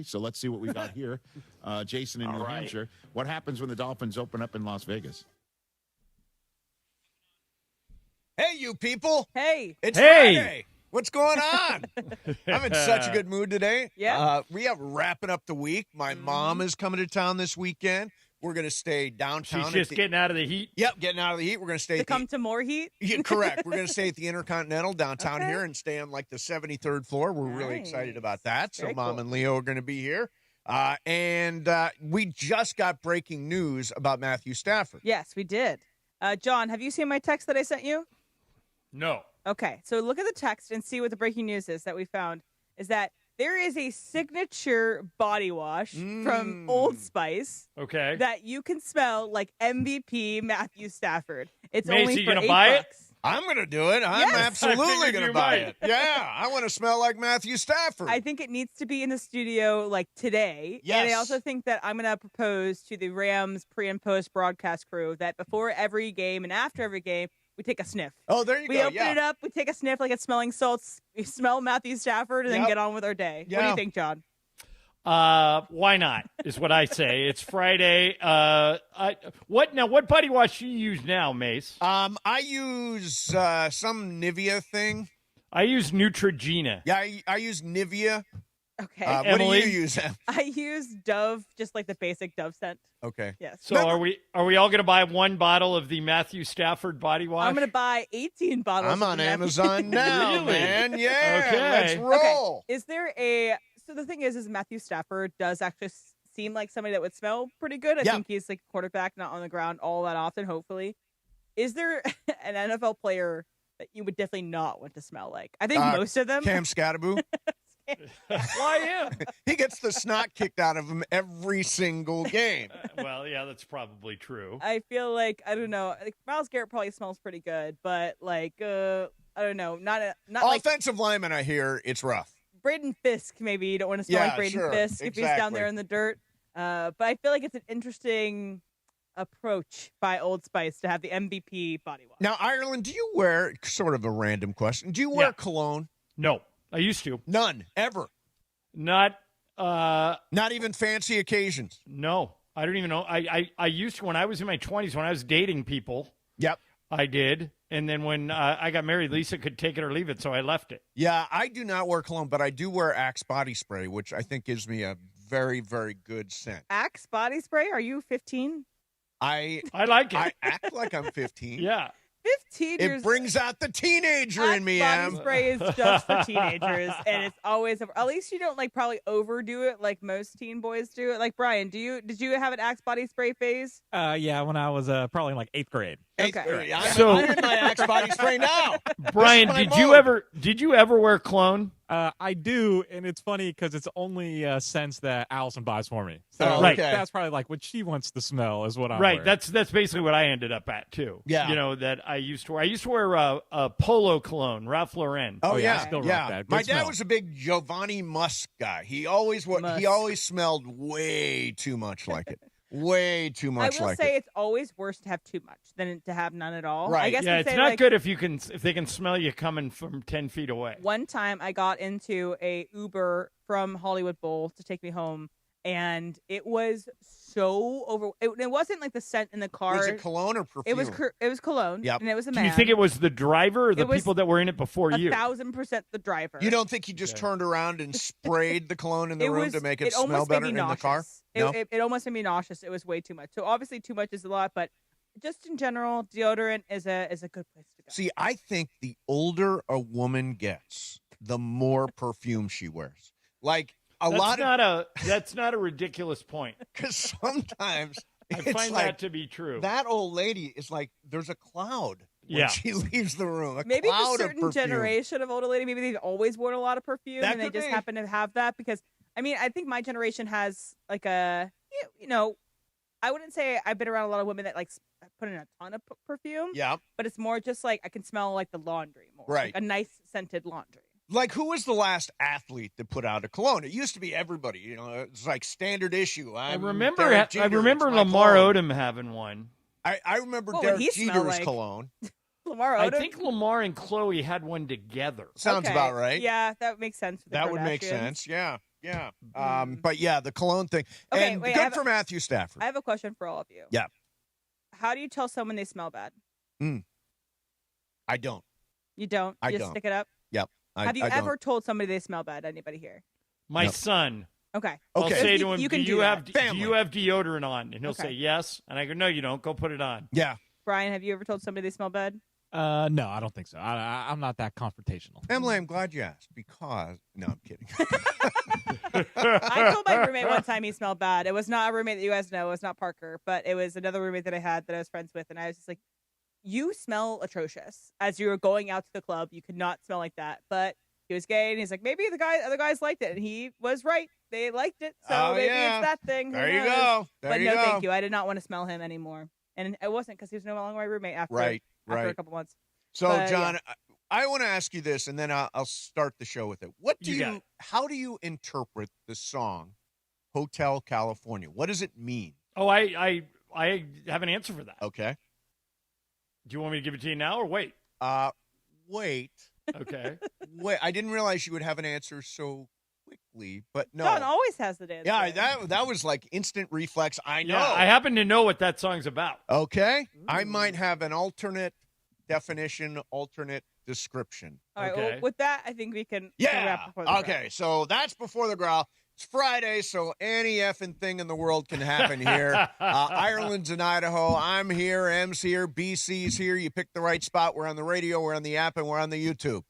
So let's see what we got here. Jason in New Hampshire. What happens when the Dolphins open up in Las Vegas? Hey, you people. Hey. It's Friday. What's going on? I'm in such a good mood today. Yeah. We have wrapping up the week. My mom is coming to town this weekend. We're going to stay downtown. She's just getting out of the heat? Yep, getting out of the heat. We're going to stay to more heat? Yeah, correct. We're going to stay at the Intercontinental downtown here and stay on like the 73rd floor. We're really excited about that. Very so Mom cool. and Leo are going to be here. And we just got breaking news about Matthew Stafford. Yes, we did. John, have you seen my text that I sent you? No. Okay, so look at the text and see what the breaking news is that we found. Is that there is a signature body wash from Old Spice that you can smell like MVP Matthew Stafford. It's Mace, only you for gonna $8. buy it? I'm going to do it. I'm Yes. absolutely I figured going to you buy might. it. Yeah, I want to smell like Matthew Stafford. I think it needs to be in the studio like today. Yes. And I also think that I'm going to propose to the Rams pre and post broadcast crew that before every game and after every game, we take a sniff. Oh, there you We go. open it up, we take a sniff like it's smelling salts, we smell Matthew Stafford, and then get on with our day. What do you think, John? Why not, is what I say. It's Friday. What body wash do you use now, Mace? I use some Nivea thing. I use Neutrogena. Yeah, I use Nivea. Okay. What Emily? do you use, Em? I use Dove, just like the basic Dove scent. Okay. Yes. So are we all going to buy one bottle of the Matthew Stafford body wash? I'm going to buy 18 bottles. I'm of on the Matthew- Amazon now, Really? man. Yeah, Okay. let's roll. Is there a... So the thing is Matthew Stafford does actually seem like somebody that would smell pretty good. I think he's like a quarterback, not on the ground all that often, hopefully. Is there an NFL player that you would definitely not want to smell like? I think most of them. Cam Scattaboo. Why him? He gets the snot kicked out of him every single game. Well, yeah, that's probably true. I feel like, I don't know, like Myles Garrett probably smells pretty good, but like, I don't know, not like Offensive lineman, I hear it's rough. Braden Fisk, maybe you don't want to smell like Braden Fisk if he's down there in the dirt. But I feel like it's an interesting approach by Old Spice to have the MVP body wash. Now, Ireland, do you wear, sort of a random question, do you wear cologne? No, I used to. None, ever. Not even fancy occasions. No, I don't even know. I used to when I was in my 20s, when I was dating people. Yep. I did. And then when I got married, Lisa could take it or leave it, so I left it. Yeah, I do not wear cologne, but I do wear Axe body spray, which I think gives me a very, very good scent. Axe body spray? Are you 15? I like it. I act like I'm 15. Yeah. 15 years. It brings out the teenager in me, body Em. spray is just for teenagers, and it's always. At least you don't like probably overdo it like most teen boys do it. Like Brian, did you have an Axe body spray phase? Yeah, when I was probably in like 8th grade. Okay. I'm in my Axe body spray now. Brian, did you ever wear cologne? I do, and it's funny because it's only scents that Allison buys for me. So Right. that's probably like what she wants to smell is what I'm Right. wearing. That's basically what I ended up at too. Yeah. You know that I used to wear. I used to wear a polo cologne, Ralph Lauren. Oh, yeah, I still rock yeah. that. Good My dad smell. was a big Giovanni Musk guy. He always smelled way too much like it. Way too much I will like say it. it's always worse to have too much than to have none at all. Right. I guess Yeah, we'd it's say, not like, good if they can smell you coming from 10 feet away. One time I got into a Uber from Hollywood Bowl to take me home, and it was so over. It wasn't like the scent in the car. Was it cologne or perfume? It was cologne. Yep. And it was a Do man. you think it was the driver or the It was people that were in it before you? 1,000% the driver. You don't think he just turned around and sprayed the cologne in the room to make it smell almost made better me in the nauseous. car? No? It almost made me nauseous. It was way too much. So obviously too much is a lot, but just in general, deodorant is a good place to go. See, I think the older a woman gets, the more perfume she wears. Like That's not a ridiculous point. because sometimes I it's find like, that to be true. that old lady is like there's a cloud when Yeah. she leaves the room. Maybe cloud a of certain perfume. generation of older lady, maybe they've always worn a lot of perfume That and they could just be. happen to have that because, I mean, I think my generation has like a, you know, I wouldn't say I've been around a lot of women that like put in a ton of perfume. Yeah. But it's more just like I can smell like the laundry more. Right. Like a nice scented laundry. Like, who was the last athlete that put out a cologne? It used to be everybody. You know, it's like standard issue. I I'm remember Derek Jeter, Lamar it's my cologne. Odom having one. I remember What would Derek he smell Jeter's like? cologne. Lamar I Odom? think Lamar and Chloe had one together. Sounds Okay. about right. Yeah, that makes sense. For the That would make Kardashians. sense. Yeah. Yeah. But yeah, the cologne thing. Okay, and wait, good for Matthew Stafford. I have a question for all of you. Yeah. How do you tell someone they smell bad? I don't. You don't? I You just don't. stick it up? Yep. Have you I ever don't. told somebody they smell bad? Anybody here? My No. son. Okay. I'll Okay. say You- to him, you can do do you that. have do Family. you have deodorant on? And he'll Okay. say yes. And I go, no, you don't. Go put it on. Yeah. Brian, have you ever told somebody they smell bad? No, I don't think so. I'm not that confrontational. Emily, I'm glad you asked because no, I'm kidding. I told my roommate one time he smelled bad. It was not a roommate that you guys know. It was not Parker, but it was another roommate that I had that I was friends with. And I was just like, you smell atrocious. As you were going out to the club, you could not smell like that. But he was gay, and he's like, maybe other guys liked it. And he was right. They liked it. So Oh, maybe yeah. it's that thing. Who There you knows? go. There But you no, go. thank you. I did not want to smell him anymore. And it wasn't because he was no longer my roommate after a Right. couple months. So, But, John, I want to ask you this, and then I'll start the show with it. What do You got you? it. How do you interpret the song "Hotel California"? What does it mean? Oh, I have an answer for that. Okay. Do you want me to give it to you now or wait? Wait. Okay. Wait. I didn't realize you would have an answer so quickly, but no. John always has the dance. Yeah, that was like instant reflex. I know. Yeah, I happen to know what that song's about. Okay. I might have an alternate definition, alternate description. All right. Okay. Well, with that, I think we can Yeah. wrap before the Okay. So that's before the growl. It's Friday, so any effing thing in the world can happen here. Ireland's in Idaho. I'm here. M's here. BC's here. You picked the right spot. We're on the radio. We're on the app, and we're on the YouTube.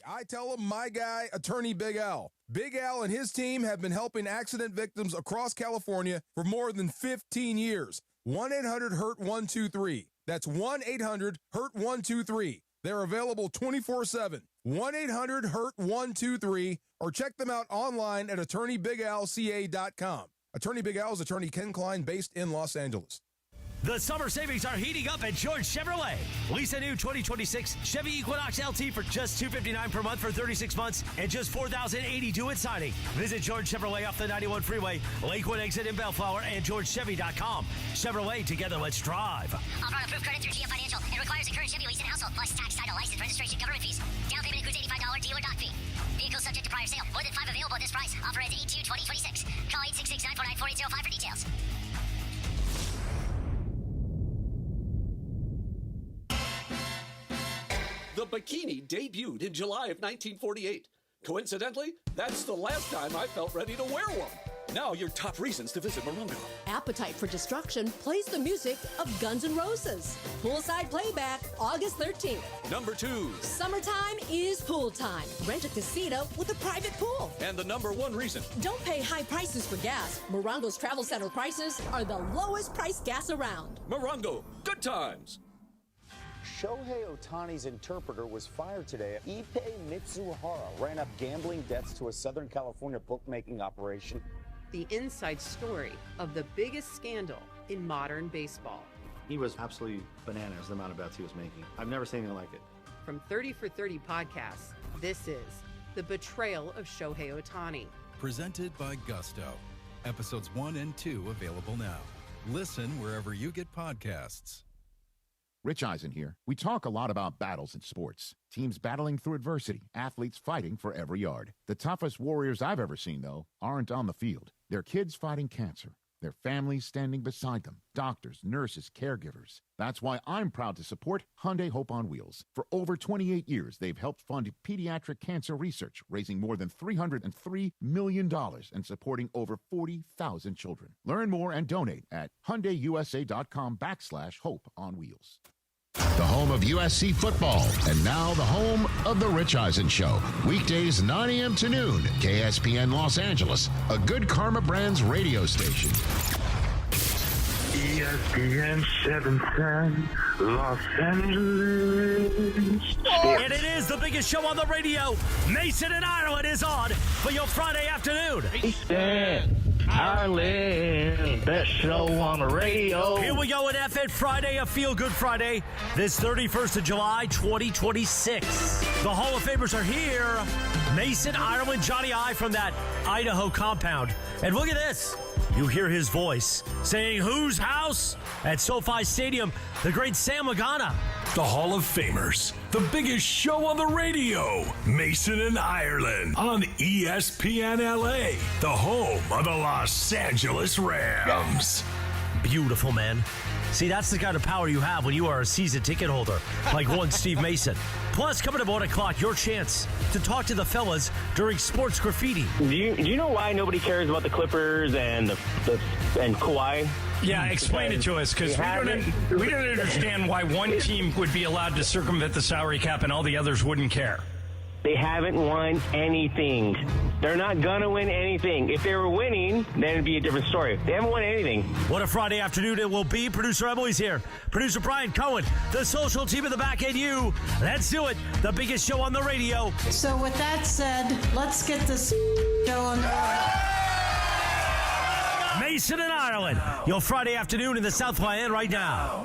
I tell him my guy, attorney Big Al. Big Al and his team have been helping accident victims across California for more than 15 years. 1-800-HURT-123. That's 1-800-HURT-123. They're available 24/7. 1-800-HURT-123 or check them out online at attorneybigalca.com. Attorney Big Al is attorney Ken Klein based in Los Angeles. The summer savings are heating up at George Chevrolet. Lease a new 2026 Chevy Equinox LT for just $259 per month for 36 months and just $4,082 at signing. Visit George Chevrolet off the 91 freeway, Lakewood exit in Bellflower, and GeorgeChevy.com. Chevrolet, together, let's drive. Offer on approved credit through GM Financial and requires a current Chevy lease and household, plus tax, title, license, registration, government fees. Down payment includes $85 dealer doc fee. Vehicle subject to prior sale. More than 5 available at this price. Offer ends 8/2/2026. Call 866-949-4805 for details. The bikini debuted in July of 1948. Coincidentally, that's the last time I felt ready to wear one. Now your top reasons to visit Morongo. Appetite for Destruction plays the music of Guns N' Roses. Poolside playback, August 13th. Number 2. Summertime is pool time. Rent a casino with a private pool. And the number 1 reason. Don't pay high prices for gas. Morongo's Travel Center prices are the lowest priced gas around. Morongo, good times. Shohei Ohtani's interpreter was fired today. Ippei Mitsuhara ran up gambling debts to a Southern California bookmaking operation. The inside story of the biggest scandal in modern baseball. He was absolutely bananas, the amount of bets he was making. I've never seen anything like it. From 30 for 30 podcasts, this is The Betrayal of Shohei Ohtani. Presented by Gusto. Episodes 1 and 2 available now. Listen wherever you get podcasts. Rich Eisen here. We talk a lot about battles in sports. Teams battling through adversity, athletes fighting for every yard. The toughest warriors I've ever seen, though, aren't on the field. They're kids fighting cancer. Their families standing beside them. Doctors, nurses, caregivers. That's why I'm proud to support Hyundai Hope on Wheels. For over 28 years, they've helped fund pediatric cancer research, raising more than $303 million and supporting over 40,000 children. Learn more and donate at HyundaiUSA.com/Hope on Wheels. The home of USC football, and now the home of The Rich Eisen Show. Weekdays 9 a.m. to noon, KSPN Los Angeles, a Good Karma Brands radio station. ESPN 710, Los Angeles. And it is the biggest show on the radio. Mason and Ireland is on for your Friday afternoon. Ireland, best show on the radio. Here we go at FN Friday, a feel-good Friday. This 31st of July, 2026. The Hall of Famers are here. Mason, Ireland, Johnny I from that Idaho compound. And look at this. You hear his voice saying, "Whose house?" at SoFi Stadium, the great Sam Lagana. The Hall of Famers the biggest show on the radio, Mason and Ireland on ESPN LA, the home of the Los Angeles Rams. Beautiful, man. See, that's the kind of power you have when you are a season ticket holder, like one Steve Mason. Plus, coming at 1 o'clock, your chance to talk to the fellas during Sports Graffiti. Do you know why nobody cares about the Clippers and and Kawhi? Yeah, explain it to us, because we don't understand why one team would be allowed to circumvent the salary cap and all the others wouldn't care. They haven't won anything. They're not going to win anything. If they were winning, then it'd be a different story. They haven't won anything. What a Friday afternoon it will be. Producer Emily's here. Producer Brian Cohen. The social team in the back and you. Let's do it. The biggest show on the radio. So with that said, let's get this show on. Mason and Ireland. Your Friday afternoon in the South End right now.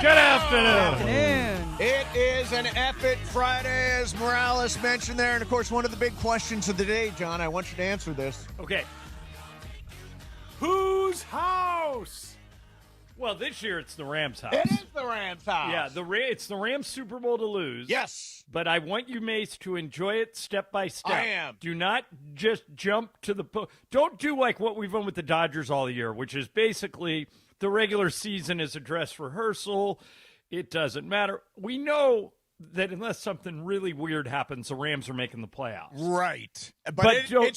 Good afternoon. It is an epic Friday, as Morales mentioned there. And, of course, one of the big questions of the day, John, I want you to answer this. Okay. Whose house? Well, this year it's the Rams' house. It is the Rams' house. Yeah, it's the Rams' Super Bowl to lose. Yes. But I want you, Mace, to enjoy it step by step. I am. Do not just jump to the don't do like what we've done with the Dodgers all year, which is basically the regular season is a dress rehearsal. It doesn't matter. We know that unless something really weird happens, the Rams are making the playoffs. Right. But enjoy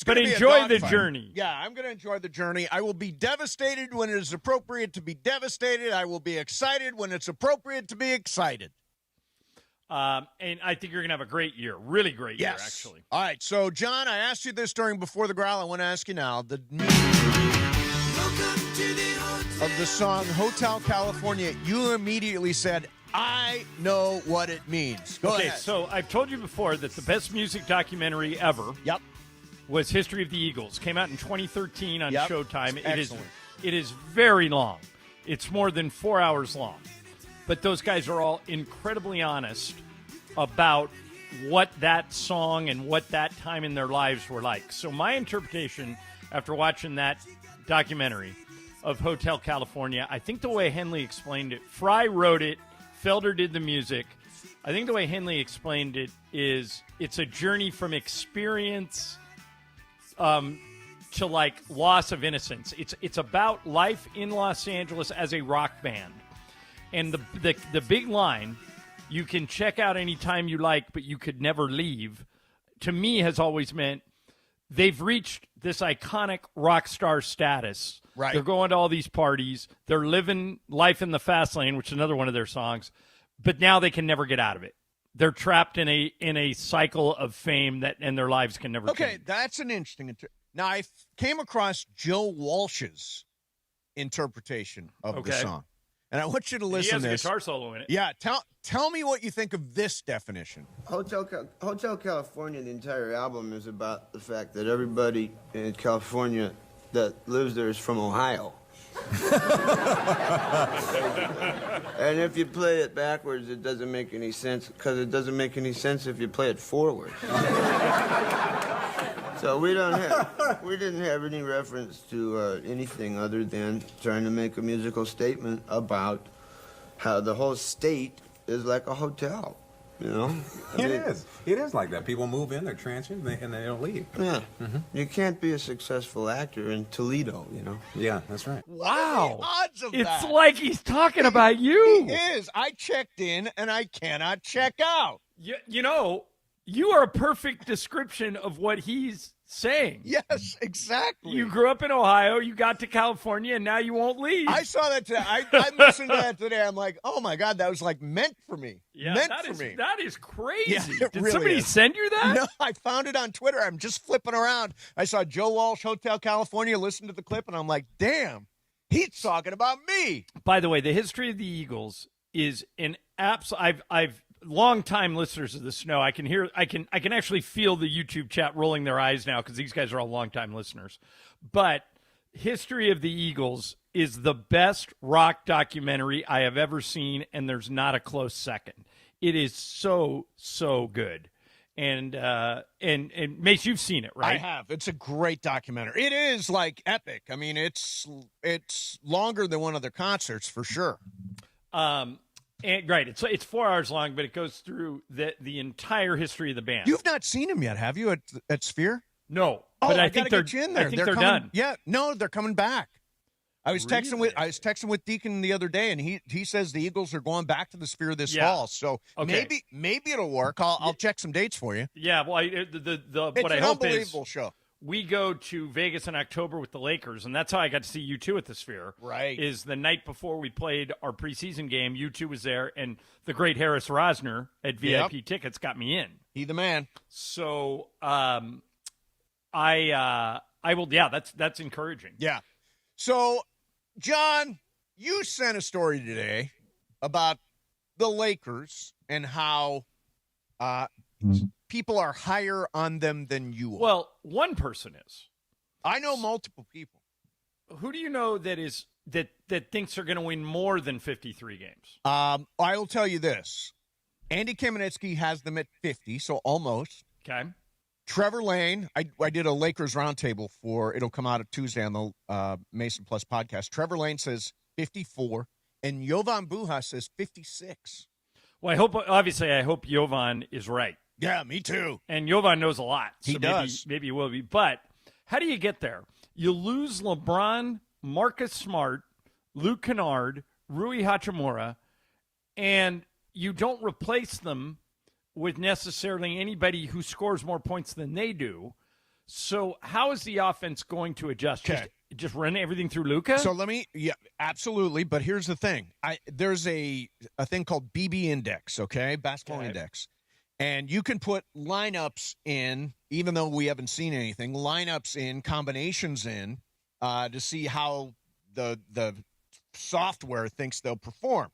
the journey. Yeah, I'm going to enjoy the journey. I will be devastated when it is appropriate to be devastated. I will be excited when it's appropriate to be excited. And I think you're going to have a great year. Really great year, actually. All right. So, John, I asked you this before the growl. I want to ask you now. The of the song Hotel California, you immediately said, I know what it means. Go ahead. So I've told you before that the best music documentary ever was History of the Eagles. Came out in 2013 on Showtime. It is very long. It's more than 4 hours long. But those guys are all incredibly honest about what that song and what that time in their lives were like. So my interpretation after watching that documentary of Hotel California, I think the way Henley explained it, Fry wrote it, Felder did the music. I think the way Henley explained it is it's a journey from experience to like loss of innocence. It's about life in Los Angeles as a rock band. And the big line, you can check out anytime you like, but you could never leave, to me has always meant they've reached this iconic rock star status. Right. They're going to all these parties. They're living life in the fast lane, which is another one of their songs. But now they can never get out of it. They're trapped in a cycle of fame and their lives can never change. Okay, that's an interesting Now, I came across Joe Walsh's interpretation of the song. And I want you to listen to this. He has a guitar solo in it. Yeah, tell me what you think of this definition. Hotel California, the entire album is about the fact that everybody in California that lives there is from Ohio. And if you play it backwards, it doesn't make any sense, because it doesn't make any sense if you play it forward. So we didn't have any reference to anything other than trying to make a musical statement about how the whole state is like a hotel, you know? It is like that. People move in, they're transient, and they don't leave. Yeah. Mm-hmm. You can't be a successful actor in Toledo, you know? Yeah, that's right. Wow. What are the odds of It's that? like he's talking about you. He is. I checked in, and I cannot check out. You know, you are a perfect description of what he's saying. Yes, exactly. You grew up in Ohio, you got to California, and now you won't leave. I saw that today. I listened to that today. I'm like, oh, my God, that was like meant for me. Yeah, meant that for is, me. That is crazy. Yeah, it Did really somebody is. send you that? No, I found it on Twitter. I'm just flipping around. I saw Joe Walsh, Hotel California, listened to the clip, and I'm like, damn, he's talking about me. By the way, the history of the Eagles is an I've long-time listeners of this know. I can actually feel the YouTube chat rolling their eyes now because these guys are all long-time listeners. But History of the Eagles is the best rock documentary I have ever seen, and there's not a close second. It is so good. And Mace, you've seen it, right? I have. It's a great documentary. It is like epic. I mean, it's longer than one of their concerts for sure. And, right. It's 4 hours long, but it goes through the entire history of the band. You've not seen them yet, have you, at Sphere? No. Oh, but I think gotta get you in there. I think they're coming, done. Yeah, no, they're coming back. I was Really? texting with Deacon the other day, and he says the Eagles are going back to the Sphere this fall. So maybe it'll work. I'll check some dates for you. Yeah, well, It's what I an hope is unbelievable show. we go to Vegas in October with the Lakers, and that's how I got to see U2 at the Sphere. Right. Is the night before we played our preseason game, U2 was there, and the great Harris Rosner at VIP Tickets got me in. He the man. So I will. Yeah, that's encouraging. Yeah. So, John, you sent a story today about the Lakers and how people are higher on them than you are. Well, one person is. I know multiple people. Who do you know that thinks they're going to win more than 53 games? I will tell you this. Andy Kamenetsky has them at 50, so almost. Okay. Trevor Lane, I did a Lakers roundtable it'll come out Tuesday on the Mason Plus podcast. Trevor Lane says 54, and Jovan Buha says 56. Well, I hope Jovan is right. Yeah, me too. And Jovan knows a lot. So He does. Maybe he will be. But how do you get there? You lose LeBron, Marcus Smart, Luke Kennard, Rui Hachimura, and you don't replace them with necessarily anybody who scores more points than they do. So how is the offense going to adjust? Okay. Just run everything through Luka? So absolutely. But here's the thing. There's a thing called BB Index, okay? Basketball Index. And you can put lineups in, even though we haven't seen anything, lineups in, combinations in, to see how the software thinks they'll perform.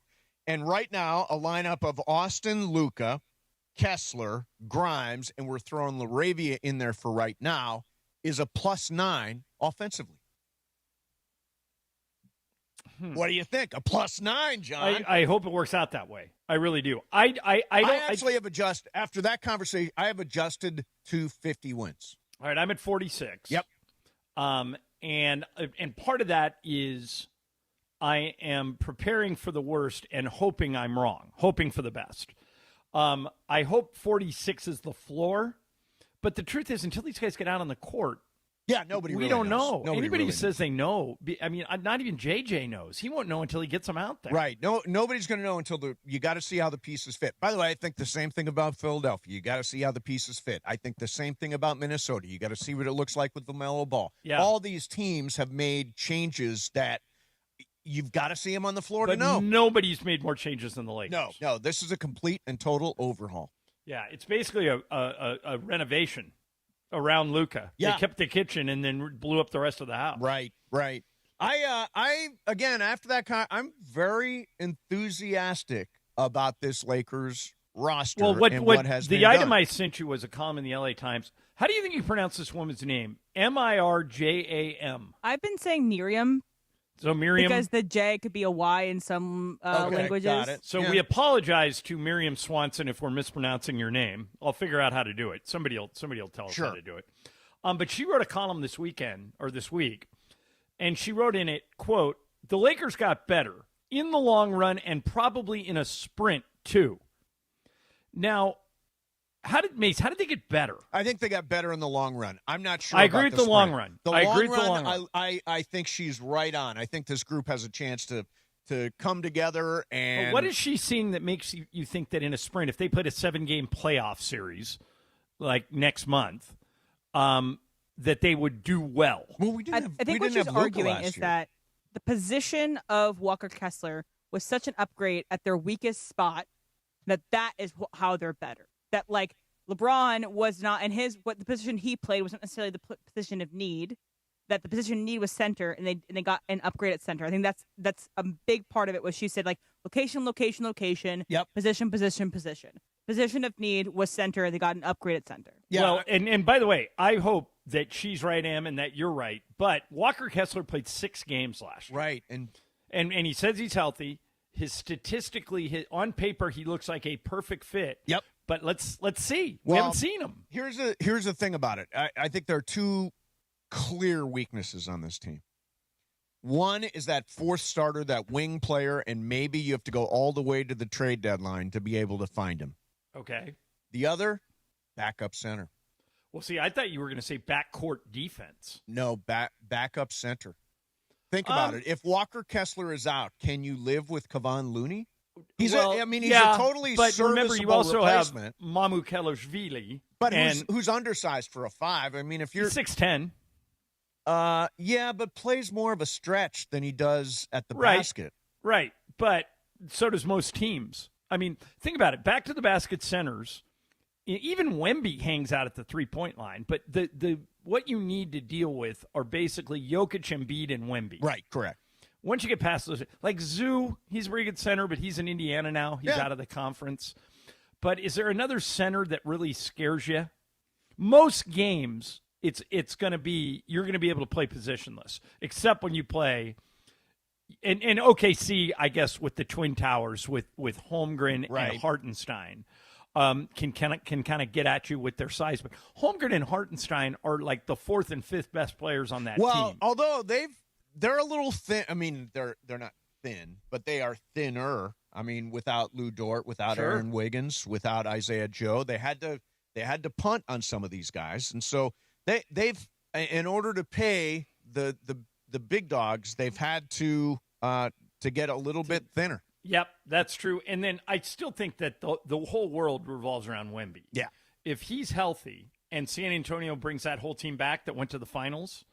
And right now, a lineup of Austin, Luka, Kessler, Grimes, and we're throwing LaRavia in there for right now, is a +9 offensively. What do you think? A +9, John? I hope it works out that way. I really do. I have adjusted after that conversation. I have adjusted to 50 wins. All right, I'm at 46. Yep. And part of that is I am preparing for the worst and hoping I'm wrong, hoping for the best. I hope 46 is the floor, but the truth is, until these guys get out on the court, we don't know. Anybody who says they know, I mean, not even JJ knows. He won't know until he gets them out there. Right. No, nobody's going to know until you got to see how the pieces fit. By the way, I think the same thing about Philadelphia. You got to see how the pieces fit. I think the same thing about Minnesota. You got to see what it looks like with LaMelo Ball. Yeah. All these teams have made changes that you've got to see them on the floor But to know. Nobody's made more changes than the Lakers. No. This is a complete and total overhaul. Yeah, it's basically a renovation around Luka. Yeah. They kept the kitchen and then blew up the rest of the house. Right. I again, after that, I'm very enthusiastic about this Lakers roster. Well, what has the been item done. I sent you was a column in the LA Times. How do you think you pronounce this woman's name? Mirjam. I've been saying Miriam. So Miriam, because the J could be a Y in some languages. Got it. So we apologize to Miriam Swanson if we're mispronouncing your name. I'll figure out how to do it. Somebody will tell us how to do it. But she wrote a column this week, and she wrote in it, quote, "The Lakers got better in the long run and probably in a sprint too." Now, how did they get better? I think they got better in the long run. I'm not sure. I agree about with the long run. I think she's right on. I think this group has a chance to come together. And but what is she seeing that makes you think that in a sprint, if they played a 7-game playoff series like next month, that they would do well? Well, I think what she's arguing is that the position of Walker Kessler was such an upgrade at their weakest spot that is how they're better. That like LeBron was not in the position he played wasn't necessarily the position of need. That the position of need was center, and they got an upgrade at center. I think that's a big part of it. Was she said like location. Yep. Position. Position of need was center, and they got an upgrade at center. Yeah. Well, and by the way, I hope that she's right, Em, and that you're right. But Walker Kessler played 6 games last year. Right, and he says he's healthy. Statistically, on paper, he looks like a perfect fit. Yep. But let's see. We haven't seen him. Here's the thing about it. I think there are 2 clear weaknesses on this team. One is that fourth starter, that wing player, and maybe you have to go all the way to the trade deadline to be able to find him. Okay. The other, backup center. Well, see, I thought you were going to say backcourt defense. No, backup center. Think about it. If Walker Kessler is out, can you live with Kevon Looney? He's a totally but serviceable remember, you also replacement. have Mamu Kelashvili. But who's undersized for a 5? I mean, if you're 6'10". Yeah, but plays more of a stretch than he does at the basket. Right, but so does most teams. I mean, think about it. Back to the basket centers, even Wemby hangs out at the three-point line, but the what you need to deal with are basically Jokic, Embiid, and Wemby. Right, correct. Once you get past those, like Zoo, he's a very good center, but he's in Indiana now. He's out of the conference. But is there another center that really scares you? Most games, it's going to be, you're going to be able to play positionless, except when you play, and OKC, I guess, with the Twin Towers, with Holmgren and Hartenstein, can kind of get at you with their size. But Holmgren and Hartenstein are like the 4th and 5th best players on that team. Well, although they're a little thin. I mean, they're not thin, but they are thinner. I mean, without Lou Dort, without Aaron Wiggins, without Isaiah Joe, they had to punt on some of these guys, and so they've in order to pay the big dogs, they've had to get a little bit thinner. Yep, that's true. And then I still think that the whole world revolves around Wemby. Yeah, if he's healthy and San Antonio brings that whole team back that went to the finals,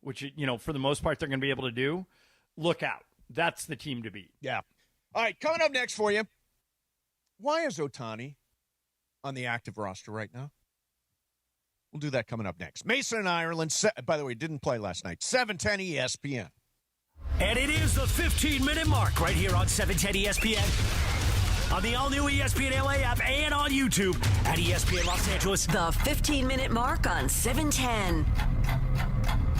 which, for the most part they're going to be able to do, look out. That's the team to beat. Yeah. All right, coming up next for you, why is Ohtani on the active roster right now? We'll do that coming up next. Mason and Ireland, by the way, didn't play last night, 710 ESPN. And it is the 15-minute mark right here on 710 ESPN. On the all-new ESPN LA app and on YouTube at ESPN Los Angeles. The 15-minute mark on 710.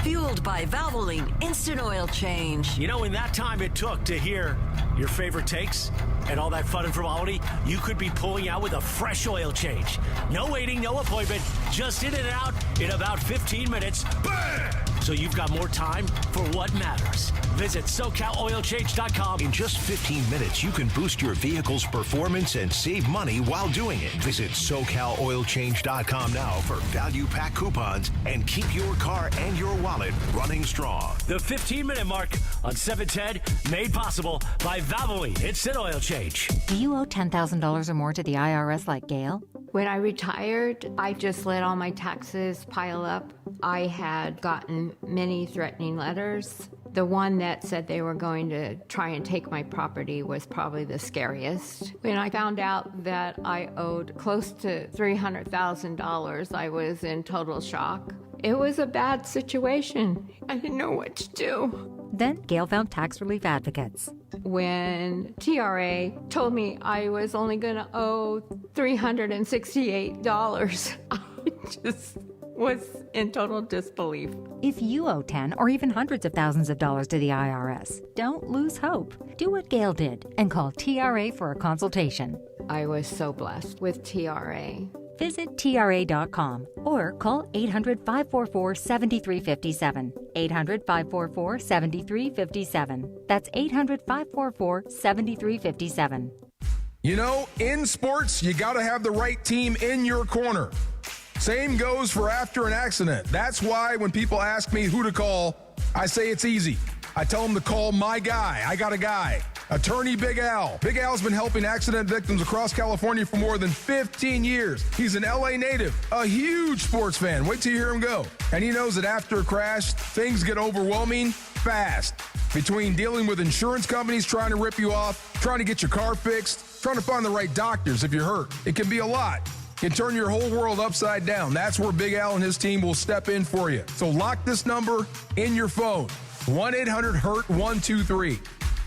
Fueled by Valvoline Instant Oil Change. You know, in that time it took to hear your favorite takes and all that fun and frivolity, you could be pulling out with a fresh oil change. No waiting, no appointment, just in and out in about 15 minutes. Bam! So you've got more time for what matters. Visit SoCalOilChange.com. In just 15 minutes, you can boost your vehicle's performance and save money while doing it. Visit SoCalOilChange.com now for value pack coupons and keep your car and your wallet running strong. The 15-minute mark on 710, made possible by Valvoline Instant Oil Change. Do you owe $10,000 or more to the IRS like Gail? When I retired, I just let all my taxes pile up. I had gotten many threatening letters. The one that said they were going to try and take my property was probably the scariest. When I found out that I owed close to $300,000, I was in total shock. It was a bad situation. I didn't know what to do. Then Gail found tax relief advocates. When TRA told me I was only going to owe $368, I just was in total disbelief. If you owe 10 or even hundreds of thousands of dollars to the IRS, don't lose hope. Do what Gail did and call TRA for a consultation. I was so blessed with TRA. Visit TRA.com or call 800-544-7357. 800-544-7357. That's 800-544-7357. You know, in sports, you got to have the right team in your corner. Same goes for after an accident. That's why when people ask me who to call, I say it's easy. I tell them to call my guy. I got a guy. Attorney Big Al. Big Al's been helping accident victims across California for more than 15 years. He's an LA native, a huge sports fan. Wait till you hear him go. And he knows that after a crash, things get overwhelming fast. Between dealing with insurance companies trying to rip you off, trying to get your car fixed, trying to find the right doctors if you're hurt, it can be a lot. It can turn your whole world upside down. That's where Big Al and his team will step in for you. So lock this number in your phone. 1-800-HURT-123.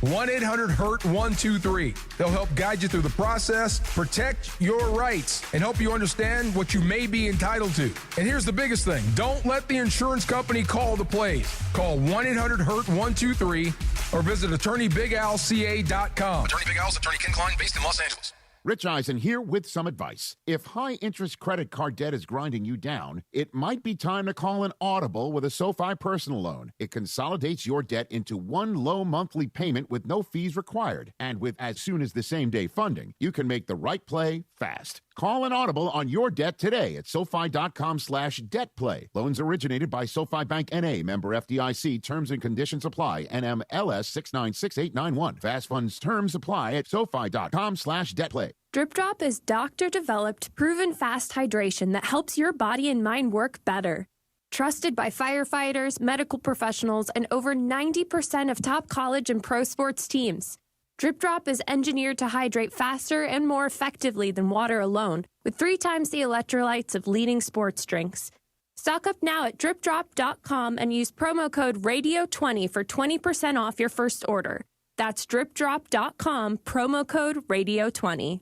1-800-HURT-123. They'll help guide you through the process, protect your rights, and help you understand what you may be entitled to. And here's the biggest thing. Don't let the insurance company call the plays. Call 1-800-HURT-123 or visit attorneybigalca.com. Attorney Big Al's attorney Ken Klein, based in Los Angeles. Rich Eisen here with some advice. If high-interest credit card debt is grinding you down, it might be time to call an audible with a SoFi personal loan. It consolidates your debt into one low monthly payment with no fees required. And with as soon as the same-day funding, you can make the right play fast. Call an audible on your debt today at SoFi.com/debtplay. Loans originated by SoFi Bank N.A. Member FDIC. Terms and conditions apply. NMLS 696891. Fast funds terms apply at SoFi.com/debtplay. Drip Drop is doctor-developed, proven fast hydration that helps your body and mind work better. Trusted by firefighters, medical professionals, and over 90% of top college and pro sports teams. Drip Drop is engineered to hydrate faster and more effectively than water alone, with 3 times the electrolytes of leading sports drinks. Stock up now at dripdrop.com and use promo code RADIO20 for 20% off your first order. That's dripdrop.com, promo code RADIO20.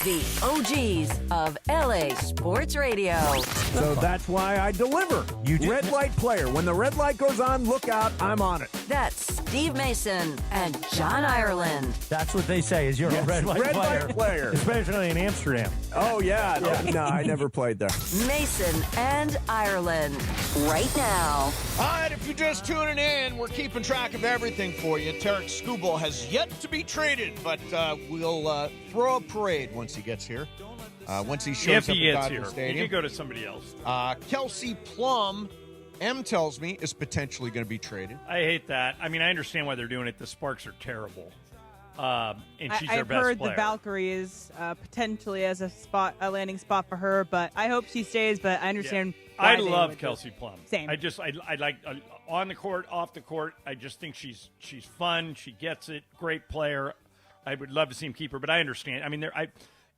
The OGs of LA Sports Radio. So that's why I deliver. Red light player. When the red light goes on, look out, I'm on it. That's Steve Mason and John Ireland. That's what they say is you're a red light player. Especially in Amsterdam. Oh, yeah. No, I never played there. Mason and Ireland. Right now. All right, if you're just tuning in, we're keeping track of everything for you. Tarik Skubal has yet to be traded, but we'll throw a parade once he gets here. Once he shows up at Dodger Stadium. He could go to somebody else. Kelsey Plum, M tells me, is potentially going to be traded. I hate that. I mean, I understand why they're doing it. The Sparks are terrible. And she's their best player. I've heard the Valkyries potentially as a landing spot for her, but I hope she stays, but I understand why I love Kelsey Plum. Same. I like on the court, off the court. I just think she's fun. She gets it. Great player. I would love to see him keep her, but I understand. I mean,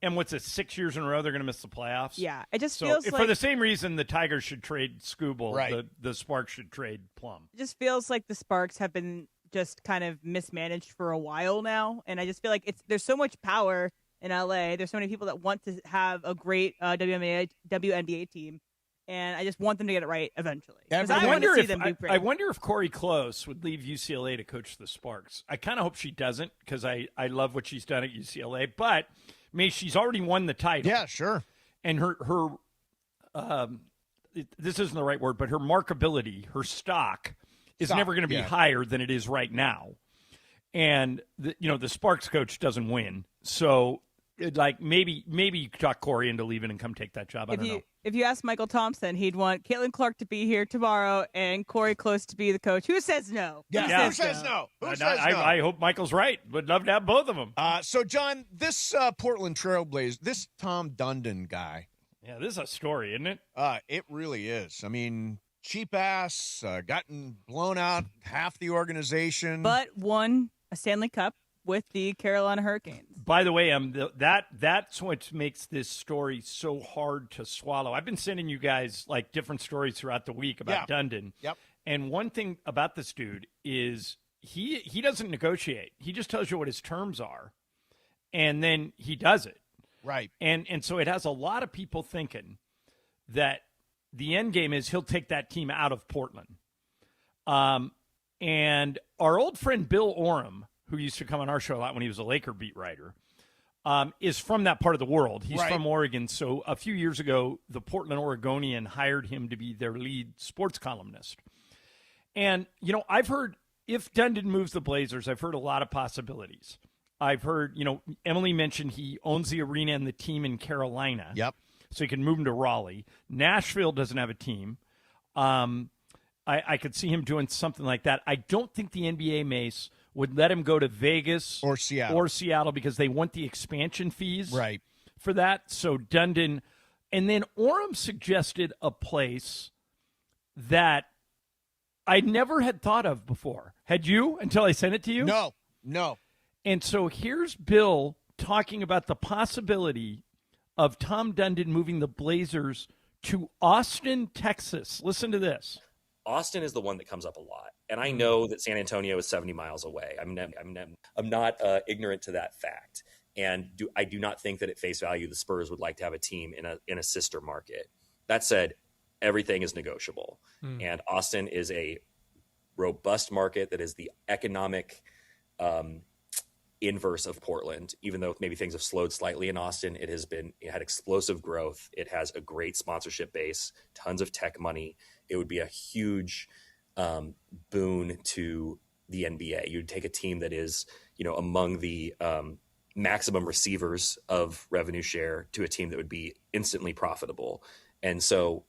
and what's it, 6 years in a row they're going to miss the playoffs? Yeah, it just feels like... For the same reason the Tigers should trade Skubal, right. the Sparks should trade Plum. It just feels like the Sparks have been just kind of mismanaged for a while now, and I just feel like there's so much power in LA. There's so many people that want to have a great WNBA team, and I just want them to get it right eventually. I wonder if Corey Close would leave UCLA to coach the Sparks. I kind of hope she doesn't because I love what she's done at UCLA, but I mean, she's already won the title. Yeah, sure. And her this isn't the right word, but her marketability, her stock is never going to be higher than it is right now. And the Sparks coach doesn't win, so maybe you could talk Corey into leaving and come take that job. I don't know. If you ask Michael Thompson, he'd want Caitlin Clark to be here tomorrow and Corey Close to be the coach. Who says no? Yeah. Who says no? I hope Michael's right. Would love to have both of them. So, John, this Portland Trailblazers, this Tom Dundon guy. Yeah, this is a story, isn't it? It really is. I mean, cheap ass, gotten blown out half the organization. But won a Stanley Cup with the Carolina Hurricanes. By the way, that's what makes this story so hard to swallow. I've been sending you guys like different stories throughout the week about Dundon. Yep. And one thing about this dude is he doesn't negotiate. He just tells you what his terms are, and then he does it. Right. And so it has a lot of people thinking that the end game is he'll take that team out of Portland. And our old friend Bill Oram, who used to come on our show a lot when he was a Laker beat writer, is from that part of the world. He's from Oregon. So a few years ago, the Portland Oregonian hired him to be their lead sports columnist. And, I've heard if Dundon moves the Blazers, I've heard a lot of possibilities. I've heard, Emily mentioned he owns the arena and the team in Carolina. Yep. So he can move him to Raleigh. Nashville doesn't have a team. I could see him doing something like that. I don't think the NBA, Mace, would let him go to Vegas or Seattle because they want the expansion fees for that. So Dundon, and then Oram suggested a place that I never had thought of before. Had you until I sent it to you? No. And so here's Bill talking about the possibility of Tom Dundon moving the Blazers to Austin, Texas. Listen to this. Austin is the one that comes up a lot. And I know that San Antonio is 70 miles away. I'm not ignorant to that fact. And I do not think that at face value the Spurs would like to have a team in a sister market. That said, everything is negotiable. And Austin is a robust market that is the economic inverse of Portland. Even though maybe things have slowed slightly in Austin, it had explosive growth. It has a great sponsorship base, tons of tech money. It would be a huge boon to the NBA. You'd take a team that is, among the maximum receivers of revenue share to a team that would be instantly profitable. And so,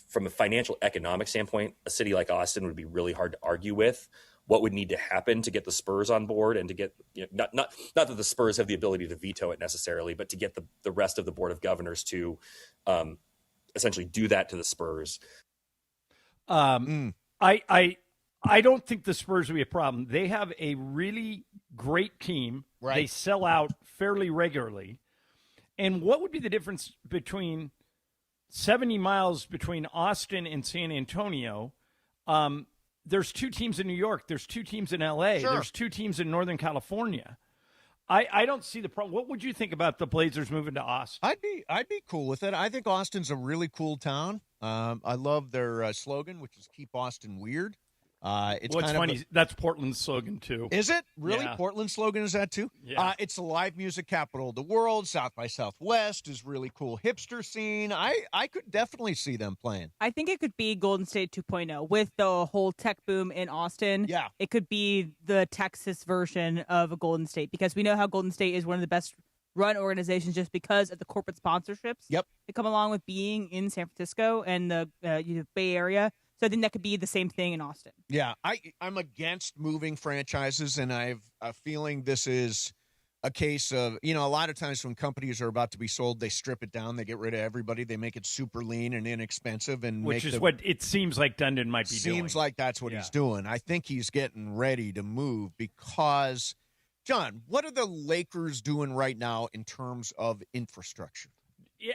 from a financial economic standpoint, a city like Austin would be really hard to argue with. What would need to happen to get the Spurs on board and to get, not that the Spurs have the ability to veto it necessarily, but to get the rest of the board of governors to essentially do that to the Spurs. I don't think the Spurs would be a problem. They have a really great team. Right. They sell out fairly regularly. And what would be the difference between 70 miles between Austin and San Antonio? There's 2 teams in New York. There's 2 teams in L.A. Sure. There's 2 teams in Northern California. I don't see the problem. What would you think about the Blazers moving to Austin? I'd be cool with it. I think Austin's a really cool town. I love their slogan, which is "Keep Austin Weird." It's funny. That's Portland's slogan too. Is it really? Yeah. Portland's slogan is that too? Yeah. It's the live music capital of the world. South by Southwest is really cool hipster scene. I could definitely see them playing. I think it could be Golden State 2.0 with the whole tech boom in Austin. Yeah. It could be the Texas version of a Golden State because we know how Golden State is one of the best run organizations just because of the corporate sponsorships. Yep. That come along with being in San Francisco and the Bay Area. So I think that could be the same thing in Austin. Yeah, I'm against moving franchises, and I have a feeling this is a case of, a lot of times when companies are about to be sold, they strip it down, they get rid of everybody, they make it super lean and inexpensive. Which is what it seems like Dundon might be doing. Seems like that's what he's doing. I think he's getting ready to move because, John, what are the Lakers doing right now in terms of infrastructure?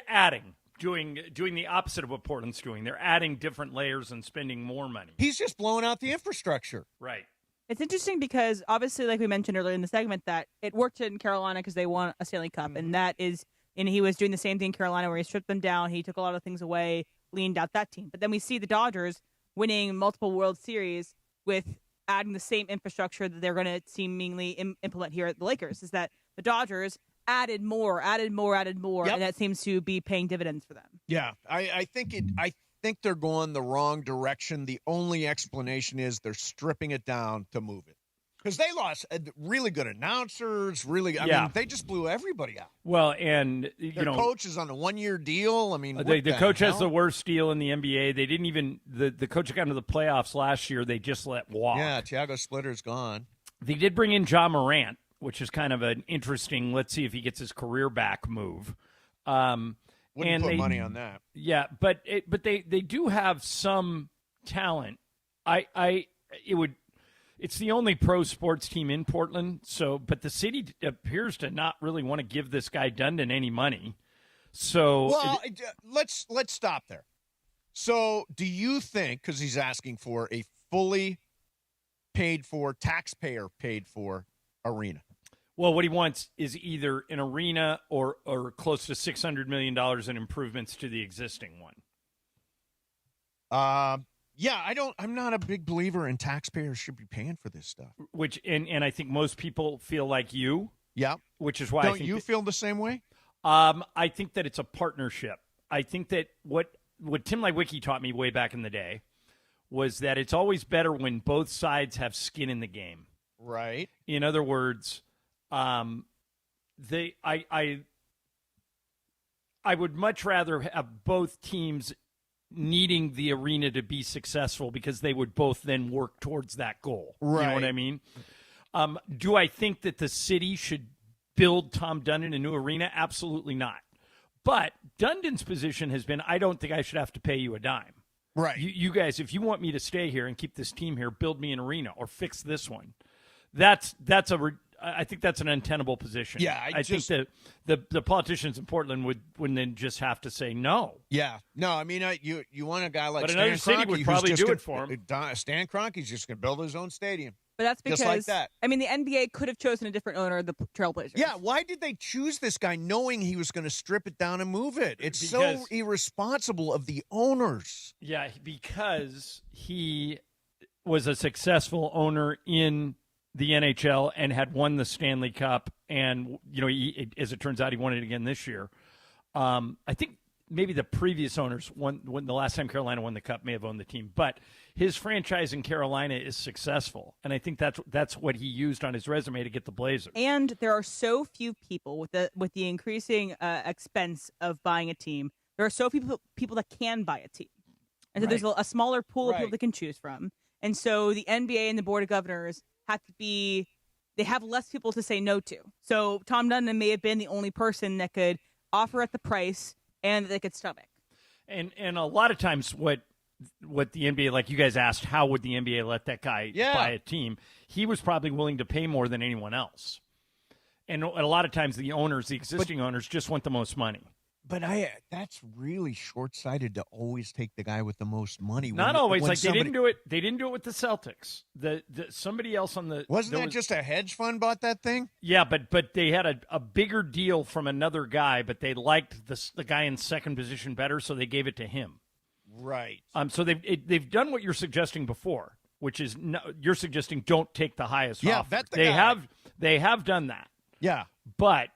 Adding. Doing the opposite of what Portland's doing. They're adding different layers and spending more money. He's just blowing out the infrastructure. Right. It's interesting because obviously, like we mentioned earlier in the segment, that it worked in Carolina because they won a Stanley Cup, and he was doing the same thing in Carolina where he stripped them down, he took a lot of things away, leaned out that team. But then we see the Dodgers winning multiple World Series with adding the same infrastructure that they're going to seemingly implement here at the Lakers. Is that the Dodgers added more, Yep. and that seems to be paying dividends for them. Yeah, I think they're going the wrong direction. The only explanation is they're stripping it down to move it. Because they lost really good announcers, I mean, they just blew everybody out. Well, and, Their coach is on a 1-year deal. I mean, the coach has the worst deal in the NBA. They didn't even – the coach that got into the playoffs last year, they just let walk. Yeah, Thiago Splitter's gone. They did bring in Ja Morant, which is kind of an interesting, let's see if he gets his career back move. Wouldn't put money on that. Yeah, but they do have some talent. It's the only pro sports team in Portland. But the city appears to not really want to give this guy Dundon any money. Let's stop there. So, do you think, because he's asking for a fully paid for, taxpayer paid for arena? Well, what he wants is either an arena or close to $600 million in improvements to the existing one. Yeah, I'm not a big believer in taxpayers should be paying for this stuff. Which and I think most people feel like you. Yeah. Which is why Don't you feel the same way? I think that it's a partnership. I think that what Tim Leiweke taught me way back in the day was that it's always better when both sides have skin in the game. Right. In other words, I would much rather have both teams needing the arena to be successful because they would both then work towards that goal. Right. You know what I mean? Do I think that the city should build Tom Dundon a new arena? Absolutely not. But Dundon's position has been, I don't think I should have to pay you a dime. Right. You guys, if you want me to stay here and keep this team here, build me an arena or fix this one. I think that's an untenable position. Yeah, I think that the politicians in Portland would then just have to say no. Yeah, no, I mean you want a guy like but Stan another city Kroenke would probably do it for him. Stan Kroenke's just going to build his own stadium. But that's because, just like that. I mean, the NBA could have chosen a different owner, the Trailblazers. Yeah, why did they choose this guy knowing he was going to strip it down and move it? It's so irresponsible of the owners. Yeah, because he was a successful owner in the NHL and had won the Stanley Cup, and as it turns out, he won it again this year. I think maybe the previous owners won when the last time Carolina won the Cup may have owned the team, but his franchise in Carolina is successful, and I think that's what he used on his resume to get the Blazers. And there are so few people with the increasing expense of buying a team. There are so few people that can buy a team, and so there's a smaller pool of people that can choose from. And so the NBA and the Board of Governors they have less people to say no to. So Tom Dundon may have been the only person that could offer at the price and that they could stomach. And a lot of times what the NBA, like you guys asked, how would the NBA let that guy buy a team? He was probably willing to pay more than anyone else. And a lot of times the existing owners just want the most money. But that's really short-sighted to always take the guy with the most money. Not always. Like they didn't do it. They didn't do it with the Celtics. Somebody else on the wasn't that just a hedge fund bought that thing? Yeah, but they had a bigger deal from another guy, but they liked the guy in second position better, so they gave it to him. Right. So they've done what you're suggesting before, which is you're suggesting don't take the highest offer. Bet the guy. They have done that. Yeah, but.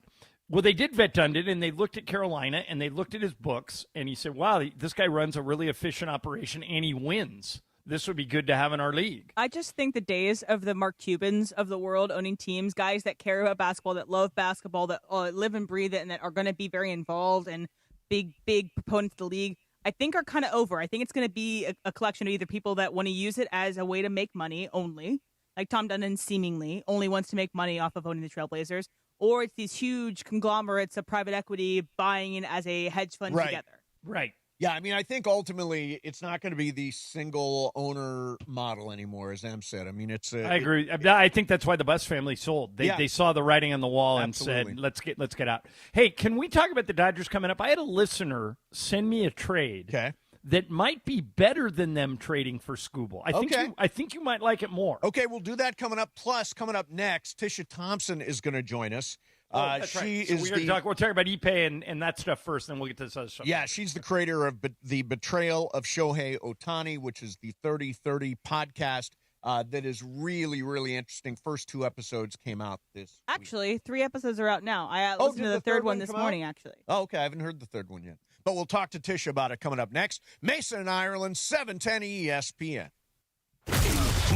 Well, they did vet Dundon, and they looked at Carolina, and they looked at his books, and he said, wow, this guy runs a really efficient operation, and he wins. This would be good to have in our league. I just think the days of the Mark Cubans of the world owning teams, guys that care about basketball, that love basketball, that live and breathe it, and that are going to be very involved and big proponents of the league, I think are kind of over. I think it's going to be a collection of either people that want to use it as a way to make money only, like Tom Dundon seemingly only wants to make money off of owning the Trailblazers, or it's these huge conglomerates of private equity buying in as a hedge fund together. Right. Yeah, I mean, I think ultimately it's not going to be the single owner model anymore, as Em said. I mean, I agree. I think that's why the Buss family sold. They saw the writing on the wall and said, let's get out. Hey, can we talk about the Dodgers coming up? I had a listener send me a trade that might be better than them trading for Skubal. I think you might like it more. Okay, we'll do that coming up. Plus, coming up next, Tisha Thompson is going to join us. That's right. So we'll talk about Ippei and that stuff first, then we'll get to this other stuff. Yeah, she's the creator of The Betrayal of Shohei Ohtani, which is the 30-30 podcast that is really, really interesting. First 2 episodes came out this week. 3 episodes are out now. I listened to the third one this morning, actually. Oh, okay. I haven't heard the third one yet. But we'll talk to Tisha about it coming up next. Mason and Ireland, 710 ESPN.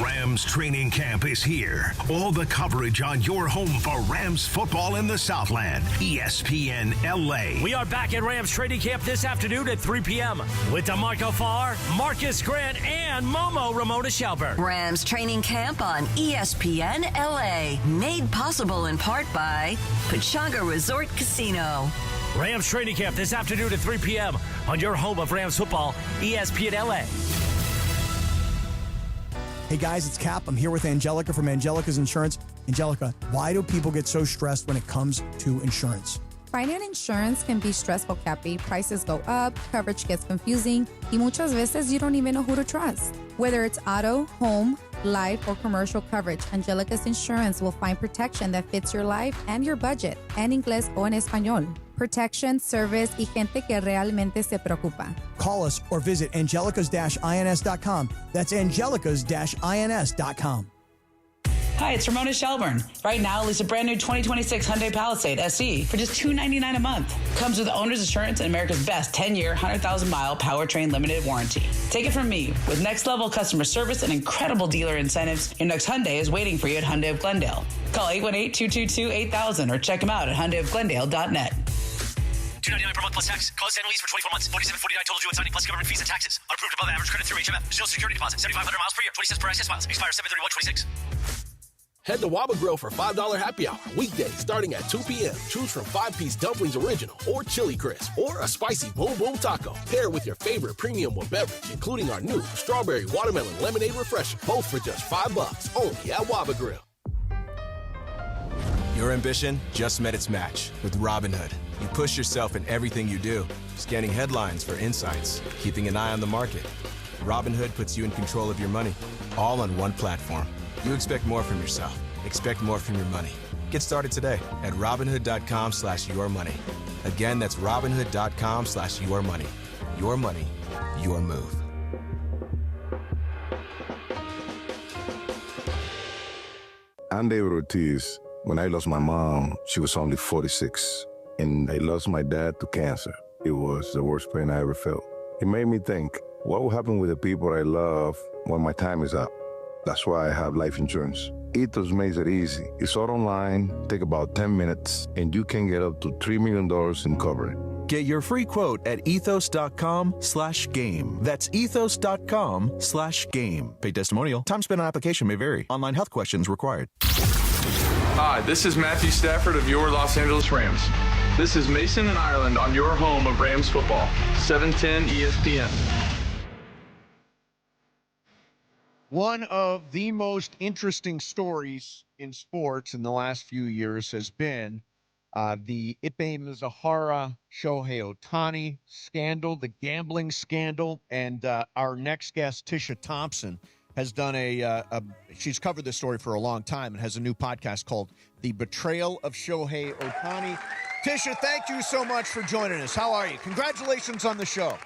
Rams training camp is here. All the coverage on your home for Rams football in the Southland. ESPN LA. We are back at Rams training camp this afternoon at 3 p.m. with DeMarco Farr, Marcus Grant, and Momo Ramona Shelburne. Rams training camp on ESPN LA. Made possible in part by Pechanga Resort Casino. Rams training camp this afternoon at 3 p.m. on your home of Rams football, ESPN LA. Hey guys, it's Cap. I'm here with Angelica from Angelica's Insurance. Angelica, why do people get so stressed when it comes to insurance? Finding insurance can be stressful, Cappy. Prices go up, coverage gets confusing, y muchas veces you don't even know who to trust. Whether it's auto, home, life, or commercial coverage, Angelica's Insurance will find protection that fits your life and your budget, en inglés o en español. Protection, service, y gente que realmente se preocupa. Call us or visit angelicas-ins.com. That's angelicas-ins.com. Hi, it's Ramona Shelburne. Right now, lease a brand new 2026 Hyundai Palisade SE for just $299 a month. Comes with owner's insurance and America's best 10-year, 100,000-mile powertrain limited warranty. Take it from me. With next-level customer service and incredible dealer incentives, your next Hyundai is waiting for you at Hyundai of Glendale. Call 818-222-8000 or check them out at HyundaiofGlendale.net. $299 per month plus tax. Close and lease for 24 months. $47.49 total due and signing plus government fees and taxes. Unapproved above average credit through HMF. Social security deposit. 7,500 miles per year. 20 cents per access miles. Expires 7/31/26. Head to Waba Grill for $5 happy hour. Weekdays starting at 2 p.m. Choose from 5-piece dumplings original or chili crisp or a spicy boom boom taco. Pair with your favorite premium beverage, including our new strawberry watermelon lemonade refresher. Both for just $5 only at Waba Grill. Your ambition just met its match with Robinhood. You push yourself in everything you do, scanning headlines for insights, keeping an eye on the market. Robinhood puts you in control of your money, all on one platform. You expect more from yourself. Expect more from your money. Get started today at Robinhood.com/yourmoney. Again, that's Robinhood.com/yourmoney. Your money, your move. Andy Ortiz, when I lost my mom, she was only 46. And I lost my dad to cancer. It was the worst pain I ever felt. It made me think, what will happen with the people I love when my time is up? That's why I have life insurance. Ethos makes it easy. It's all online, take about 10 minutes, and you can get up to $3 million in coverage. Get your free quote at ethos.com/game. That's ethos.com/game. Paid testimonial. Time spent on application may vary. Online health questions required. Hi, this is Matthew Stafford of your Los Angeles Rams. This is Mason in Ireland on your home of Rams football, 710 ESPN. One of the most interesting stories in sports in the last few years has been the Ipe Mizahara Shohei Ohtani scandal, the gambling scandal, and our next guest, Tisha Thompson, has done she's covered this story for a long time and has a new podcast called The Betrayal of Shohei Ohtani. Tisha, thank you so much for joining us. How are you? Congratulations on the show.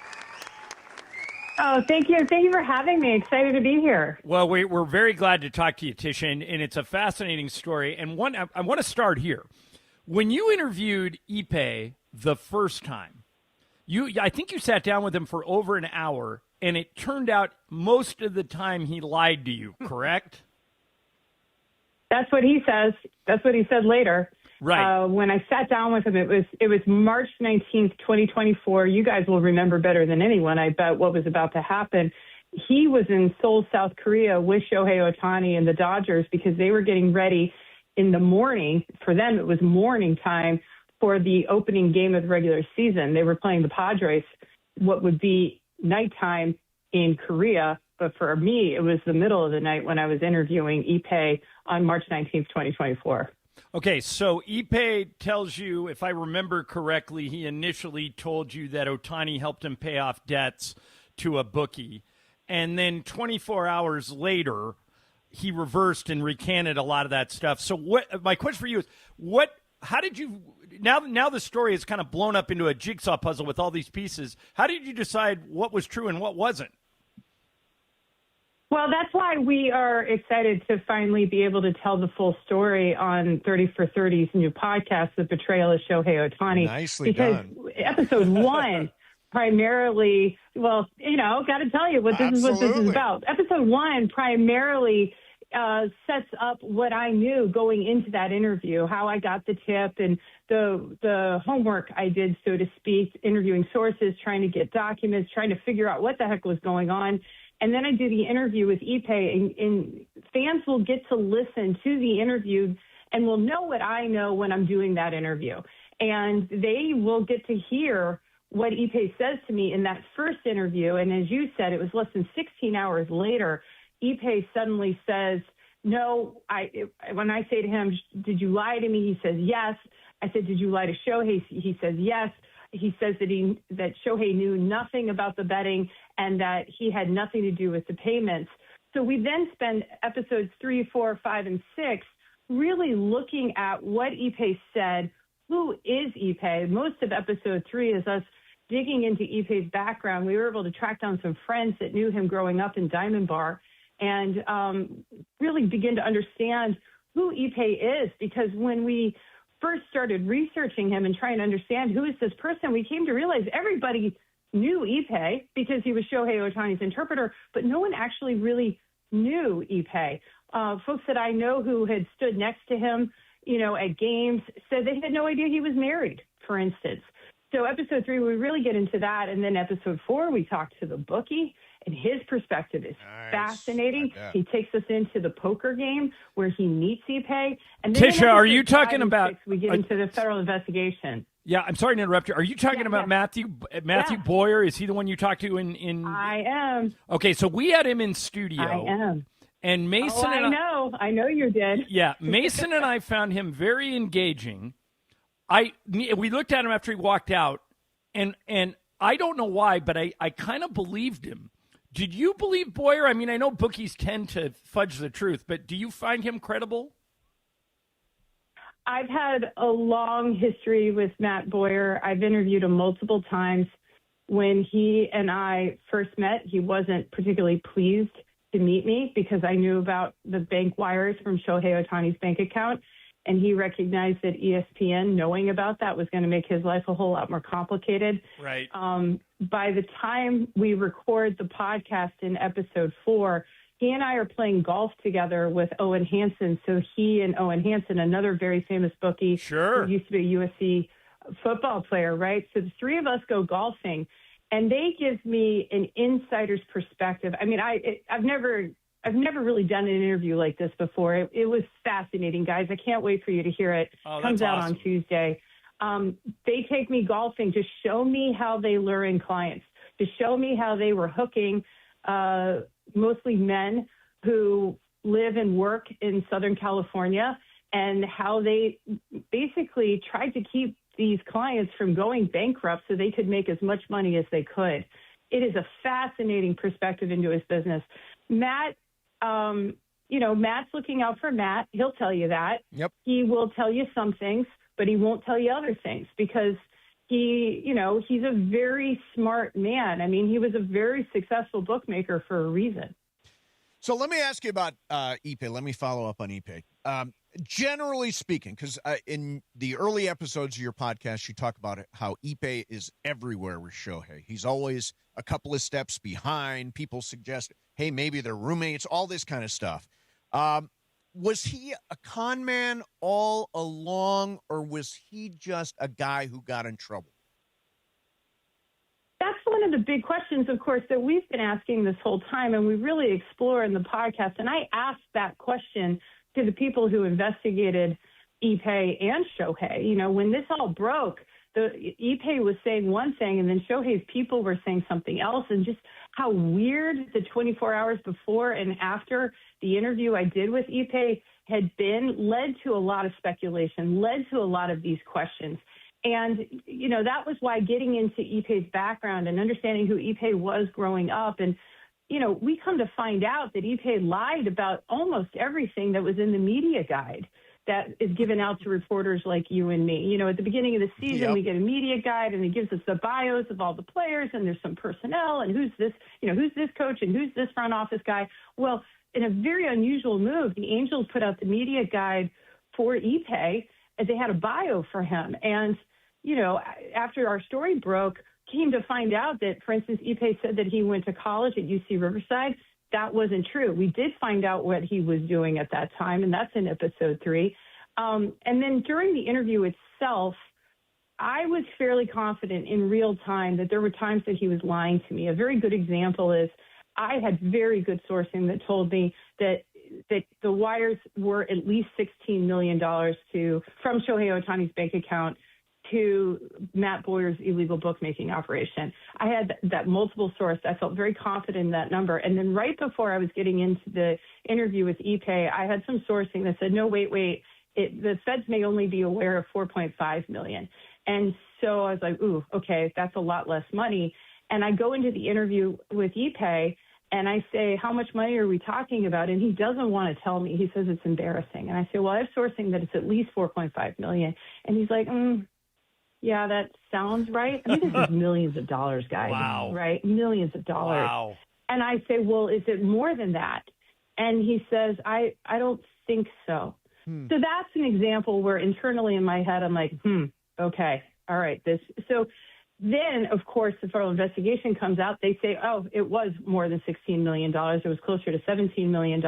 Oh, thank you. Thank you for having me. Excited to be here. Well, we're very glad to talk to you, Tisha, and it's a fascinating story. And I want to start here. When you interviewed Ipe the first time, I think you sat down with him for over an hour, and it turned out most of the time he lied to you, correct? That's what he says. That's what he said later. Right. When I sat down with him, it was March 19th, 2024. You guys will remember better than anyone, I bet, what was about to happen. He was in Seoul, South Korea with Shohei Ohtani and the Dodgers because they were getting ready in the morning. For them, it was morning time for the opening game of the regular season. They were playing the Padres, what would be nighttime in Korea. But for me, it was the middle of the night when I was interviewing Ipe on March 19th, 2024. Okay, so Ipe tells you, if I remember correctly, he initially told you that Ohtani helped him pay off debts to a bookie. And then 24 hours later, he reversed and recanted a lot of that stuff. So my question for you is, how did you, now the story is kind of blown up into a jigsaw puzzle with all these pieces. How did you decide what was true and what wasn't? Well, that's why we are excited to finally be able to tell the full story on 30 for 30's new podcast, The Betrayal of Shohei Ohtani. Nicely done. Because episode 1 primarily, got to tell you what this is about. Episode 1 primarily sets up what I knew going into that interview, how I got the tip and the homework I did, so to speak, interviewing sources, trying to get documents, trying to figure out what the heck was going on. And then I do the interview with Ipe, and fans will get to listen to the interview and will know what I know when I'm doing that interview. And they will get to hear what Ipe says to me in that first interview. And as you said, it was less than 16 hours later, Ipe suddenly says, no, when I say to him, did you lie to me? He says, yes. I said, did you lie to Shohei? He says, yes. He says that Shohei knew nothing about the betting and that he had nothing to do with the payments. So we then spend episodes 3, 4, 5, and 6 really looking at what Ipe said. Who is Ipe? Most of episode 3 is us digging into Ipe's background. We were able to track down some friends that knew him growing up in Diamond Bar and really begin to understand who Ipe is, because when we first started researching him and trying to understand who is this person, we came to realize everybody knew Ipe because he was Shohei Ohtani's interpreter, but no one actually really knew Ipe. Folks that I know who had stood next to him, at games, said they had no idea he was married, for instance. So episode 3, we really get into that. And then episode 4, we talk to the bookie, and his perspective is fascinating. He takes us into the poker game where he meets Ipe. And then Tisha, are you talking about? 6, we get into the federal investigation. Yeah, I'm sorry to interrupt you. Are you talking about Matthew Boyer? Is he the one you talked to in? I am. Okay, so we had him in studio. I am. And Mason I know you did. Yeah, Mason and I found him very engaging. We looked at him after he walked out, and I don't know why, but I kind of believed him. Did you believe Boyer? I mean, I know bookies tend to fudge the truth, but do you find him credible? I've had a long history with Matt Boyer. I've interviewed him multiple times. When he and I first met, he wasn't particularly pleased to meet me because I knew about the bank wires from Shohei Ohtani's bank account. And he recognized that ESPN knowing about that was going to make his life a whole lot more complicated. Right. By the time we record the podcast in episode 4, he and I are playing golf together with Owen Hansen. So he and Owen Hansen, another very famous bookie, who used to be a USC football player, right? So the three of us go golfing, and they give me an insider's perspective. I mean, I've never really done an interview like this before. It was fascinating, guys. I can't wait for you to hear it. Oh, Comes out awesome. on Tuesday. They take me golfing to show me how they lure in clients, to show me how they were hooking mostly men who live and work in Southern California, and how they basically tried to keep these clients from going bankrupt so they could make as much money as they could. It is a fascinating perspective into his business. Matt, Matt's looking out for Matt. He'll tell you that. Yep. He will tell you some things, but he won't tell you other things because he's a very smart man. I mean, he was a very successful bookmaker for a reason. So let me ask you about Ipe. Let me follow up on Ipe. Generally speaking, because in the early episodes of your podcast, you talk about how Ipe is everywhere with Shohei. He's always a couple of steps behind. People suggest, hey, maybe they're roommates, all this kind of stuff. Was he a con man all along, or was he just a guy who got in trouble? That's one of the big questions, of course, that we've been asking this whole time, and we really explore in the podcast. And I asked that question to the people who investigated Ipe and Shohei. When this all broke, Ipe was saying one thing, and then Shohei's people were saying something else, and just how weird the 24 hours before and after the interview I did with Ipe had been led to a lot of speculation, led to a lot of these questions. And, that was why getting into Ipe's background and understanding who Ipe was growing up. And, we come to find out that Ipe lied about almost everything that was in the media guide that is given out to reporters like you and me. At the beginning of the season, we get a media guide, and it gives us the bios of all the players, and there's some personnel, and who's this coach, and who's this front office guy. Well, in a very unusual move, the Angels put out the media guide for Ipe, and they had a bio for him. And, after our story broke, came to find out that, for instance, Ipe said that he went to college at UC Riverside. That wasn't true. We did find out what he was doing at that time, and that's in episode 3. And then during the interview itself, I was fairly confident in real time that there were times that he was lying to me. A very good example is I had very good sourcing that told me that the wires were at least $16 million from Shohei Ohtani's bank account to Matt Boyer's illegal bookmaking operation. I had that multiple source. I felt very confident in that number. And then right before I was getting into the interview with Ipe, I had some sourcing that said, no, wait, the feds may only be aware of $4.5 million. And so I was like, ooh, okay, that's a lot less money. And I go into the interview with Ipe, and I say, how much money are we talking about? And he doesn't want to tell me. He says it's embarrassing. And I say, well, I have sourcing that it's at least $4.5 million. And he's like, yeah, that sounds right. I mean, this is millions of dollars, guys. Wow. Right? Millions of dollars. Wow. And I say, well, is it more than that? And he says, I don't think so. So that's an example where internally in my head, I'm like, okay, all right. So then, of course, the federal investigation comes out. They say, oh, it was more than $16 million. It was closer to $17 million.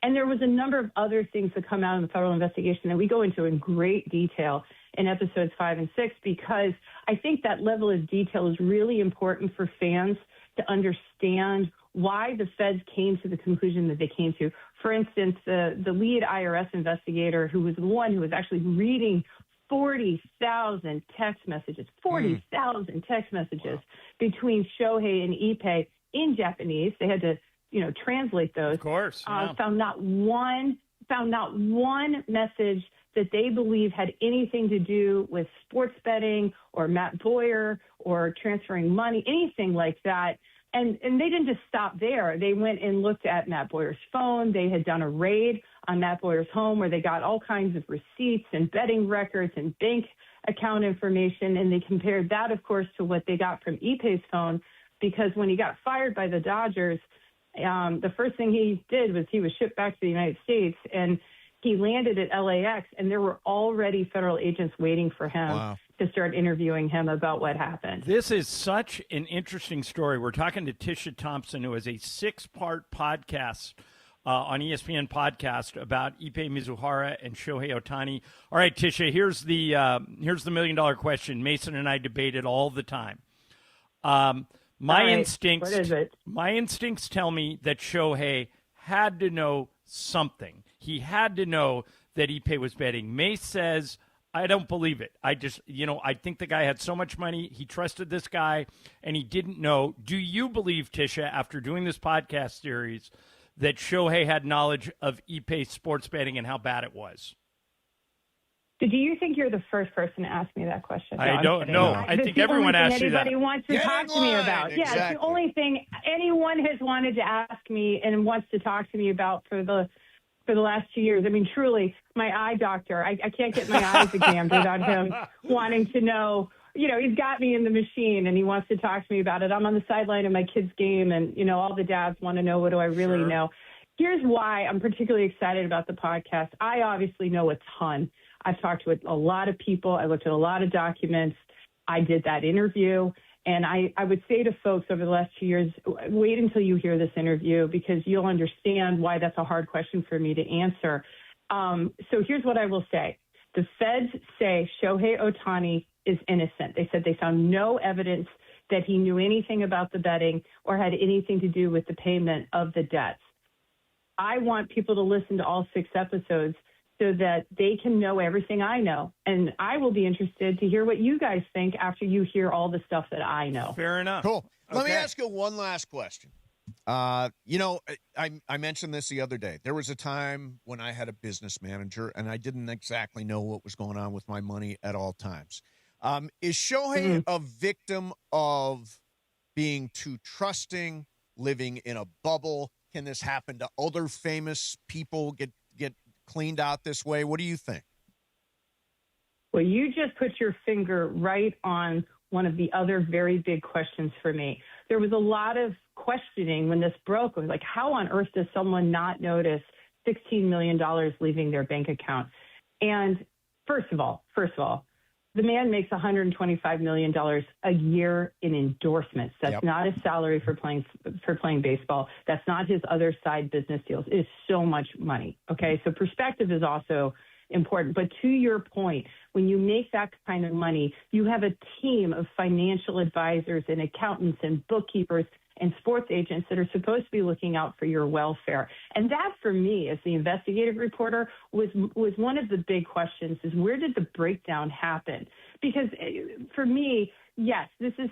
And there was a number of other things that come out in the federal investigation that we go into in great detail in episodes 5 and 6, because I think that level of detail is really important for fans to understand why the feds came to the conclusion that they came to. For instance, the lead IRS investigator, who was the one who was actually reading 40,000 text messages, 40,000 text messages between Shohei and Ipe in Japanese. They had to, translate those. Of course. Yeah. Found not one message that they believe had anything to do with sports betting or Matt Boyer or transferring money, anything like that. And they didn't just stop there. They went and looked at Matt Boyer's phone. They had done a raid on Matt Boyer's home where they got all kinds of receipts and betting records and bank account information. And they compared that, of course, to what they got from Ipe's phone, because when he got fired by the Dodgers, The first thing he did was he was shipped back to the United States, and he landed at LAX, and there were already federal agents waiting for him to start interviewing him about what happened. This is such an interesting story. We're talking to Tisha Thompson, who has a 6-part podcast on ESPN podcast about Ippei Mizuhara and Shohei Ohtani. All right, Tisha, here's the $1 million question. Mason and I debate it all the time. My instincts tell me that Shohei had to know something. He had to know that Ippei was betting. Mace says, I don't believe it. I think the guy had so much money. He trusted this guy, and he didn't know. Do you believe, Tisha, after doing this podcast series, that Shohei had knowledge of Ippei's sports betting and how bad it was? Do you think you're the first person to ask me that question? I don't know. I think everyone asks you that. Anybody wants to talk to me about. Exactly. Yeah, it's the only thing anyone has wanted to ask me and wants to talk to me about for the last 2 years. I mean, truly, my eye doctor, I can't get my eyes examined without him wanting to know. You know, he's got me in the machine, and he wants to talk to me about it. I'm on the sideline of my kid's game, and, all the dads want to know, what do I really know? Here's why I'm particularly excited about the podcast. I obviously know a ton. I've talked to a lot of people. I looked at a lot of documents. I did that interview. And I would say to folks over the last 2 years, wait until you hear this interview, because you'll understand why that's a hard question for me to answer. So here's what I will say. The feds say Shohei Ohtani is innocent. They said they found no evidence that he knew anything about the betting or had anything to do with the payment of the debts. I want people to listen to all 6 episodes so that they can know everything I know. And I will be interested to hear what you guys think after you hear all the stuff that I know. Fair enough. Cool. Let me ask you one last question. I mentioned this the other day. There was a time when I had a business manager, and I didn't exactly know what was going on with my money at all times. Is Shohei a victim of being too trusting, living in a bubble? Can this happen to other famous people get cleaned out this way? What do you think? Well, you just put your finger right on one of the other very big questions for me. There was a lot of questioning when this broke. It was like, how on earth does someone not notice $16 million leaving their bank account? And first of all, the man makes $125 million a year in endorsements. That's not his salary for playing baseball. That's not his other side business deals. It is so much money. Okay, so perspective is also important. But to your point, when you make that kind of money, you have a team of financial advisors and accountants and bookkeepers and sports agents that are supposed to be looking out for your welfare. And that, for me, as the investigative reporter, was one of the big questions: is where did the breakdown happen? Because for me, yes, this is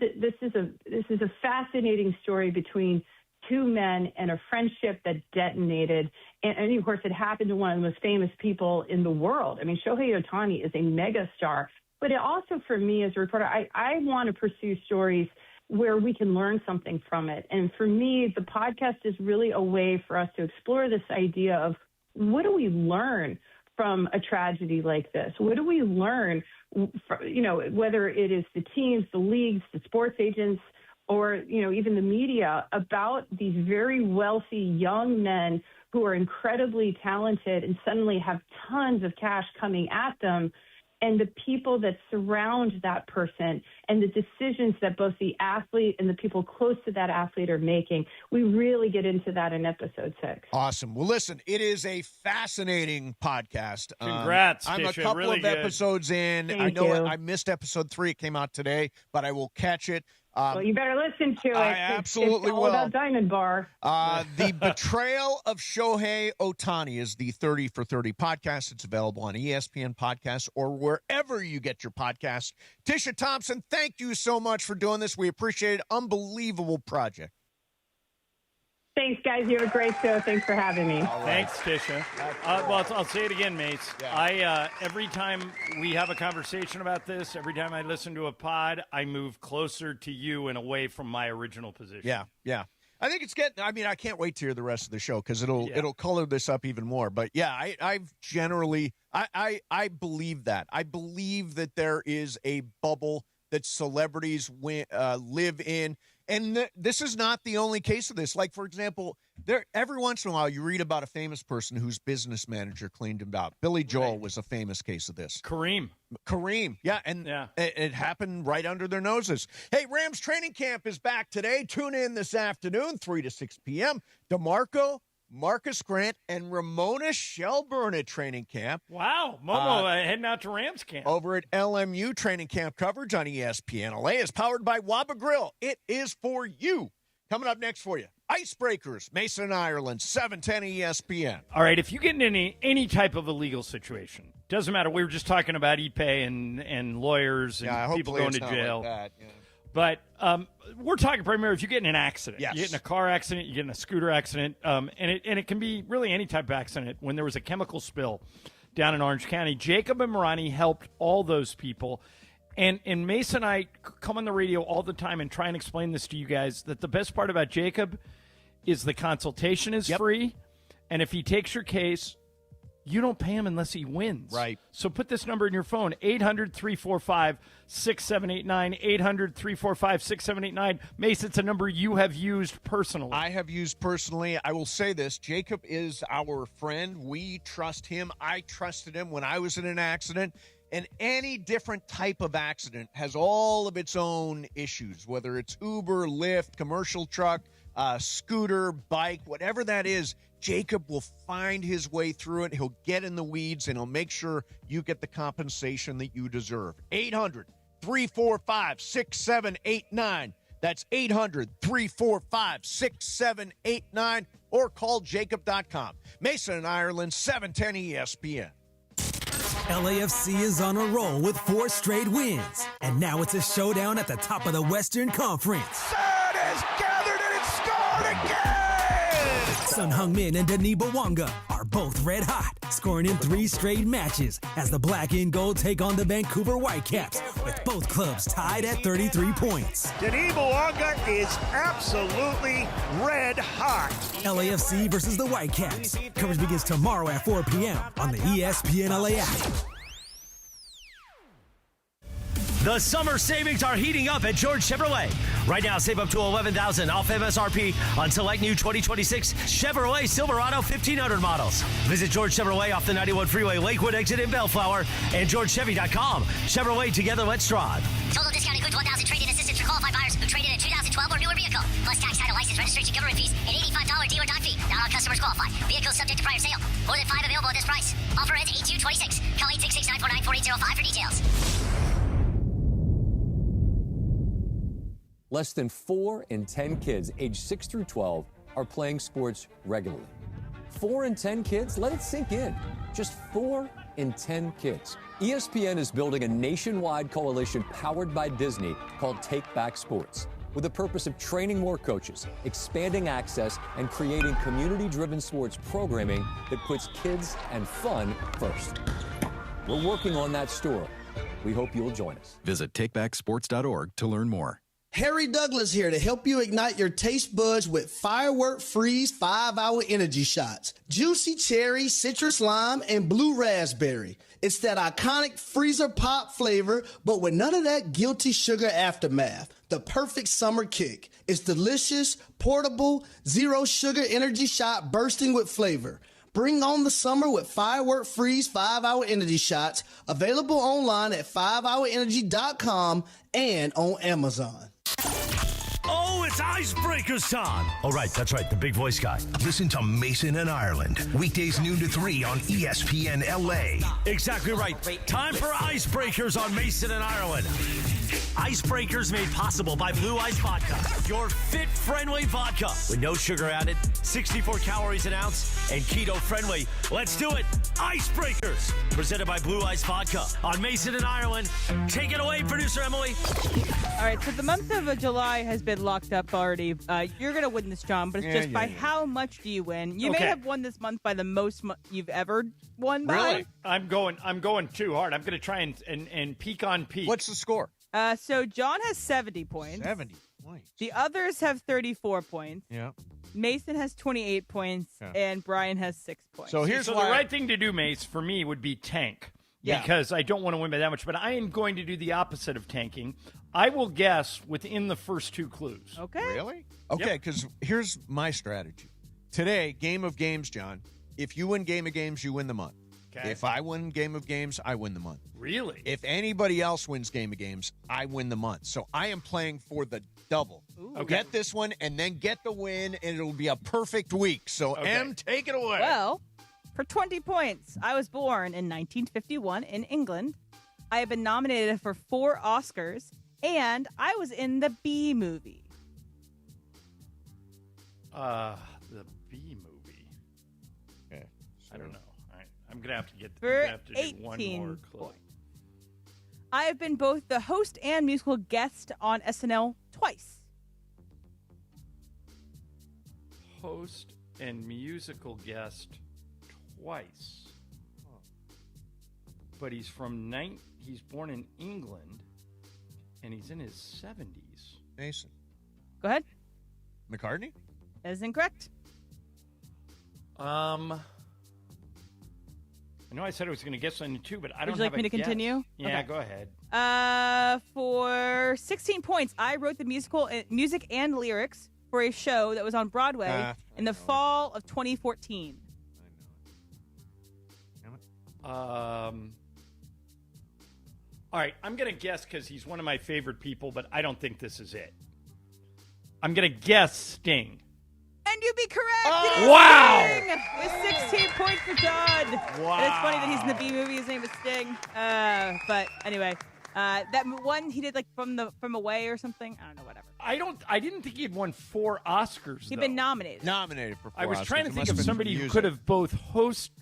a fascinating story between two men and a friendship that detonated. And of course, it happened to one of the most famous people in the world. I mean, Shohei Ohtani is a megastar. But it also, for me as a reporter, I want to pursue stories where we can learn something from it. And for me, the podcast is really a way for us to explore this idea of what do we learn from a tragedy like this? What do we learn, whether it is the teams, the leagues, the sports agents, or, even the media, about these very wealthy young men who are incredibly talented and suddenly have tons of cash coming at them, and the people that surround that person and the decisions that both the athlete and the people close to that athlete are making. We really get into that in episode 6. Awesome. Well, listen, it is a fascinating podcast. Congrats, I'm Tisha. a couple really of good. episodes in. Thank I know you. I missed episode 3. It came out today, but I will catch it. Well, you better listen to it. I absolutely it's all will. about Diamond Bar. The Betrayal of Shohei Ohtani is the 30 for 30 podcast. It's available on ESPN Podcasts or wherever you get your podcasts. Tisha Thompson, thank you so much for doing this. We appreciate it. Unbelievable project. Thanks, guys. You have a great show. Thanks for having me. Thanks, Tisha. I'll say it again, Mace. Yeah. Every time we have a conversation about this, every time I listen to a pod, I move closer to you and away from my original position. Yeah. I think it's getting. I mean, I can't wait to hear the rest of the show because it'll color this up even more. But yeah, I've generally I believe that. I believe that there is a bubble that celebrities live in. And this is not the only case of this. Like, for example, every once in a while you read about a famous person whose business manager cleaned him out. Billy Joel was a famous case of this. Kareem. Yeah, and it happened right under their noses. Hey, Rams training camp is back today. Tune in this afternoon, 3 to 6 p.m. DeMarco, Marcus Grant, and Ramona Shelburne at training camp. Wow. Momo heading out to Rams camp. Over at LMU, training camp coverage on ESPN LA is powered by Waba Grill. It is for you. Coming up next for you, Icebreakers, Mason, Ireland, 710 ESPN. All right, if you get in any type of illegal situation, doesn't matter. We were just talking about Ipe and lawyers and people going to jail. Like that, yeah. But we're talking primarily if you get in an accident. Yes. You get in a car accident, you get in a scooter accident, and it can be really any type of accident. When there was a chemical spill down in Orange County, Jacob and Marani helped all those people. And Mason and I come on the radio all the time and try and explain this to you guys, that the best part about Jacob is the consultation is free. And if he takes your case, you don't pay him unless he wins. Right. So put this number in your phone, 800-345-6789, 800-345-6789. Mace, it's a number you have used personally. I have used personally. I will say this. Jacob is our friend. We trust him. I trusted him when I was in an accident. And any different type of accident has all of its own issues, whether it's Uber, Lyft, commercial truck, scooter, bike, whatever that is. Jacob will find his way through it. He'll get in the weeds, and he'll make sure you get the compensation that you deserve. 800-345-6789. That's 800-345-6789. Or call jacob.com. Mason and Ireland, 710 ESPN. LAFC is on a roll with 4 straight wins. And now it's a showdown at the top of the Western Conference. Sun has gathered and it's scored again! Sun Heung-min and Denis Bouanga are both red hot, scoring in 3 straight matches as the Black and Gold take on the Vancouver Whitecaps, with both clubs tied at 33 points. Denis Bouanga is absolutely red hot. LAFC versus the Whitecaps. Coverage begins tomorrow at 4 p.m. on the ESPN LA app. The summer savings are heating up at George Chevrolet. Right now, save up to $11,000 off MSRP on select new 2026 Chevrolet Silverado 1500 models. Visit George Chevrolet off the 91 Freeway, Lakewood exit in Bellflower, and GeorgeChevy.com. Chevrolet, together, let's drive. Total discount includes $1,000 trade-in assistance for qualified buyers who traded in a 2012 or newer vehicle, plus tax, title, license, registration, government fees, and $85 dealer dock fee. Not all customers qualify. Vehicles subject to prior sale. More than 5 available at this price. Offer ends 8/2/26. Call 866-949-4805 for details. Less than 4 in 10 kids aged 6 through 12 are playing sports regularly. 4 in 10 kids? Let it sink in. Just 4 in 10 kids. ESPN is building a nationwide coalition powered by Disney called Take Back Sports, with the purpose of training more coaches, expanding access, and creating community-driven sports programming that puts kids and fun first. We're working on that story. We hope you'll join us. Visit takebacksports.org to learn more. Harry Douglas here to help you ignite your taste buds with Firework Freeze 5-hour energy shots. Juicy cherry, citrus lime, and blue raspberry. It's that iconic freezer pop flavor, but with none of that guilty sugar aftermath. The perfect summer kick. It's delicious, portable, zero sugar energy shot bursting with flavor. Bring on the summer with Firework Freeze 5-hour energy shots. Available online at 5hourenergy.com and on Amazon. Oh, it's Icebreakers time. Oh, right. That's right. The big voice guy. Listen to Mason and Ireland. Weekdays noon to 3 on ESPN LA. Exactly right. Time for Icebreakers on Mason and Ireland. Icebreakers made possible by Blue Ice Vodka, your fit-friendly vodka with no sugar added, 64 calories an ounce, and keto-friendly. Let's do it. Icebreakers, presented by Blue Ice Vodka on Mason and Ireland. Take it away, producer Emily. All right, so the month of July has been locked up already. You're going to win this, John, but it's just by how much do you win? You may have won this month by the most you've ever won by. Really? I'm going too hard. I'm going to try and peak on peak. What's the score? So John has 70 points. 70 points. The others have 34 points. Yeah. Mason has 28 points, and Brian has 6 points. So the right thing to do, Mace, for me would be tank. because I don't want to win by that much. But I am going to do the opposite of tanking. I will guess within the first 2 clues. Okay. Really? Okay, because here's my strategy. Today, Game of Games, John. If you win Game of Games, you win the month. Okay. If I win Game of Games, I win the month. Really? If anybody else wins Game of Games, I win the month. So I am playing for the double. Okay. Get this one and then get the win, and it'll be a perfect week. So, Em, take it away. Well, for 20 points, I was born in 1951 in England. I have been nominated for 4 Oscars, and I was in the Bee Movie. The Bee Movie. Okay. I don't know. All right. I'm going to have to get For do 1 more clue. points. I have been both the host and musical guest on SNL twice. Host and musical guest twice. But he's he's born in England, and he's in his 70s. Mason. Go ahead. McCartney? That is incorrect. I know I said I was going to guess on 2, but I don't Would you like have me a to continue? guess. Yeah, Okay. go ahead. For 16 points, I wrote the music and lyrics for a show that was on Broadway in the fall of 2014. All right, I'm going to guess because he's one of my favorite people, but I don't think this is it. I'm going to guess Sting. And you'd be correct. Oh, wow! Sting with 16 points for Todd. Wow. And it's funny that he's in the B movie. His name is Sting. But anyway, that one he did like from Away or something. I don't know, whatever. I didn't think he'd won 4 Oscars. He'd though. been nominated. Nominated for 4 I was Oscars. trying to It think must of have been somebody who music. could have both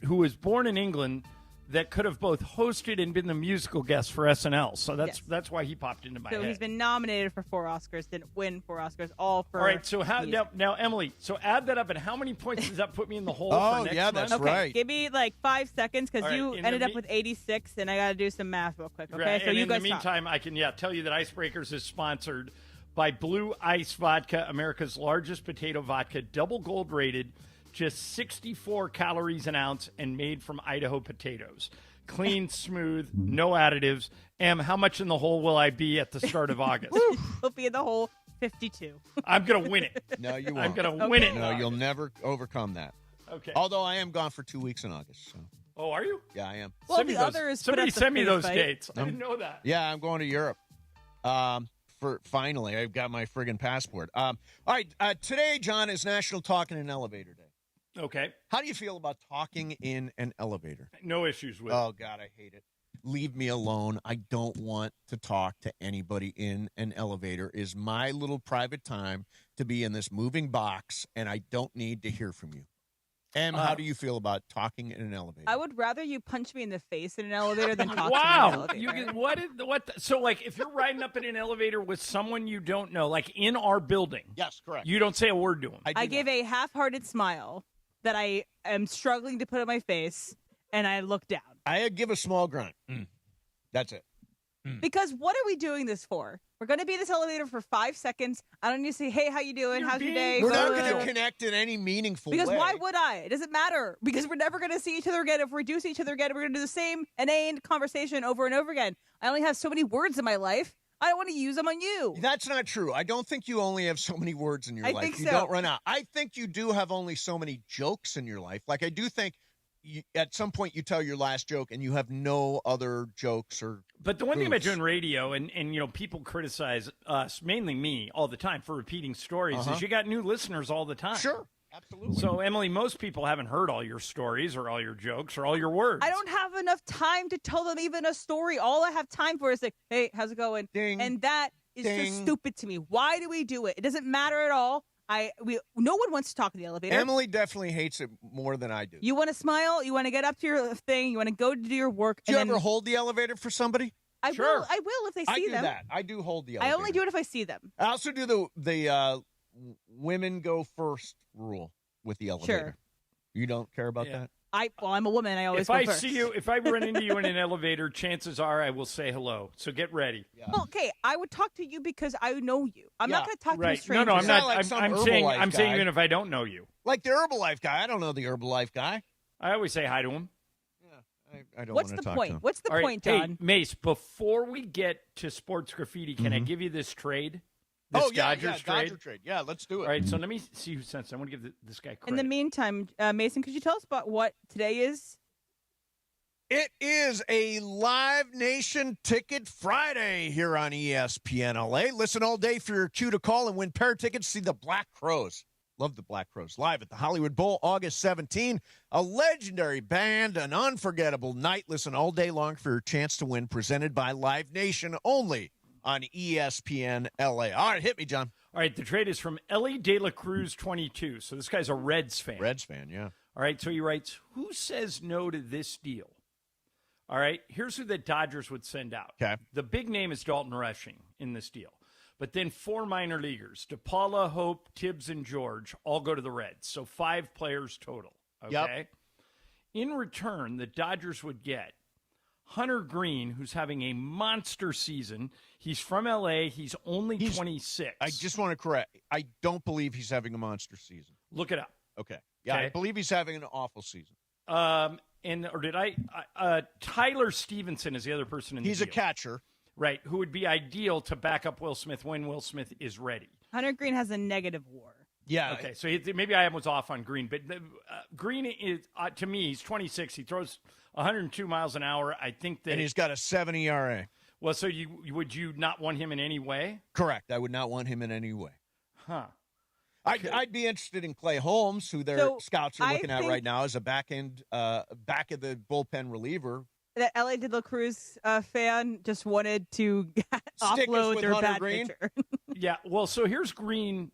who was born in England, that could have both hosted and been the musical guest for SNL. So that's why he popped into my So head. he's been nominated for 4 Oscars, didn't win 4 Oscars, all for. All right, so music. now Emily, so add that up, and how many points does that put me in the hole Oh, for next yeah, month? that's Okay, right. give me like 5 seconds because All right, you in the ended up mean- with 86, and I got to do some math real quick. Okay, Right, so and you in guys the talk. meantime, I can tell you that Icebreakers is sponsored by Blue Ice Vodka, America's largest potato vodka, double gold rated, just 64 calories an ounce, and made from Idaho potatoes. Clean, smooth, no additives. Em, how much in the hole will I be at the start of August? We'll be in the hole 52. I'm going to win it. No, you won't. I'm going to win it. No, you'll never overcome that. Okay. Although I am gone for 2 weeks in August. So. Oh, are you? Yeah, I am. Well, Send me the those. others put Somebody up the send me those fight. dates. I didn't know that. Yeah, I'm going to Europe. Finally, I've got my friggin' passport. All right, today, John, is National Talking in an Elevator Day. Okay. How do you feel about talking in an elevator? No issues with it. Oh, God, I hate it. Leave me alone. I don't want to talk to anybody in an elevator. Is my little private time to be in this moving box, and I don't need to hear from you. Em, how do you feel about talking in an elevator? I would rather you punch me in the face in an elevator than talk to me in an Wow. elevator. You can, what? So, like, if you're riding up in an elevator with someone you don't know, like in our building, yes, correct. you don't say a word to them. I give a half-hearted smile that I am struggling to put on my face, and I look down. I give a small grunt. That's it. Because what are we doing this for? We're going to be in this elevator for 5 seconds. I don't need to say, hey, how you doing? How's your day? We're not Blah, going blah, to blah. connect in any meaningful Because way. why would I? It doesn't matter. Because we're never going to see each other again. If we do see each other again, we're going to do the same inane conversation over and over again. I only have so many words in my life. I don't want to use them on you. That's not true. I don't think you only have so many words in your I life. think You so. don't run out. I think you do have only so many jokes in your life. Like, I do think at some point you tell your last joke and you have no other jokes or But the one thing about goofs. doing radio, and you know, people criticize us, mainly me, all the time for repeating stories, is you got new listeners all the time. Sure. Absolutely. So, Emily, most people haven't heard all your stories or all your jokes or all your words. I don't have enough time to tell them even a story. All I have time for is like, hey, how's it going? Ding. And that is Ding. just stupid to me. Why do we do it? It doesn't matter at all. No one wants to talk in the elevator. Emily definitely hates it more than I do. You want to smile. You want to get up to your thing. You want to go to do your work. Do you and ever then hold the elevator for somebody? I will. I will if they I see do them. that. I do hold the I elevator. only do it if I see them. I also do the women go first rule with the elevator. Sure. You don't care about that? I'm a woman. I always If go I first. see you, if I run into you in an elevator, chances are I will say hello. So get ready. Well, okay, I would talk to you because I know you. I'm not going to talk to a Right. stranger. No, I'm not. like some I'm saying Herbalife guy. even if I don't know you. Like the Herbalife guy. I don't know the Herbalife guy. I always say hi to him. I don't What's want to the talk point? to him. What's the All right, point, John? Hey, Mace, before we get to sports graffiti, can I give you this trade? This Dodgers trade? Dodger trade. Yeah, let's do it. All right, so let me see who sent it. I want to give this guy credit. In the meantime, Mason, could you tell us about what today is? It is a Live Nation Ticket Friday here on ESPN LA. Listen all day for your cue to call and win pair tickets to see the Black Crowes. Love the Black Crowes. Live at the Hollywood Bowl, August 17. A legendary band, an unforgettable night. Listen all day long for your chance to win, presented by Live Nation only on ESPN LA. All right, hit me, John. All right, the trade is from Ellie De La Cruz, 22. So this guy's a Reds fan. Reds fan, yeah. All right, so he writes, who says no to this deal? All right, here's who the Dodgers would send out. Okay. The big name is Dalton Rushing in this deal. But then 4 minor leaguers, DePaula, Hope, Tibbs, and George, all go to the Reds. So 5 players total. Okay. Yep. In return, the Dodgers would get Hunter Green, who's having a monster season. He's from L.A. He's only 26. I just want to correct. I don't believe he's having a monster season. Look it up. Okay. Yeah, Okay. I believe he's having an awful season. Tyler Stevenson is the other person in the He's deal. a catcher. Right, who would be ideal to back up Will Smith when Will Smith is ready. Hunter Green has a negative WAR. Yeah. Okay, so maybe I was off on Green, but Green is, to me, he's 26. He throws 102 miles an hour. I think that... And he's got a 7 ERA. Well, so would you not want him in any way? Correct. I would not want him in any way. Huh. I'd be interested in Clay Holmes, who their scouts are looking at right now as a back of the bullpen reliever. That L.A. De La Cruz fan just wanted to offload their Hunter bad Green. pitcher. Yeah, well, so here's Green,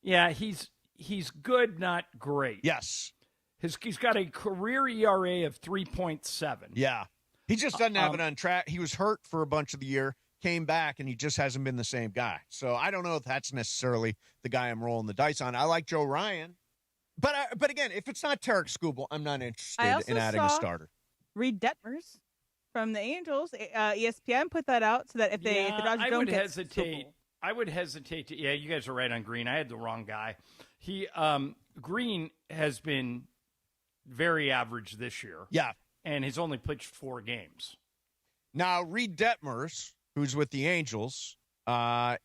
he's good, not great. Yes. He's got a career ERA of 3.7. Yeah. He just doesn't have it on track. He was hurt for a bunch of the year, came back, and he just hasn't been the same guy. So I don't know if that's necessarily the guy I'm rolling the dice on. I like Joe Ryan. But again, if it's not Tarik Skubal, I'm not interested in adding a starter. Reed Detmers from the Angels. ESPN put that out so that if the Dodgers don't get Skubal. I would hesitate to. Yeah, you guys are right on Green. I had the wrong guy. Green has been very average this year. Yeah, and he's only pitched 4 games. Now Reed Detmers, who's with the Angels, has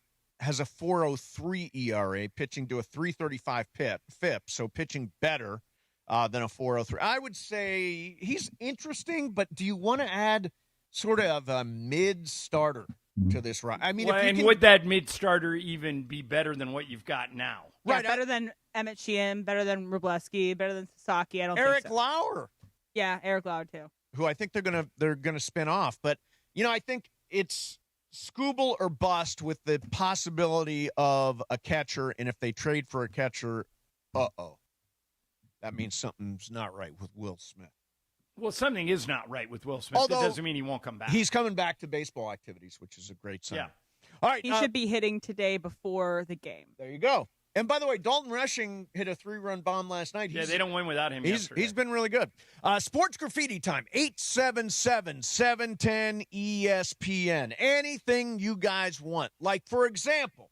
a 4.03 ERA, pitching to a 3.35 FIP, so pitching better than a 4.03. I would say he's interesting, but do you want to add sort of a mid-starter to this run? I mean, would that mid-starter even be better than what you've got now? Yeah, better than Emmett Sheehan, better than Wroblewski, better than Sasaki. I don't Eric think so. Lauer. Yeah, Eric Lauer too. Who I think they're gonna spin off, but I think it's Skubal or bust with the possibility of a catcher, and if they trade for a catcher, that means something's not right with Will Smith. Well, something is not right with Will Smith. Although, that doesn't mean he won't come back. He's coming back to baseball activities, which is a great sign. Yeah. All right. He should be hitting today before the game. There you go. And by the way, Dalton Rushing hit a 3-run bomb last night. They don't win without him yesterday. He's been really good. Sports graffiti time, 877-710-ESPN. Anything you guys want. Like, for example,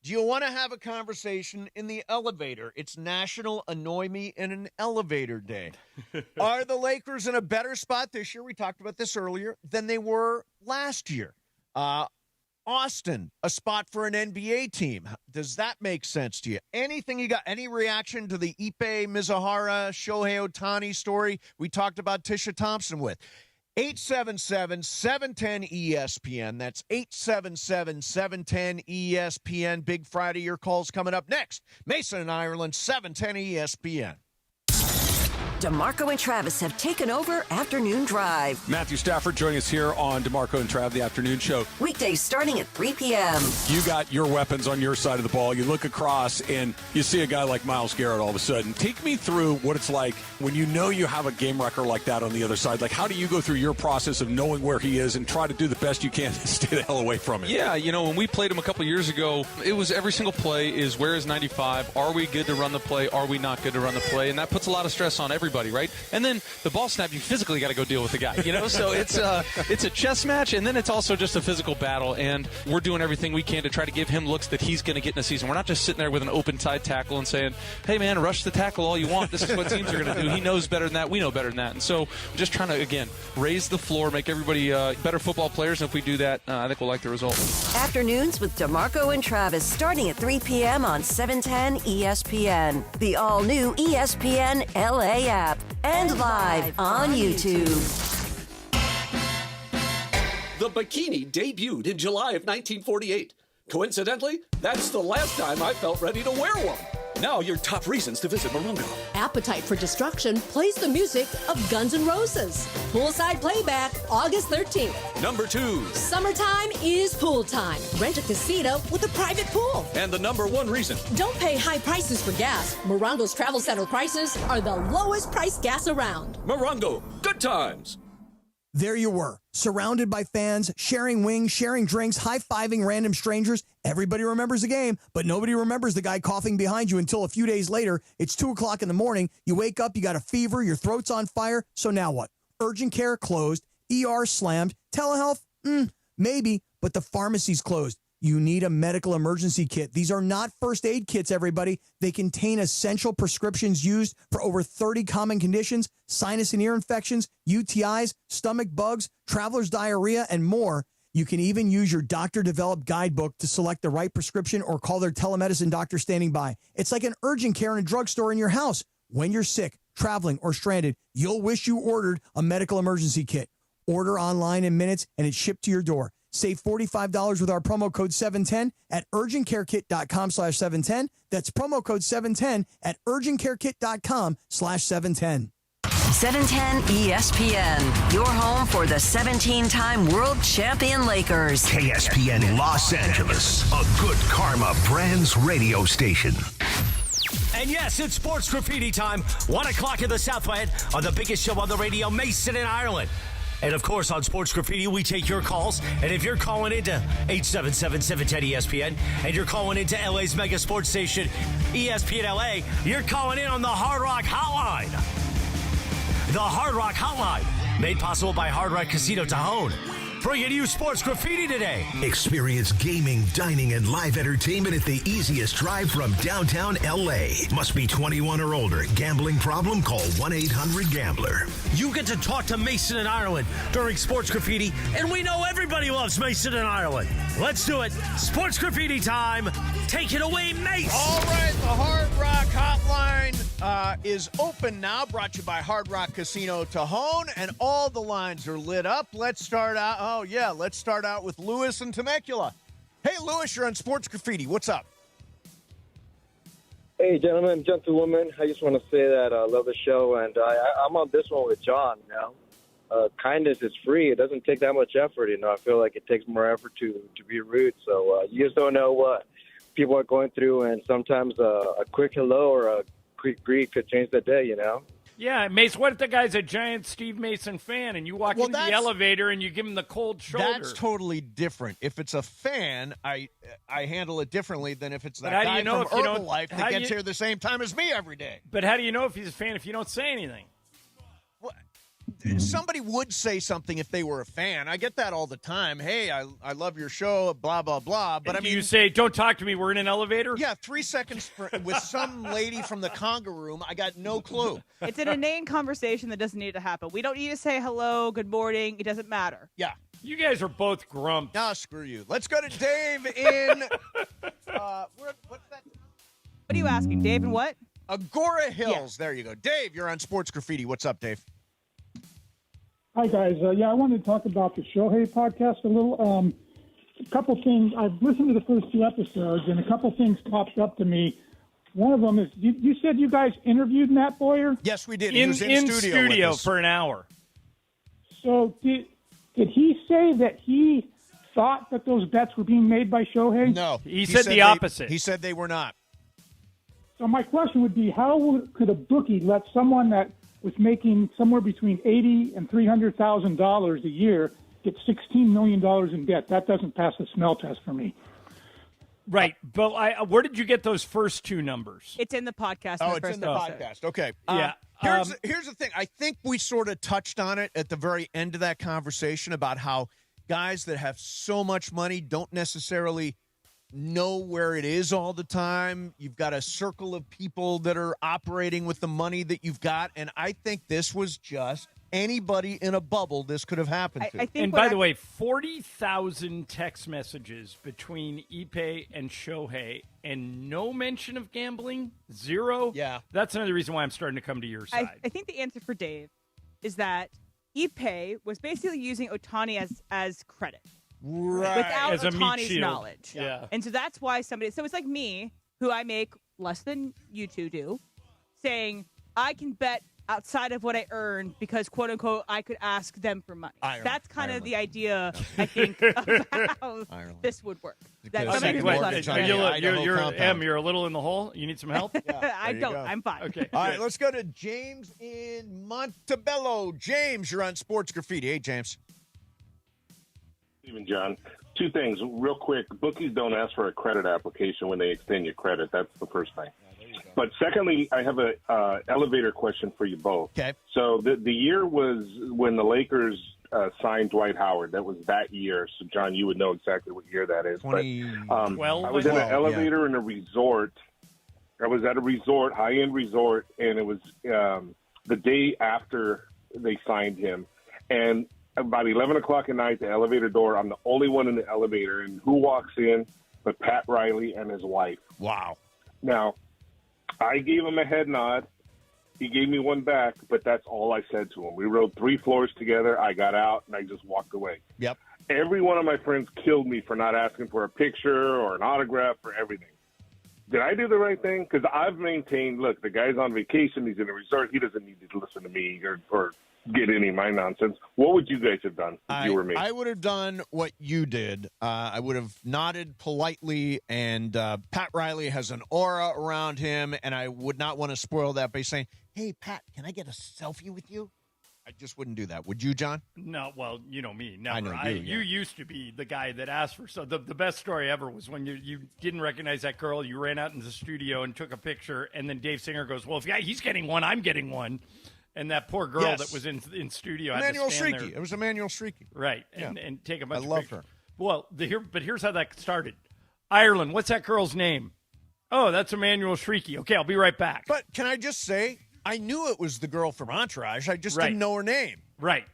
do you want to have a conversation in the elevator? It's National Annoy Me in an Elevator Day. Are the Lakers in a better spot this year? We talked about this earlier than they were last year. Austin, a spot for an NBA team. Does that make sense to you? Anything you got? Any reaction to the Ipe Mizuhara, Shohei Ohtani story we talked about Tisha Thompson with? 877-710-ESPN. That's 877-710-ESPN. Big Friday, your call's coming up next. Mason and Ireland, 710-ESPN. DeMarco and Travis have taken over Afternoon Drive. Matthew Stafford joining us here on DeMarco and Trav, the afternoon show. Weekdays starting at 3 p.m. You got your weapons on your side of the ball. You look across and you see a guy like Myles Garrett all of a sudden. Take me through what it's like when you know you have a game wrecker like that on the other side. Like, how do you go through your process of knowing where he is and try to do the best you can to stay the hell away from him? Yeah, when we played him a couple years ago, it was every single play is where is 95? Are we good to run the play? Are we not good to run the play? And that puts a lot of stress on everybody. everybody, right? And then the ball snap, you physically got to go deal with the guy, So it's a chess match, and then it's also just a physical battle, and we're doing everything we can to try to give him looks that he's going to get in the season. We're not just sitting there with an open side tackle and saying, hey, man, rush the tackle all you want. This is what teams are going to do. He knows better than that. We know better than that. And so just trying to, again, raise the floor, make everybody better football players. And if we do that, I think we'll like the result. Afternoons with DeMarco and Travis starting at 3 p.m. on 710 ESPN. The all-new ESPN LA app and live on YouTube. The bikini debuted in July of 1948. Coincidentally, that's the last time I felt ready to wear one. Now your top reasons to visit Morongo. Appetite for Destruction plays the music of Guns N' Roses. Poolside playback, August 13th. Number 2. Summertime is pool time. Rent a casino with a private pool. And the number 1 reason. Don't pay high prices for gas. Morongo's Travel Center prices are the lowest priced gas around. Morongo, good times. There you were, surrounded by fans, sharing wings, sharing drinks, high-fiving random strangers. Everybody remembers the game, but nobody remembers the guy coughing behind you until a few days later. It's 2 o'clock in the morning. You wake up, you got a fever, your throat's on fire. So now what? Urgent care closed, ER slammed, telehealth? Maybe, but the pharmacy's closed. You need a medical emergency kit. These are not first aid kits, everybody. They contain essential prescriptions used for over 30 common conditions, sinus and ear infections, UTIs, stomach bugs, traveler's diarrhea, and more. You can even use your doctor-developed guidebook to select the right prescription or call their telemedicine doctor standing by. It's like an urgent care in a drugstore in your house. When you're sick, traveling, or stranded, you'll wish you ordered a medical emergency kit. Order online in minutes, and it's shipped to your door. Save $45 with our promo code 710 at urgentcarekit.com/710. That's promo code 710 at urgentcarekit.com/710. 710 ESPN, your home for the 17-time world champion Lakers. KSPN Los Angeles, a good karma brands radio station. And yes, it's sports graffiti time. 1 o'clock in the Southland on the biggest show on the radio, Mason in Ireland. And, of course, on Sports Graffiti, we take your calls. And if you're calling into 877-710-ESPN and you're calling into LA's mega sports station, ESPN LA, you're calling in on the Hard Rock Hotline. The Hard Rock Hotline, made possible by Hard Rock Casino Tajon. Bringing you Sports Graffiti today. Experience gaming, dining, and live entertainment at the easiest drive from downtown LA. Must be 21 or older. Gambling problem? Call 1-800-GAMBLER. You get to talk to Mason in Ireland during Sports Graffiti, and we know everybody loves Mason in Ireland. Let's do it. Sports Graffiti time. Take it away, Mace. All right, the Hard Rock Hotline is open now, brought to you by Hard Rock Casino Tajon, and all the lines are lit up. Let's start out. Let's start out with Lewis and Temecula. Hey, Lewis, you're on Sports Graffiti. What's up? Hey, gentlemen, gentlewomen. I just want to say that I love the show, and I'm on this one with John. Kindness is free. It doesn't take that much effort. I feel like it takes more effort to be rude. So you just don't know what people are going through, and sometimes a quick hello or a quick greet could change the day. Yeah, Mace, what if the guy's a giant Steve Mason fan and you walk into the elevator and you give him the cold shoulder? That's totally different. If it's a fan, I handle it differently than if it's that guy from Herbalife that gets here the same time as me every day. But how do you know if he's a fan if you don't say anything? Somebody would say something if they were a fan. I get that all the time. Hey, I love your show, blah, blah, blah. But you say, don't talk to me, we're in an elevator? Yeah, 3 seconds with some lady from the conga room. I got no clue. It's an inane conversation that doesn't need to happen. We don't need to say hello, good morning. It doesn't matter. Yeah. You guys are both grumps. Nah, screw you. Let's go to Dave in what's that? What are you asking, Dave, and what? Agora Hills. Yeah. There you go. Dave, you're on Sports Graffiti. What's up, Dave? Hi, guys. I wanted to talk about the Shohei podcast a little. A couple things. I've listened to the first 2 episodes, and a couple things popped up to me. One of them is, you said you guys interviewed Matt Boyer? Yes, we did. He was in studio for an hour. So did he say that he thought that those bets were being made by Shohei? No. He said the opposite. He said they were not. So my question would be, how could a bookie let someone that was making somewhere between $80,000 and $300,000 a year get $16 million in debt? That doesn't pass the smell test for me. Right, but where did you get those first 2 numbers? It's in the podcast. Oh, it's in the podcast. Okay. Yeah. Here's the thing. I think we sort of touched on it at the very end of that conversation about how guys that have so much money don't necessarily know where it is all the time. You've got a circle of people that are operating with the money that you've got, and I think this was just anybody in a bubble this could have happened to. And by the way, 40,000 text messages between Ippei and Shohei and no mention of gambling, zero. Yeah. That's another reason why I'm starting to come to your side. I think the answer for Dave is that Ippei was basically using Ohtani as credit. Right. Without As a meat Ohtani's shield. knowledge. Yeah. And so that's why so it's like me, who I make less than you two do, saying I can bet outside of what I earn because, quote unquote, I could ask them for money. That's kind of the idea, I think, of how this would work. That somebody who's you're a little in the hole. You need some help? I don't. I'm fine. Okay. All right, let's go to James in Montebello. James, you're on Sports Graffiti. Hey, James. Even John, two things real quick. Bookies don't ask for a credit application when they extend your credit. That's the first thing. But secondly, I have a elevator question for you both. Okay. So the year was when the Lakers signed Dwight Howard. That was that year. So John, you would know exactly what year that is. 2012. I was in an elevator in a resort. I was at a resort, high-end resort, and it was the day after they signed him. And about 11 o'clock at night, the elevator door, I'm the only one in the elevator. And who walks in but Pat Riley and his wife? Wow. Now, I gave him a head nod. He gave me one back, but that's all I said to him. We rode 3 floors together. I got out, and I just walked away. Yep. Every one of my friends killed me for not asking for a picture or an autograph or everything. Did I do the right thing? Because I've maintained, look, the guy's on vacation. He's in a resort. He doesn't need to listen to me or get any of my nonsense. What would you guys have done if you were me? I would have done what you did. I would have nodded politely, and Pat Riley has an aura around him, and I would not want to spoil that by saying, hey, Pat, can I get a selfie with you? I just wouldn't do that. Would you, John? No, well, you know me. Never. I know you. You used to be the guy that asked for so. The best story ever was when you didn't recognize that girl. You ran out into the studio and took a picture, and then Dave Singer goes, well, if he's getting one, I'm getting one. And that poor girl that was in studio had to stand there. It was Emmanuel Shrieky. Right, and take a bunch of love pictures. her. Well, here's how that started. Ireland, what's that girl's name? Oh, that's Emmanuel Shrieky. Okay, I'll be right back. But can I just say, I knew it was the girl from Entourage. I just didn't know her name. Right.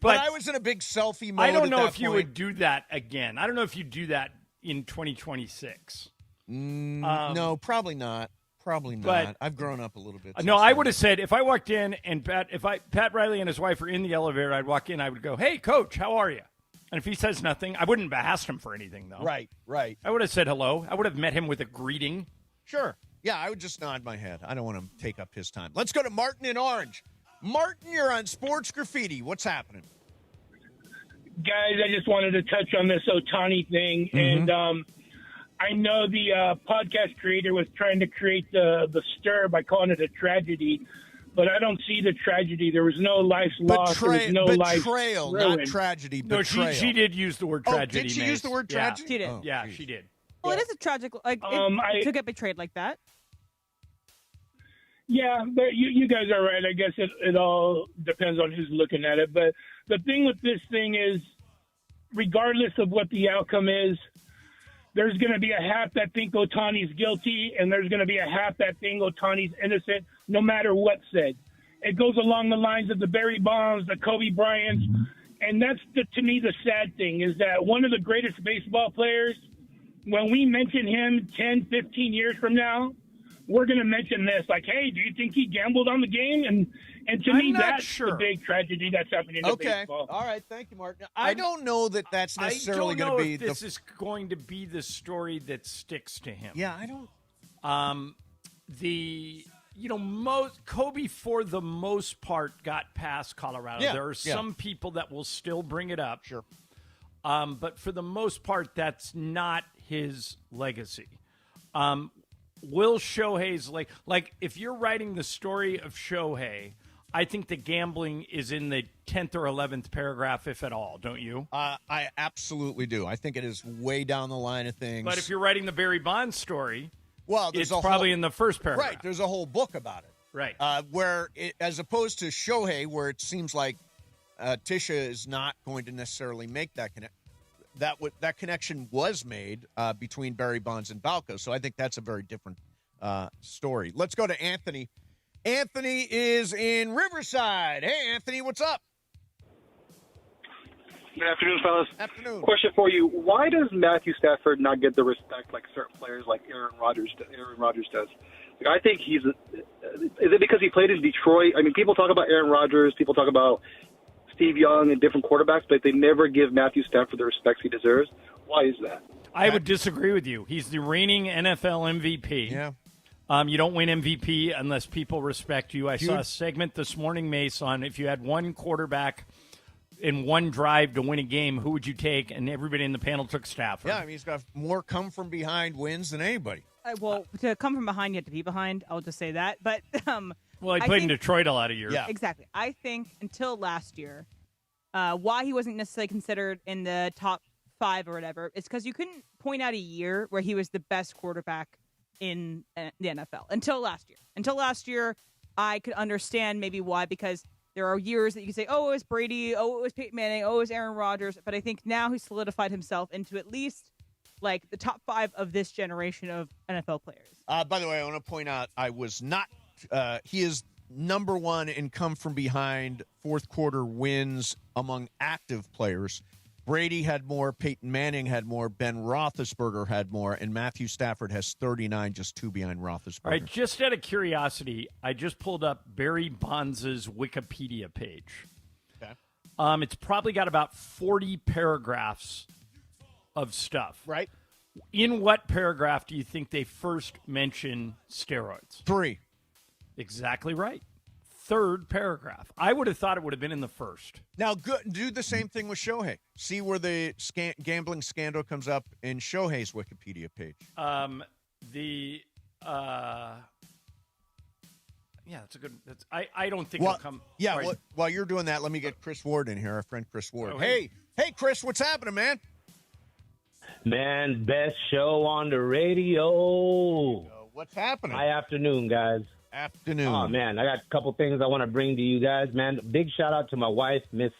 But I was in a big selfie mode. I don't know if you would do that again. I don't know if you do that in 2026. No, probably not. Probably not. But I've grown up a little bit. No, I would have said if I walked in and Pat Riley and his wife were in the elevator, I'd walk in, I would go, hey, Coach, how are you? And if he says nothing, I wouldn't have asked him for anything, though. Right. I would have said hello. I would have met him with a greeting. Sure. Yeah, I would just nod my head. I don't want to take up his time. Let's go to Martin in Orange. Martin, you're on Sports Graffiti. What's happening? Guys, I just wanted to touch on this Ohtani thing. Mm-hmm. And I know the podcast creator was trying to create the stir by calling it a tragedy, but I don't see the tragedy. There was no life lost. There was no betrayal, life ruined. not tragedy. No, Betrayal. she did use the word tragedy. Did she use the word Yeah. tragedy? She did. Oh, Yeah, geez. she did. Well, it is a tragic, to get betrayed like that. Yeah, but you guys are right. I guess it all depends on who's looking at it. But the thing with this thing is, regardless of what the outcome is, there's going to be a half that think Ohtani's guilty, and there's going to be a half that think Ohtani's innocent, no matter what's said. It goes along the lines of the Barry Bonds, the Kobe Bryants, and that's, to me, the sad thing, is that one of the greatest baseball players, when we mention him 10, 15 years from now, we're going to mention this, like, hey, do you think he gambled on the game? And to me, that's the big tragedy that's happening in baseball. All right. Thank you, Martin. I don't know that that's necessarily going to be this is going to be the story that sticks to him. Yeah, I don't. Kobe, for the most part, got past Colorado. Yeah, There are some people that will still bring it up. Sure. But for the most part, that's not his legacy. Will Shohei's like if you're writing the story of Shohei, I think the gambling is in the 10th or 11th paragraph, if at all, don't you? I absolutely do. I think it is way down the line of things. But if you're writing the Barry Bonds story, well, there's it's probably in the first paragraph. Right. There's a whole book about it. Right. As opposed to Shohei, where it seems like Tisha is not going to necessarily make that that connection was made between Barry Bonds and Balco. So I think that's a very different story. Let's go to Anthony. Anthony is in Riverside. Hey, Anthony, what's up? Good afternoon, fellas. Afternoon. Question for you: why does Matthew Stafford not get the respect like certain players like Aaron Rodgers does? Like, I think is it because he played in Detroit? I mean, people talk about Aaron Rodgers, people talk about Steve Young and different quarterbacks, but they never give Matthew Stafford the respect he deserves. Why is that? I would disagree with you. He's the reigning NFL MVP. Yeah. You don't win MVP unless people respect you. I saw a segment this morning, Mace, on if you had one quarterback in one drive to win a game, who would you take? And everybody in the panel took Stafford. Yeah, I mean, he's got more come-from-behind wins than anybody. Well, to come from behind, you have to be behind. I'll just say that. But well, he played in Detroit a lot of years. Yeah. Exactly. I think until last year, why he wasn't necessarily considered in the top 5 or whatever is because you couldn't point out a year where he was the best quarterback in the NFL until last year. Until last year, I could understand maybe why, because there are years that you can say, oh, it was Brady, oh, it was Peyton Manning, oh, it was Aaron Rodgers. But I think now he's solidified himself into at least like the top 5 of this generation of NFL players. By the way, I want to point out I was not he is number 1 in come from behind fourth quarter wins among active players. Brady had more, Peyton Manning had more, Ben Roethlisberger had more, and Matthew Stafford has 39, just 2 behind Roethlisberger. All right, just out of curiosity, I just pulled up Barry Bonds' Wikipedia page. Okay. It's probably got about 40 paragraphs of stuff. Right. In what paragraph do you think they first mention steroids? 3. Exactly right. 3rd paragraph. I would have thought it would have been in the first. Now, do the same thing with Shohei. See where the gambling scandal comes up in Shohei's Wikipedia page. Yeah, that's a good. I don't think it'll come. Yeah, right. while you're doing that, let me get Chris Ward in here, our friend Chris Ward. Oh, hey, Chris, what's happening, man? Man, best show on the radio. What's happening? Hi, afternoon, guys. Afternoon. Oh, man, I got a couple things I want to bring to you guys, man. Big shout-out to my wife, Miss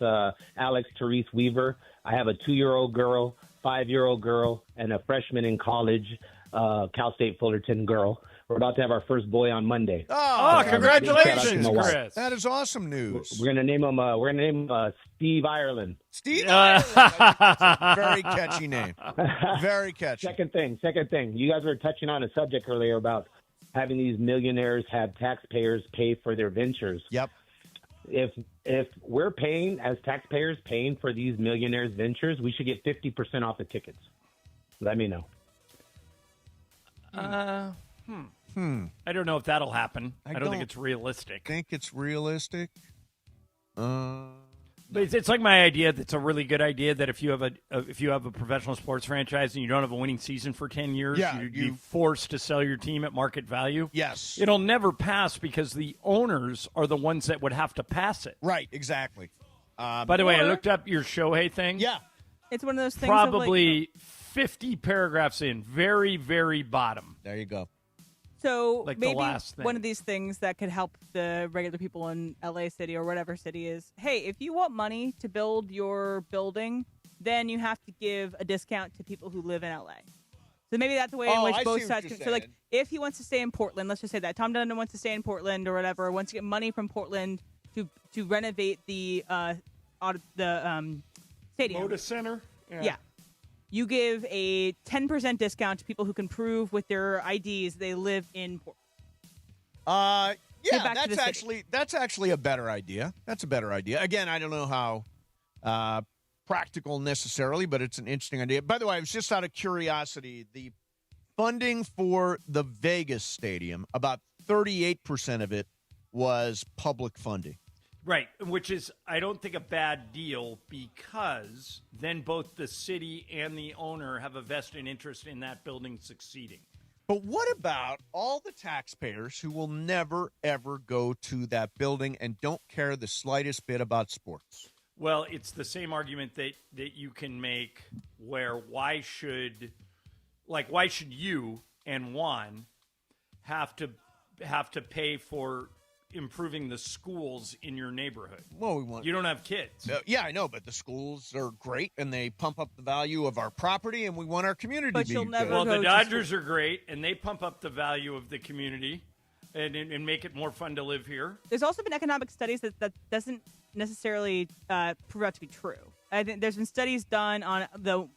Alex Therese Weaver. I have a 2-year-old girl, 5-year-old girl, and a freshman in college, Cal State Fullerton girl. We're about to have our first boy on Monday. Oh, congratulations, Chris! That is awesome news. We're gonna name him. Steve Ireland. Steve Ireland. That's a very catchy name. Very catchy. Second thing. You guys were touching on a subject earlier about having these millionaires have taxpayers pay for their ventures. Yep. If we're paying as taxpayers paying for these millionaires' ventures, we should get 50% off the tickets. Let me know. I don't know if that'll happen. I don't think it's realistic. Think it's realistic? But it's like my idea. That's a really good idea. That if you have a professional sports franchise and you don't have a winning season for 10 years, you'd be forced to sell your team at market value. Yes, it'll never pass because the owners are the ones that would have to pass it. Right, exactly. By the way, I looked up your Shohei thing. Yeah, it's one of those things. Probably 50 paragraphs in, very, very bottom. There you go. So like maybe the last thing. One of these things that could help the regular people in LA City or whatever city is, hey, if you want money to build your building, then you have to give a discount to people who live in LA. So maybe that's the way in which both sides can. So like if he wants to stay in Portland, let's just say that Tom Dundon wants to stay in Portland or whatever, wants to get money from Portland to renovate the stadium. Moda Center? Yeah. You give a 10% discount to people who can prove with their IDs they live in Portland. Yeah, that's actually a better idea. That's a better idea. Again, I don't know how practical necessarily, but it's an interesting idea. By the way, I was just out of curiosity, the funding for the Vegas stadium, about 38% of it was public funding. Right, which is, I don't think, a bad deal because then both the city and the owner have a vested interest in that building succeeding. But what about all the taxpayers who will never, ever go to that building and don't care the slightest bit about sports? Well, it's the same argument that you can make where why should you and Juan have to pay for improving the schools in your neighborhood. Well, we want. You don't have kids. Yeah, I know, but the schools are great, and they pump up the value of our property, and we want our community to be good. Well, the Dodgers are great, and they pump up the value of the community and make it more fun to live here. There's also been economic studies that doesn't necessarily prove out to be true. I think there's been studies done on the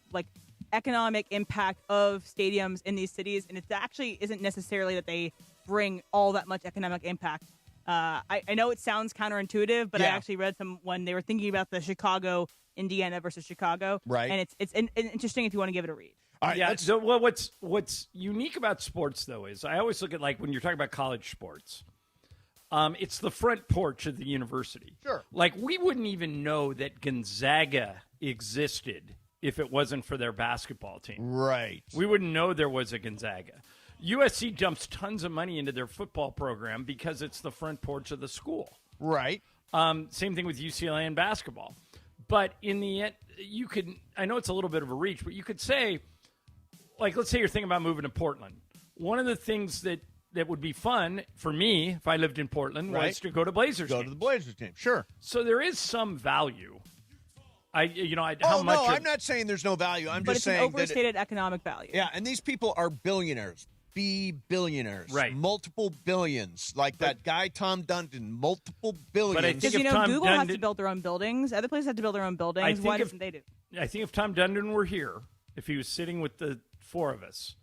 economic impact of stadiums in these cities, and it actually isn't necessarily that they bring all that much economic impact. I know it sounds counterintuitive, but I actually read when they were thinking about the Chicago, Indiana versus Chicago, right? And it's interesting if you want to give it a read. All right, yeah. So what's unique about sports though is I always look at when you're talking about college sports, it's the front porch of the university. Sure. We wouldn't even know that Gonzaga existed if it wasn't for their basketball team. Right. We wouldn't know there was a Gonzaga. USC dumps tons of money into their football program because it's the front porch of the school. Right. Same thing with UCLA and basketball. But in the end, I know it's a little bit of a reach, but you could say, let's say you're thinking about moving to Portland. One of the things that would be fun for me if I lived in Portland was to go to Blazers. Go to the Blazers game, sure. So there is some value. I'm not saying there's no value. I'm but just it's saying an overstated economic value. Yeah, and these people are billionaires. Billionaires, right? Multiple billions, that guy Tom Dundon, multiple billions. But I think Google has to build their own buildings. Other places have to build their own buildings. Why doesn't they do? I think if Tom Dundon were here, if he was sitting with the four of us,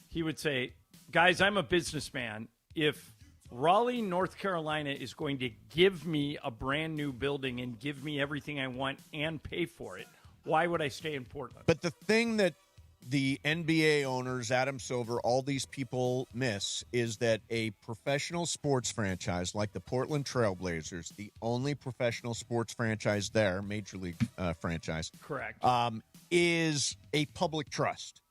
he would say, "Guys, I'm a businessman. If Raleigh, North Carolina is going to give me a brand new building and give me everything I want and pay for it, why would I stay in Portland?" But the thing that the NBA owners, Adam Silver, all these people miss is that a professional sports franchise like the Portland Trail Blazers, the only professional sports franchise there, major league franchise, correct, is a public trust.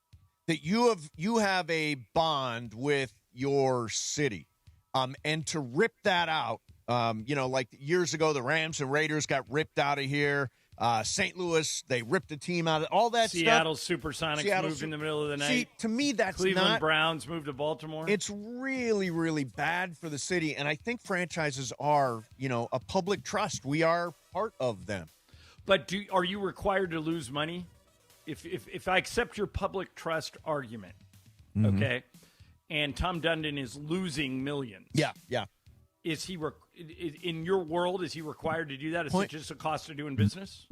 That you have a bond with your city, and to rip that out, years ago, the Rams and Raiders got ripped out of here. St. Louis, they ripped a team out of all that Seattle stuff. Supersonics moved in the middle of the night. See, to me, that's Cleveland Browns moved to Baltimore. It's really, really bad for the city, and I think franchises are, a public trust. We are part of them. But are you required to lose money? If I accept your public trust argument, okay, and Tom Dundon is losing millions, yeah, is he in your world? Is he required to do that? Is it just a cost of doing business?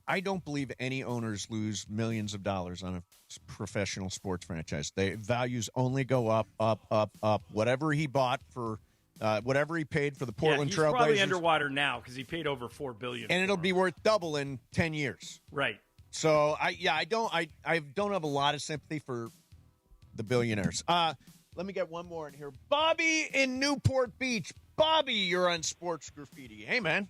I don't believe any owners lose millions of dollars on a professional sports franchise. Values only go up, up, up, up. Whatever he bought for, whatever he paid for the Portland Trail Blazers, he's probably underwater now because he paid over $4 billion, and it'll be worth double in 10 years. Right. So I don't have a lot of sympathy for the billionaires. Let me get one more in here. Bobby in Newport Beach. Bobby, you're on Sports Graffiti. Hey, man.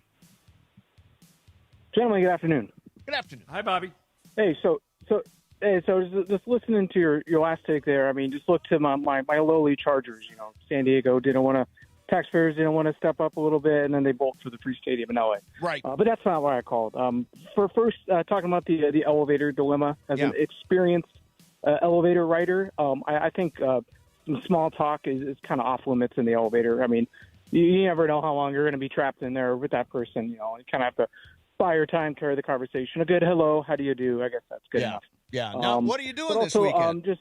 Gentlemen, good afternoon. Good afternoon. Hi, Bobby. Hey, so just listening to your last take there. I mean, just look to my lowly Chargers. San Diego taxpayers didn't want to step up a little bit, and then they bolt for the free stadium in LA. Right. But that's not what I called. Talking about the elevator dilemma as an experienced elevator rider, I think some small talk is kind of off limits in the elevator. I mean, you never know how long you're going to be trapped in there with that person. You kind of have to buy your time, carry the conversation. A good hello, how do you do? I guess that's good enough. Yeah. Now, what are you doing this also, weekend?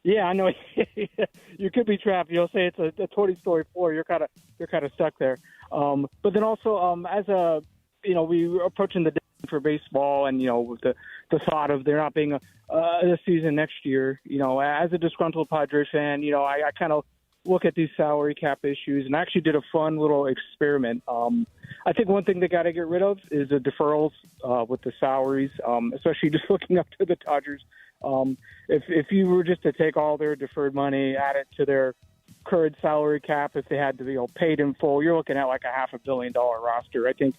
Yeah, I know. You could be trapped. You'll say it's a 20-story floor. You're kind of stuck there. But then also, we were approaching the deadline for baseball, and with the thought of there not being a season next year. As a disgruntled Padres fan, I kind of look at these salary cap issues, and I actually did a fun little experiment. I think one thing they got to get rid of is the deferrals with the salaries, especially just looking up to the Dodgers. If you were just to take all their deferred money, add it to their current salary cap, if they had to be paid in full, you're looking at like a $500 million roster. I think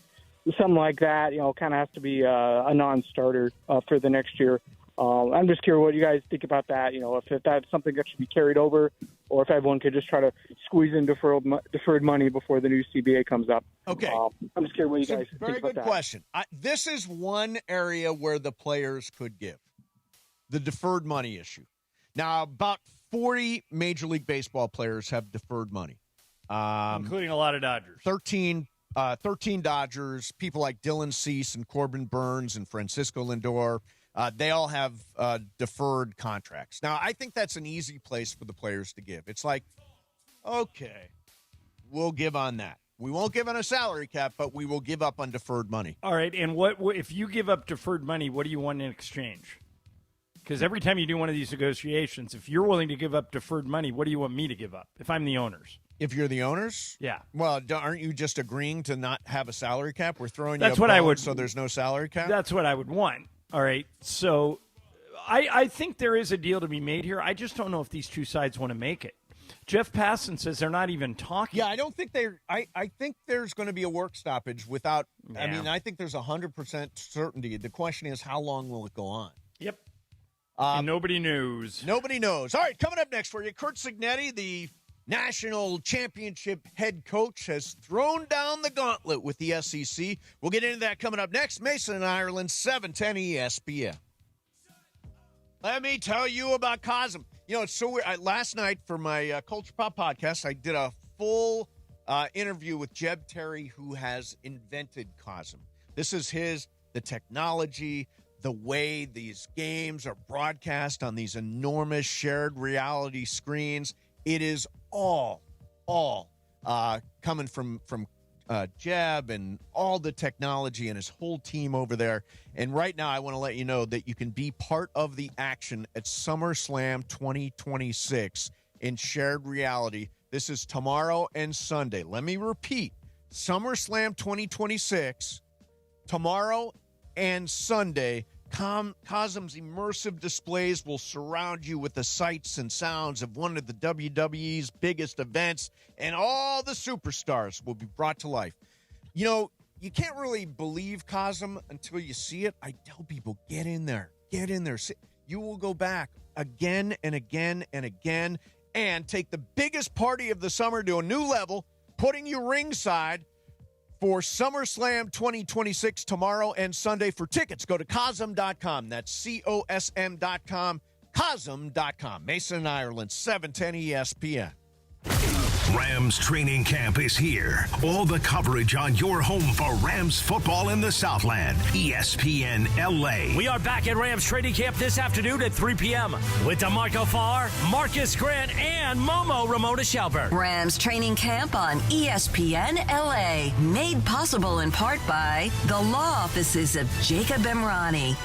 something like that, kind of has to be a non-starter for the next year. I'm just curious what you guys think about that. If that's something that should be carried over, or if everyone could just try to squeeze in deferred money before the new CBA comes up. Okay. I'm just curious what you guys think about that. Very good question. This is one area where the players could give. The deferred money issue. Now, about 40 Major League Baseball players have deferred money. Including a lot of Dodgers. 13 Dodgers, people like Dylan Cease and Corbin Burns and Francisco Lindor. They all have deferred contracts. Now, I think that's an easy place for the players to give. It's like, okay, we'll give on that. We won't give on a salary cap, but we will give up on deferred money. All right, and what if you give up deferred money, what do you want in exchange? Because every time you do one of these negotiations, if you're willing to give up deferred money, what do you want me to give up if I'm the owners? If you're the owners? Yeah. Well, aren't you just agreeing to not have a salary cap? We're throwing That's you what a I bone would, so there's no salary cap? That's what I would want. All right, so I think there is a deal to be made here. I just don't know if these two sides want to make it. Jeff Passan says they're not even talking. Yeah, I don't think they're – I think there's going to be a work stoppage without Yeah. I mean, I think there's 100% certainty. The question is, how long will it go on? Yep. And nobody knows. Nobody knows. All right, coming up next for you, Curt Cignetti, the national championship head coach, has thrown down the gauntlet with the SEC. We'll get into that coming up next. Mason and Ireland, 710 ESPN. Let me tell you about Cosm. You know, it's so weird. Last night for my Culture Pop podcast, I did a full interview with Jeb Terry, who has invented Cosm. This is the technology, the way these games are broadcast on these enormous shared reality screens. It is all coming from Jeb and all the technology and his whole team over there. And right now, I want to let you know that you can be part of the action at SummerSlam 2026 in shared reality. This is tomorrow and Sunday. Let me repeat, SummerSlam 2026, tomorrow and Sunday. Cosm's immersive displays will surround you with the sights and sounds of one of the WWE's biggest events, and all the superstars will be brought to life. You know, you can't really believe Cosm until you see it. I tell people, get in there. You will go back again and again and again and take the biggest party of the summer to a new level, putting you ringside for SummerSlam 2026 tomorrow and Sunday. For tickets, go to Cosm.com. That's COSM.com, Cosm.com. Mason, Ireland, 710 ESPN. Rams training camp is here. All the coverage on your home for Rams football in the Southland. ESPN LA. We are back at Rams training camp this afternoon at 3 p.m. with DeMarco Farr, Marcus Grant, and Momo Ramona Shelburne. Rams training camp on ESPN LA. Made possible in part by the law offices of Jacob Emrani.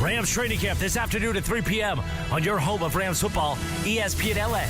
Rams training camp this afternoon at 3 p.m. on your home of Rams football, ESPN LA.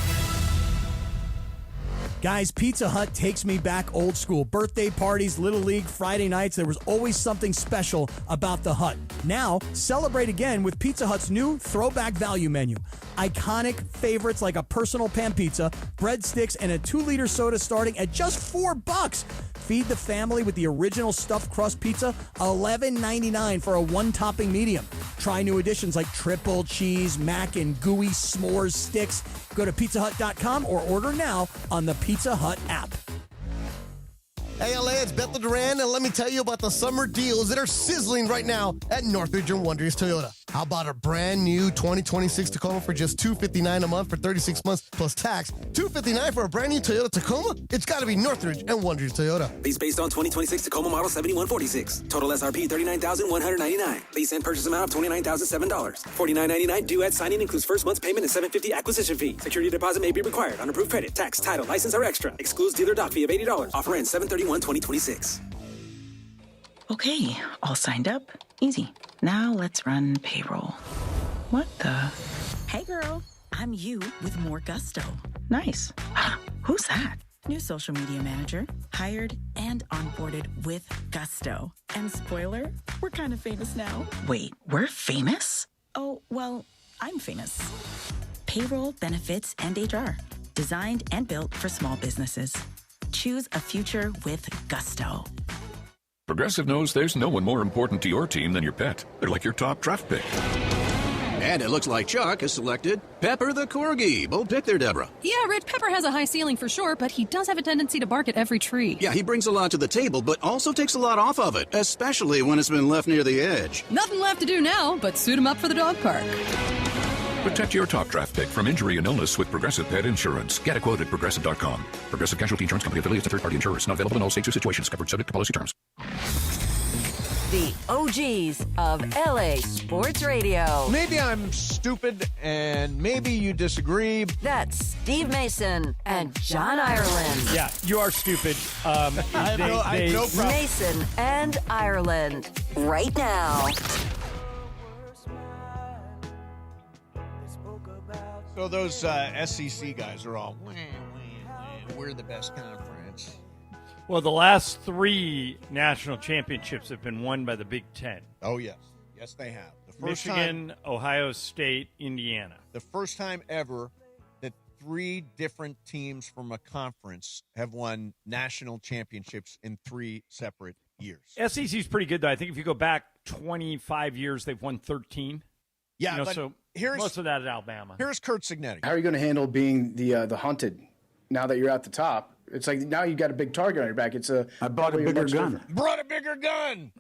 Guys, Pizza Hut takes me back old school. Birthday parties, Little League, Friday nights, there was always something special about the Hut. Now, celebrate again with Pizza Hut's new throwback value menu. Iconic favorites like a personal pan pizza, breadsticks, and a 2-liter soda starting at just $4. Feed the family with the original stuffed crust pizza, $11.99 for a one-topping medium. Try new additions like triple cheese, mac, and gooey s'mores sticks. Go to pizzahut.com or order now on the Pizza Hut app. Hey, LA, it's Bethel Duran, and let me tell you about the summer deals that are sizzling right now at Northridge and Wonders Toyota. How about a brand new 2026 Tacoma for just $259 a month for 36 months plus tax? $259 for a brand new Toyota Tacoma? It's got to be Northridge and Wonders Toyota. Lease based on 2026 Tacoma model 7146. Total SRP $39,199. Lease and purchase amount of $29,007. $49.99 due at signing, includes first month's payment and $750 acquisition fee. Security deposit may be required on approved credit. Tax, title, license are extra. Excludes dealer dock fee of $80. Offer ends 7/31/2026. Okay, all signed up. Easy. Now let's run payroll. What the? Hey girl, I'm you with more gusto. Nice. Who's that? New social media manager. Hired and onboarded with gusto. And spoiler, we're kind of famous now. Wait, we're famous? Oh, well, I'm famous. Payroll, benefits, and HR. Designed and built for small businesses. Choose a future with gusto. Progressive knows there's no one more important to your team than your pet. They're like your top draft pick. And it looks like Chuck has selected Pepper the Corgi. Bold pick there, Deborah. Yeah, Rich, Pepper has a high ceiling for sure, but he does have a tendency to bark at every tree. Yeah, he brings a lot to the table, but also takes a lot off of it, especially when it's been left near the edge. Nothing left to do now but suit him up for the dog park. But Protect your top draft pick from injury and illness with Progressive Pet Insurance. Get a quote at Progressive.com. Progressive Casualty Insurance Company affiliates and third-party insurers. Not available in all states or situations. Covered subject to policy terms. The OGs of LA Sports Radio. Maybe I'm stupid, and maybe you disagree. That's Steve Mason and John Ireland. Yeah, you are stupid. I have no problem. Mason and Ireland, right now. So those SEC guys are all, we're the best conference. Well, the last 3 national championships have been won by the Big Ten. Oh, yes. Yes, they have. The first Michigan, time, Ohio State, Indiana. The first time ever that 3 different teams from a conference have won national championships in 3 separate years. SEC's pretty good, though. I think if you go back 25 years, they've won 13. Yeah, but so here's, most of that is Alabama. Here's Kurt Signetti. How are you going to handle being the hunted now that you're at the top? It's like now you got a big target on your back. I bought a bigger gun. Brought a bigger gun.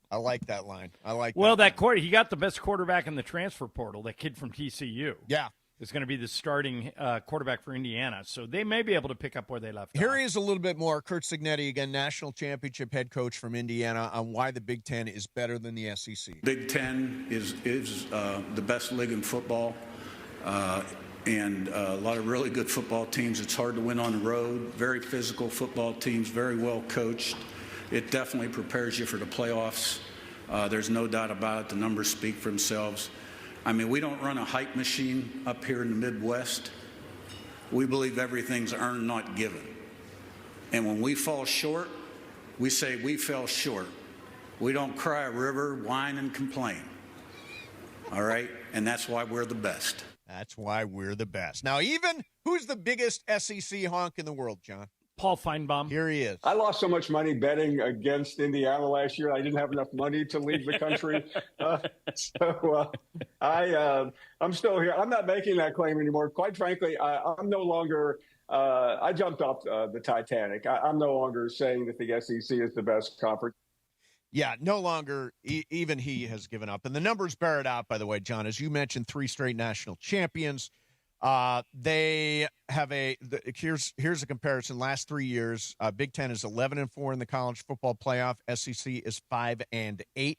I like that line. He got the best quarterback in the transfer portal, that kid from TCU. Yeah. Is going to be the starting quarterback for Indiana. So they may be able to pick up where they left off. Here he is a little bit more. Kurt Signetti, again, national championship head coach from Indiana, on why the Big Ten is better than the SEC. Big Ten is the best league in football. And a lot of really good football teams. It's hard to win on the road. Very physical football teams, very well coached. It definitely prepares you for the playoffs. There's no doubt about it. The numbers speak for themselves. I mean, we don't run a hype machine up here in the Midwest. We believe everything's earned, not given. And when we fall short, we say we fell short. We don't cry a river, whine, and complain. All right? And that's why we're the best. That's why we're the best. Now, who's the biggest SEC honk in the world, John? Paul Feinbaum. Here he is. I lost so much money betting against Indiana last year. I didn't have enough money to leave the country. I'm still here. I'm not making that claim anymore. Quite frankly, I'm no longer I jumped off the Titanic. I'm no longer saying that the SEC is the best conference. Yeah, no longer. Even he has given up. And the numbers bear it out, by the way, John. As you mentioned, 3 straight national champions. They have here's a comparison. Last 3 years, Big Ten is 11-4 in the college football playoff. SEC is 5-8.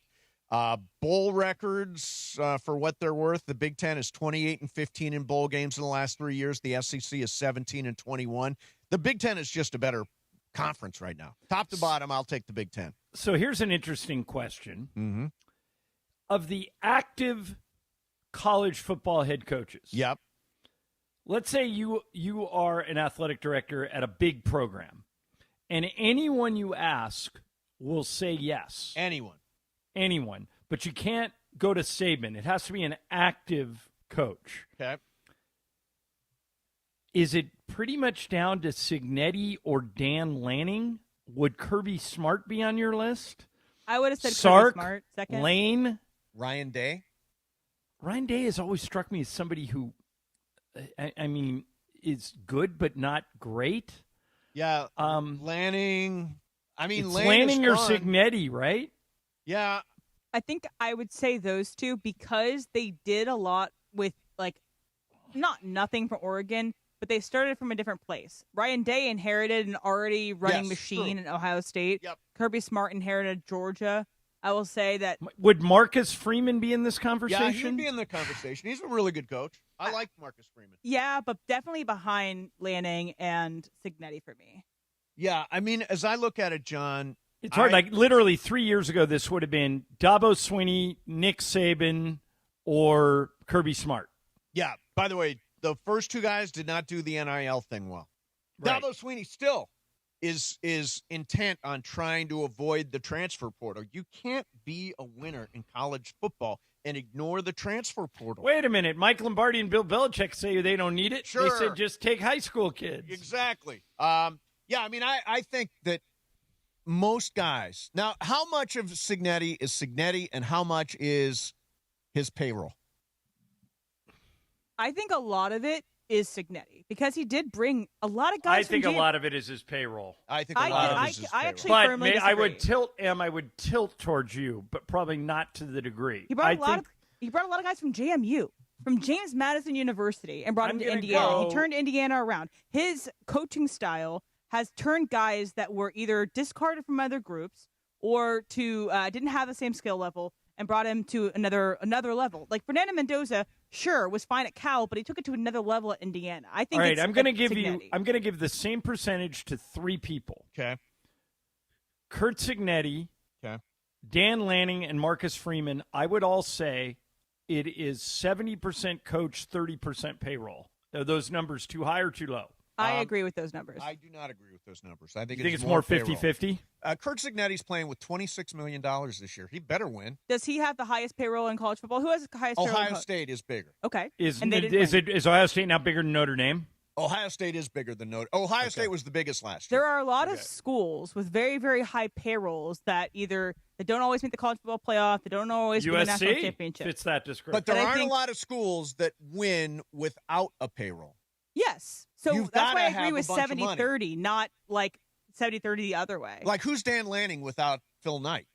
Bowl records, for what they're worth, the Big Ten is 28-15 in bowl games in the last 3 years. The SEC is 17-21. The Big Ten is just a better conference right now. Top to bottom, I'll take the Big Ten. So here's an interesting question. Mm-hmm. Of the active college football head coaches. Yep. Let's say you are an athletic director at a big program, and anyone you ask will say yes. Anyone. But you can't go to Saban. It has to be an active coach. Okay. Is it pretty much down to Signetti or Dan Lanning? Would Kirby Smart be on your list? I would have said Sark, Kirby Smart second. Lane? Ryan Day? Ryan Day has always struck me as somebody who, I mean, is good but not great. Yeah. Lanning. I mean, it's Lanning or Signetti, right? Yeah. I think I would say those two because they did a lot with, not nothing from Oregon, but they started from a different place. Ryan Day inherited an already running machine in Ohio State. Yep. Kirby Smart inherited Georgia. I will say that. Would Marcus Freeman be in this conversation? Yeah, he would be in the conversation. He's a really good coach. I like Marcus Freeman. Yeah, but definitely behind Lanning and Signetti for me. Yeah, I mean, as I look at it, John. It's hard. Literally 3 years ago, this would have been Dabo Swinney, Nick Saban, or Kirby Smart. Yeah, by the way, the first 2 guys did not do the NIL thing well. Right. Dabo Swinney still is intent on trying to avoid the transfer portal. You can't be a winner in college football and ignore the transfer portal. Wait a minute. Mike Lombardi and Bill Belichick say they don't need it. Sure. They said just take high school kids. Exactly. Yeah, I mean, I think that most guys. Now, how much of Signetti is Signetti and how much is his payroll? I think a lot of it is Signetti because he did bring a lot of guys. I think a lot of it is his payroll. I think a lot of it is his payroll. I actually but firmly disagree. I would tilt towards you, but probably not to the degree. He brought a lot of He brought a lot of guys from JMU, from James Madison University, and brought him to Indiana. He turned Indiana around. His coaching style has turned guys that were either discarded from other groups or didn't have the same skill level and brought him to another level. Like Fernando Mendoza, sure, was fine at Cal, but he took it to another level at Indiana. I think. All right, I'm going to give the same percentage to three people. Okay. Curt Cignetti, Dan Lanning, and Marcus Freeman. I would all say it is 70% coach, 30% payroll. Are those numbers too high or too low? I agree with those numbers. I do not agree with those numbers. I think you think it's more 50-50? Curt Cignetti's playing with $26 million this year. He better win. Does he have the highest payroll in college football? Who has the highest payroll? Ohio State is bigger. Okay. Is Ohio State now bigger than Notre Dame? Ohio State is bigger than Notre Dame. Ohio State was the biggest last year. There are a lot of schools with very, very high payrolls that don't always make the college football playoff. They don't always win the national championship. Fits that description. But there aren't a lot of schools that win without a payroll. Yes. So that's why I agree with 70-30, not like 70-30 the other way. Like, who's Dan Lanning without Phil Knight?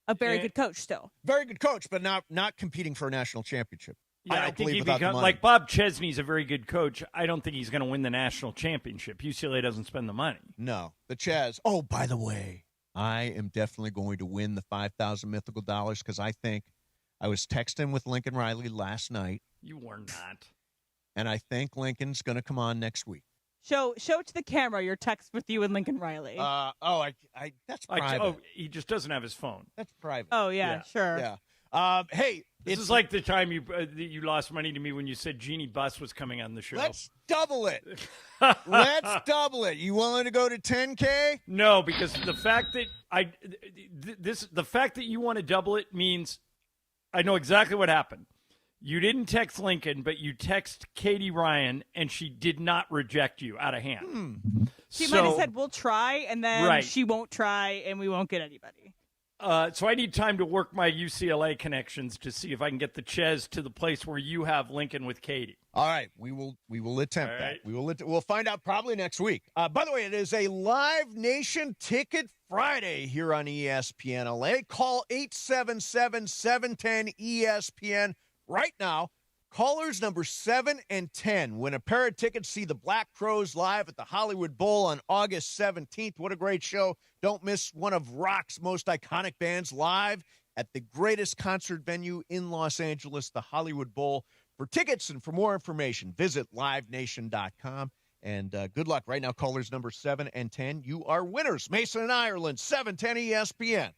A very good coach still. Very good coach, but not competing for a national championship. Yeah, I think he'd become like Bob Chesney's a very good coach. I don't think he's going to win the national championship. UCLA doesn't spend the money. No, the Ches. Oh, by the way, I am definitely going to win the 5,000 mythical dollars because I think I was texting with Lincoln Riley last night. You were not. And I think Lincoln's going to come on next week. Show it to the camera. Your text with you and Lincoln Riley. That's private. He just doesn't have his phone. That's private. Oh yeah. Sure. Yeah. Hey, this is like the time you lost money to me when you said Jeannie Buss was coming on the show. Let's double it. Let's double it. You willing to go to 10K? No, because the fact that you want to double it means I know exactly what happened. You didn't text Lincoln, but you text Katie Ryan, and she did not reject you out of hand. She might have said, we'll try, and then she won't try, and we won't get anybody. So I need time to work my UCLA connections to see if I can get the Ches to the place where you have Lincoln with Katie. All right. We will attempt that. We'll find out probably next week. By the way, it is a Live Nation Ticket Friday here on ESPN LA. Call 877-710-ESPN. Right now, callers number 7 and 10 win a pair of tickets. See the Black Crowes live at the Hollywood Bowl on August 17th. What a great show. Don't miss one of rock's most iconic bands live at the greatest concert venue in Los Angeles, the Hollywood Bowl. For tickets and for more information, visit livenation.com. And good luck. Right now, callers number 7 and 10, you are winners. Mason and Ireland, 710 ESPN.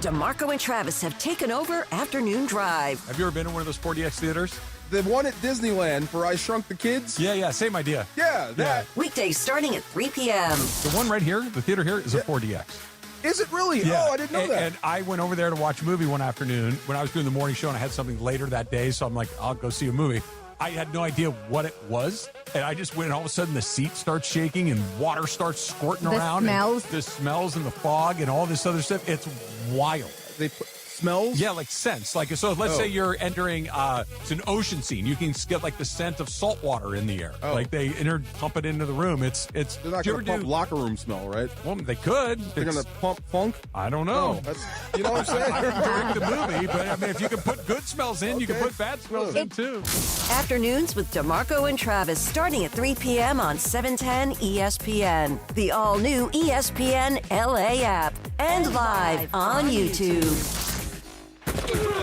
DeMarco and Travis have taken over Afternoon Drive. Have you ever been in one of those 4DX theaters? The one at Disneyland for I Shrunk the Kids? Yeah, same idea. Yeah, that. Weekdays starting at 3 p.m. The one right here, the theater here, is a 4DX. Is it really? Yeah. Oh, I didn't know that. And I went over there to watch a movie one afternoon when I was doing the morning show, and I had something later that day, so I'm like, I'll go see a movie. I had no idea what it was, and I just went, and all of a sudden the seat starts shaking and water starts squirting around. The smells and the fog and all this other stuff. It's wild. They put smells? Yeah, like scents. So let's say you're entering it's an ocean scene. You can get like the scent of salt water in the air. Like they pump it into the room. It's they're not going to pump locker room smell, right? Well, they could. They're going to pump funk? I don't know. You know what I'm saying? I can direct the movie, but I mean, if you can put good smells in, you can put bad smells in too. Afternoons with DeMarco and Travis starting at 3 p.m. on 710 ESPN. The all-new ESPN LA app and live on YouTube.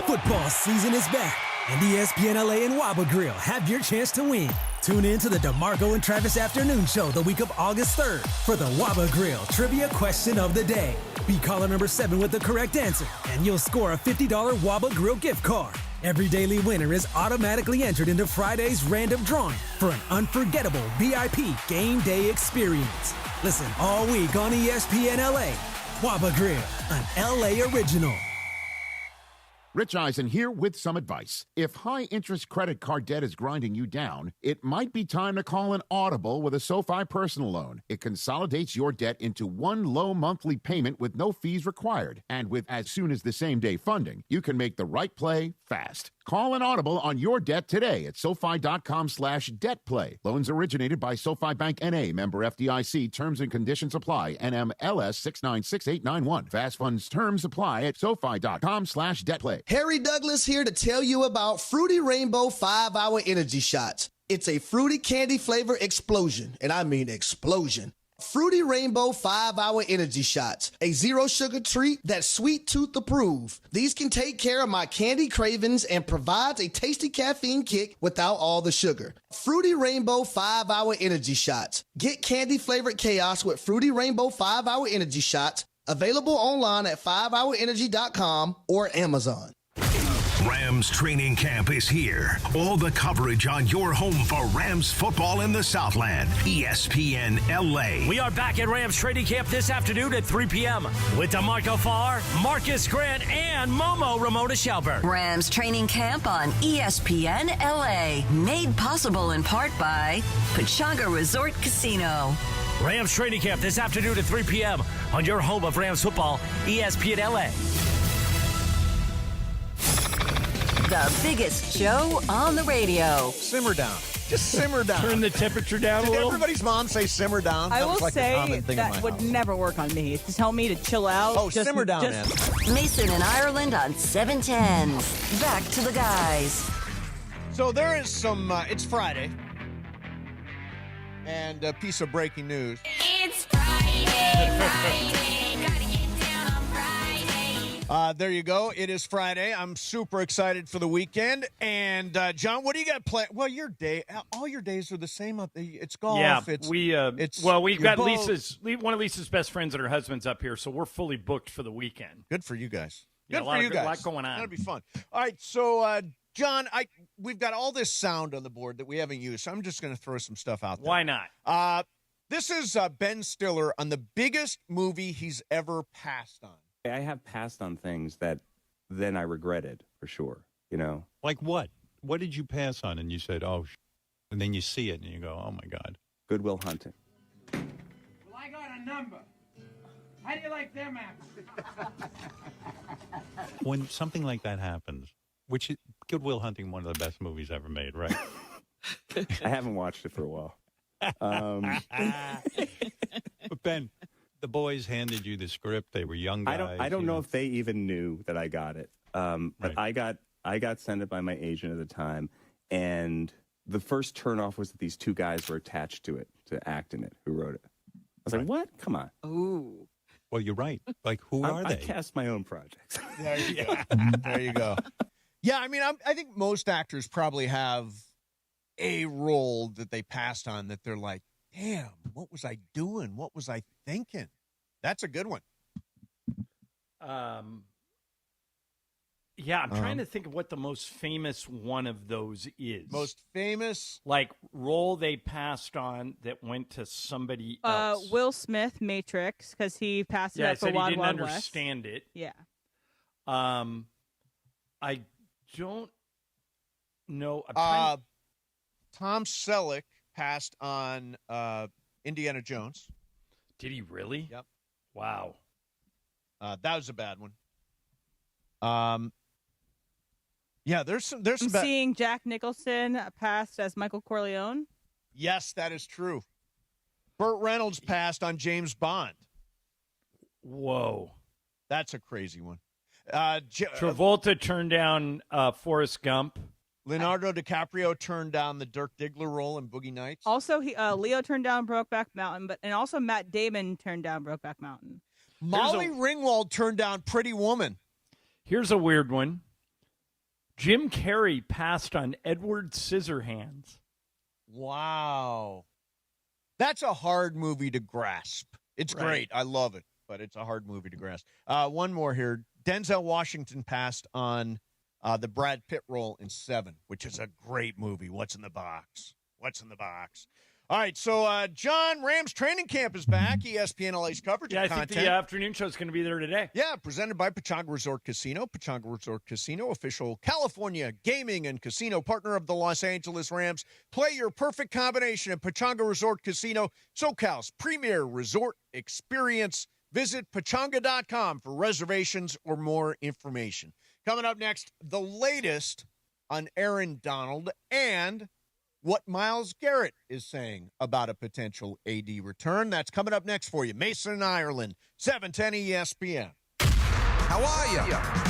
Football season is back, and ESPN LA and Waba Grill have your chance to win. Tune in to the DeMarco and Travis Afternoon Show the week of August 3rd for the Waba Grill Trivia Question of the Day. Be caller number 7 with the correct answer, and you'll score a $50 Waba Grill gift card. Every daily winner is automatically entered into Friday's random drawing for an unforgettable VIP game day experience. Listen all week on ESPN LA. Waba Grill, an LA original. Rich Eisen here with some advice. If high-interest credit card debt is grinding you down, it might be time to call an Audible with a SoFi personal loan. It consolidates your debt into one low monthly payment with no fees required. And with as soon as the same-day funding, you can make the right play fast. Call an audible on your debt today at SoFi.com/debtplay. Loans originated by SoFi Bank N.A. Member FDIC. Terms and conditions apply. NMLS 696891. Fast funds terms apply at SoFi.com/debtplay. Harry Douglas here to tell you about Fruity Rainbow 5-Hour Energy Shots. It's a fruity candy flavor explosion, and I mean explosion. Fruity Rainbow 5-Hour Energy Shots, a zero-sugar treat that's sweet tooth approved. These can take care of my candy cravings and provides a tasty caffeine kick without all the sugar. Fruity Rainbow 5-Hour Energy Shots. Get candy-flavored chaos with Fruity Rainbow 5-Hour Energy Shots, available online at 5hourenergy.com or Amazon. Rams training camp is here. All the coverage on your home for Rams football in the Southland. ESPN LA. We are back at Rams training camp this afternoon at 3 p.m. with DeMarco Farr, Marcus Grant, and Momo Ramona Shelburne. Rams training camp on ESPN LA. Made possible in part by Pechanga Resort Casino. Rams training camp this afternoon at 3 p.m. on your home of Rams football, ESPN LA. The biggest show on the radio. Simmer down. Just simmer down. Turn the temperature down a Did little. everybody's mom say simmer down? I That will was like the say common thing in my that would house. never work on me. To tell me to chill out. Oh, simmer down, man. Mason and Ireland on 710. Back to the guys. So there is some, it's Friday. And a piece of breaking news. It's Friday, gotta get down on Friday. There you go. It is Friday. I'm super excited for the weekend. And, John, what do you got planned? Well, all your days are the same up there. It's golf. Yeah, We've got one of Lisa's best friends and her husband's up here, so we're fully booked for the weekend. Good for you guys. Yeah, Good for you guys. A lot going on. That'll be fun. All right, so, John, we've got all this sound on the board that we haven't used, so I'm just going to throw some stuff out there. Why not? This is Ben Stiller on the biggest movie he's ever passed on. I have passed on things that then I regretted, for sure, you know? Like what? What did you pass on and you said, oh, and then you see it and you go, oh, my God. Good Will Hunting. Well, I got a number. How do you like them apples? When something like that happens, which is Good Will Hunting, one of the best movies ever made, right? I haven't watched it for a while. But Ben, the boys handed you the script. They were young guys. I don't know if they even knew that I got it. But I got sent it by my agent at the time, and the first turnoff was that these two guys were attached to it to act in it. Who wrote it? I was like, what? Come on. Ooh. Well, you're right. Like, who are they? I cast my own projects. There you go. There you go. Yeah, I mean, I think most actors probably have a role that they passed on that they're like, damn, what was I doing? What was I thinking? That's a good one. Yeah, I'm trying to think of what the most famous one of those is. Most famous? Like, role they passed on that went to somebody else. Will Smith, Matrix, because he passed it up for said Wild he didn't Wild West. understand it. Yeah. I don't know. Tom Selleck passed on Indiana Jones. Did he really? Yep. Wow. That was a bad one. Yeah, there's some. I'm seeing Jack Nicholson passed as Michael Corleone. Yes, that is true. Burt Reynolds passed on James Bond. Whoa. That's a crazy one. Travolta turned down Forrest Gump. Leonardo DiCaprio turned down the Dirk Diggler role in Boogie Nights. Also, Leo turned down Brokeback Mountain, and also Matt Damon turned down Brokeback Mountain. Molly Ringwald turned down Pretty Woman. Here's a weird one. Jim Carrey passed on Edward Scissorhands. Wow. That's a hard movie to grasp. It's great. I love it, but it's a hard movie to grasp. One more here. Denzel Washington passed on the Brad Pitt role in Seven, which is a great movie. What's in the box? What's in the box? All right, so, John, Rams training camp is back. ESPN LA's coverage Yeah, of I content. think the afternoon show is going to be there today. Yeah, presented by Pechanga Resort Casino. Pechanga Resort Casino, official California gaming and casino partner of the Los Angeles Rams. Play your perfect combination at Pechanga Resort Casino, SoCal's premier resort experience. Visit Pechanga.com for reservations or more information. Coming up next, the latest on Aaron Donald and what Myles Garrett is saying about a potential AD return. That's coming up next for you. Mason in Ireland, 710 ESPN. How are you?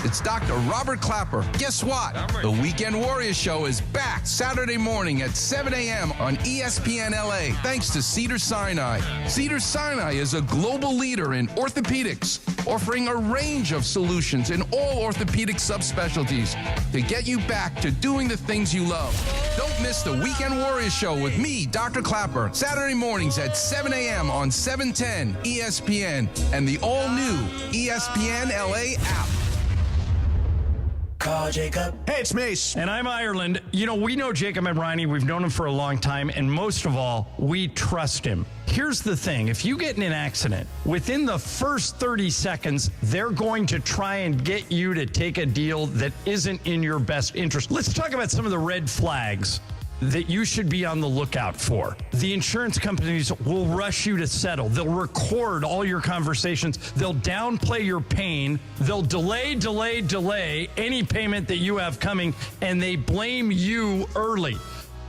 It's Dr. Robert Clapper. Guess what? The Weekend Warriors Show is back Saturday morning at 7 a.m. on ESPN LA, thanks to Cedars-Sinai. Cedars-Sinai is a global leader in orthopedics, offering a range of solutions in all orthopedic subspecialties to get you back to doing the things you love. Don't miss the Weekend Warriors Show with me, Dr. Clapper, Saturday mornings at 7 a.m. on 710 ESPN and the all-new ESPN LA app. Call Jacob. Hey, it's Mace. And I'm Ireland. You know, we know Jacob and Ronnie. We've known him for a long time. And most of all, we trust him. Here's the thing. If you get in an accident, within the first 30 seconds, they're going to try and get you to take a deal that isn't in your best interest. Let's talk about some of the red flags that you should be on the lookout for. The insurance companies will rush you to settle. They'll record all your conversations. They'll downplay your pain. They'll delay any payment that you have coming, and they blame you early.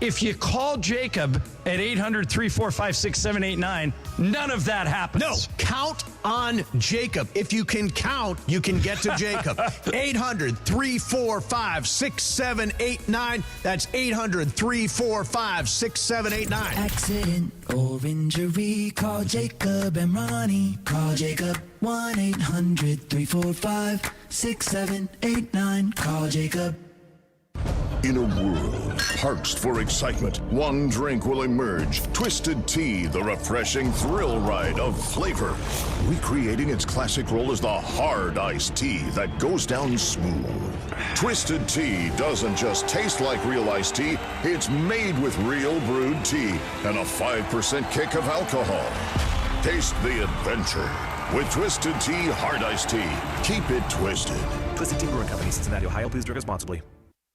If you call Jacob at 800-345-6789, none of that happens. No, count on Jacob. If you can count, you can get to Jacob. 800-345-6789. That's 800-345-6789. Accident or injury, call Jacob and Ronnie. Call Jacob 1-800-345-6789. Call Jacob. In a world parched for excitement, one drink will emerge. Twisted Tea, the refreshing thrill ride of flavor. Recreating its classic role as the hard iced tea that goes down smooth. Twisted Tea doesn't just taste like real iced tea, it's made with real brewed tea and a 5% kick of alcohol. Taste the adventure with Twisted Tea Hard Iced Tea. Keep it twisted. Twisted Tea Brewing Company, Cincinnati, Ohio. Please drink responsibly.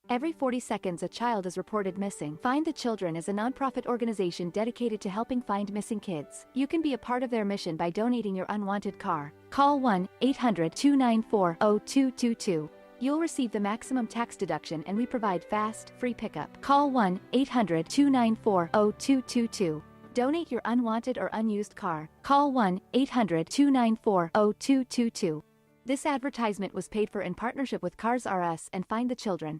Every 40 seconds, a child is reported missing. Find the Children is a nonprofit organization dedicated to helping find missing kids. You can be a part of their mission by donating your unwanted car. Call 1-800-294-0222. You'll receive the maximum tax deduction, and we provide fast, free pickup. Call 1-800-294-0222. Donate your unwanted or unused car. Call 1-800-294-0222. This advertisement was paid for in partnership with Cars R Us and Find the Children.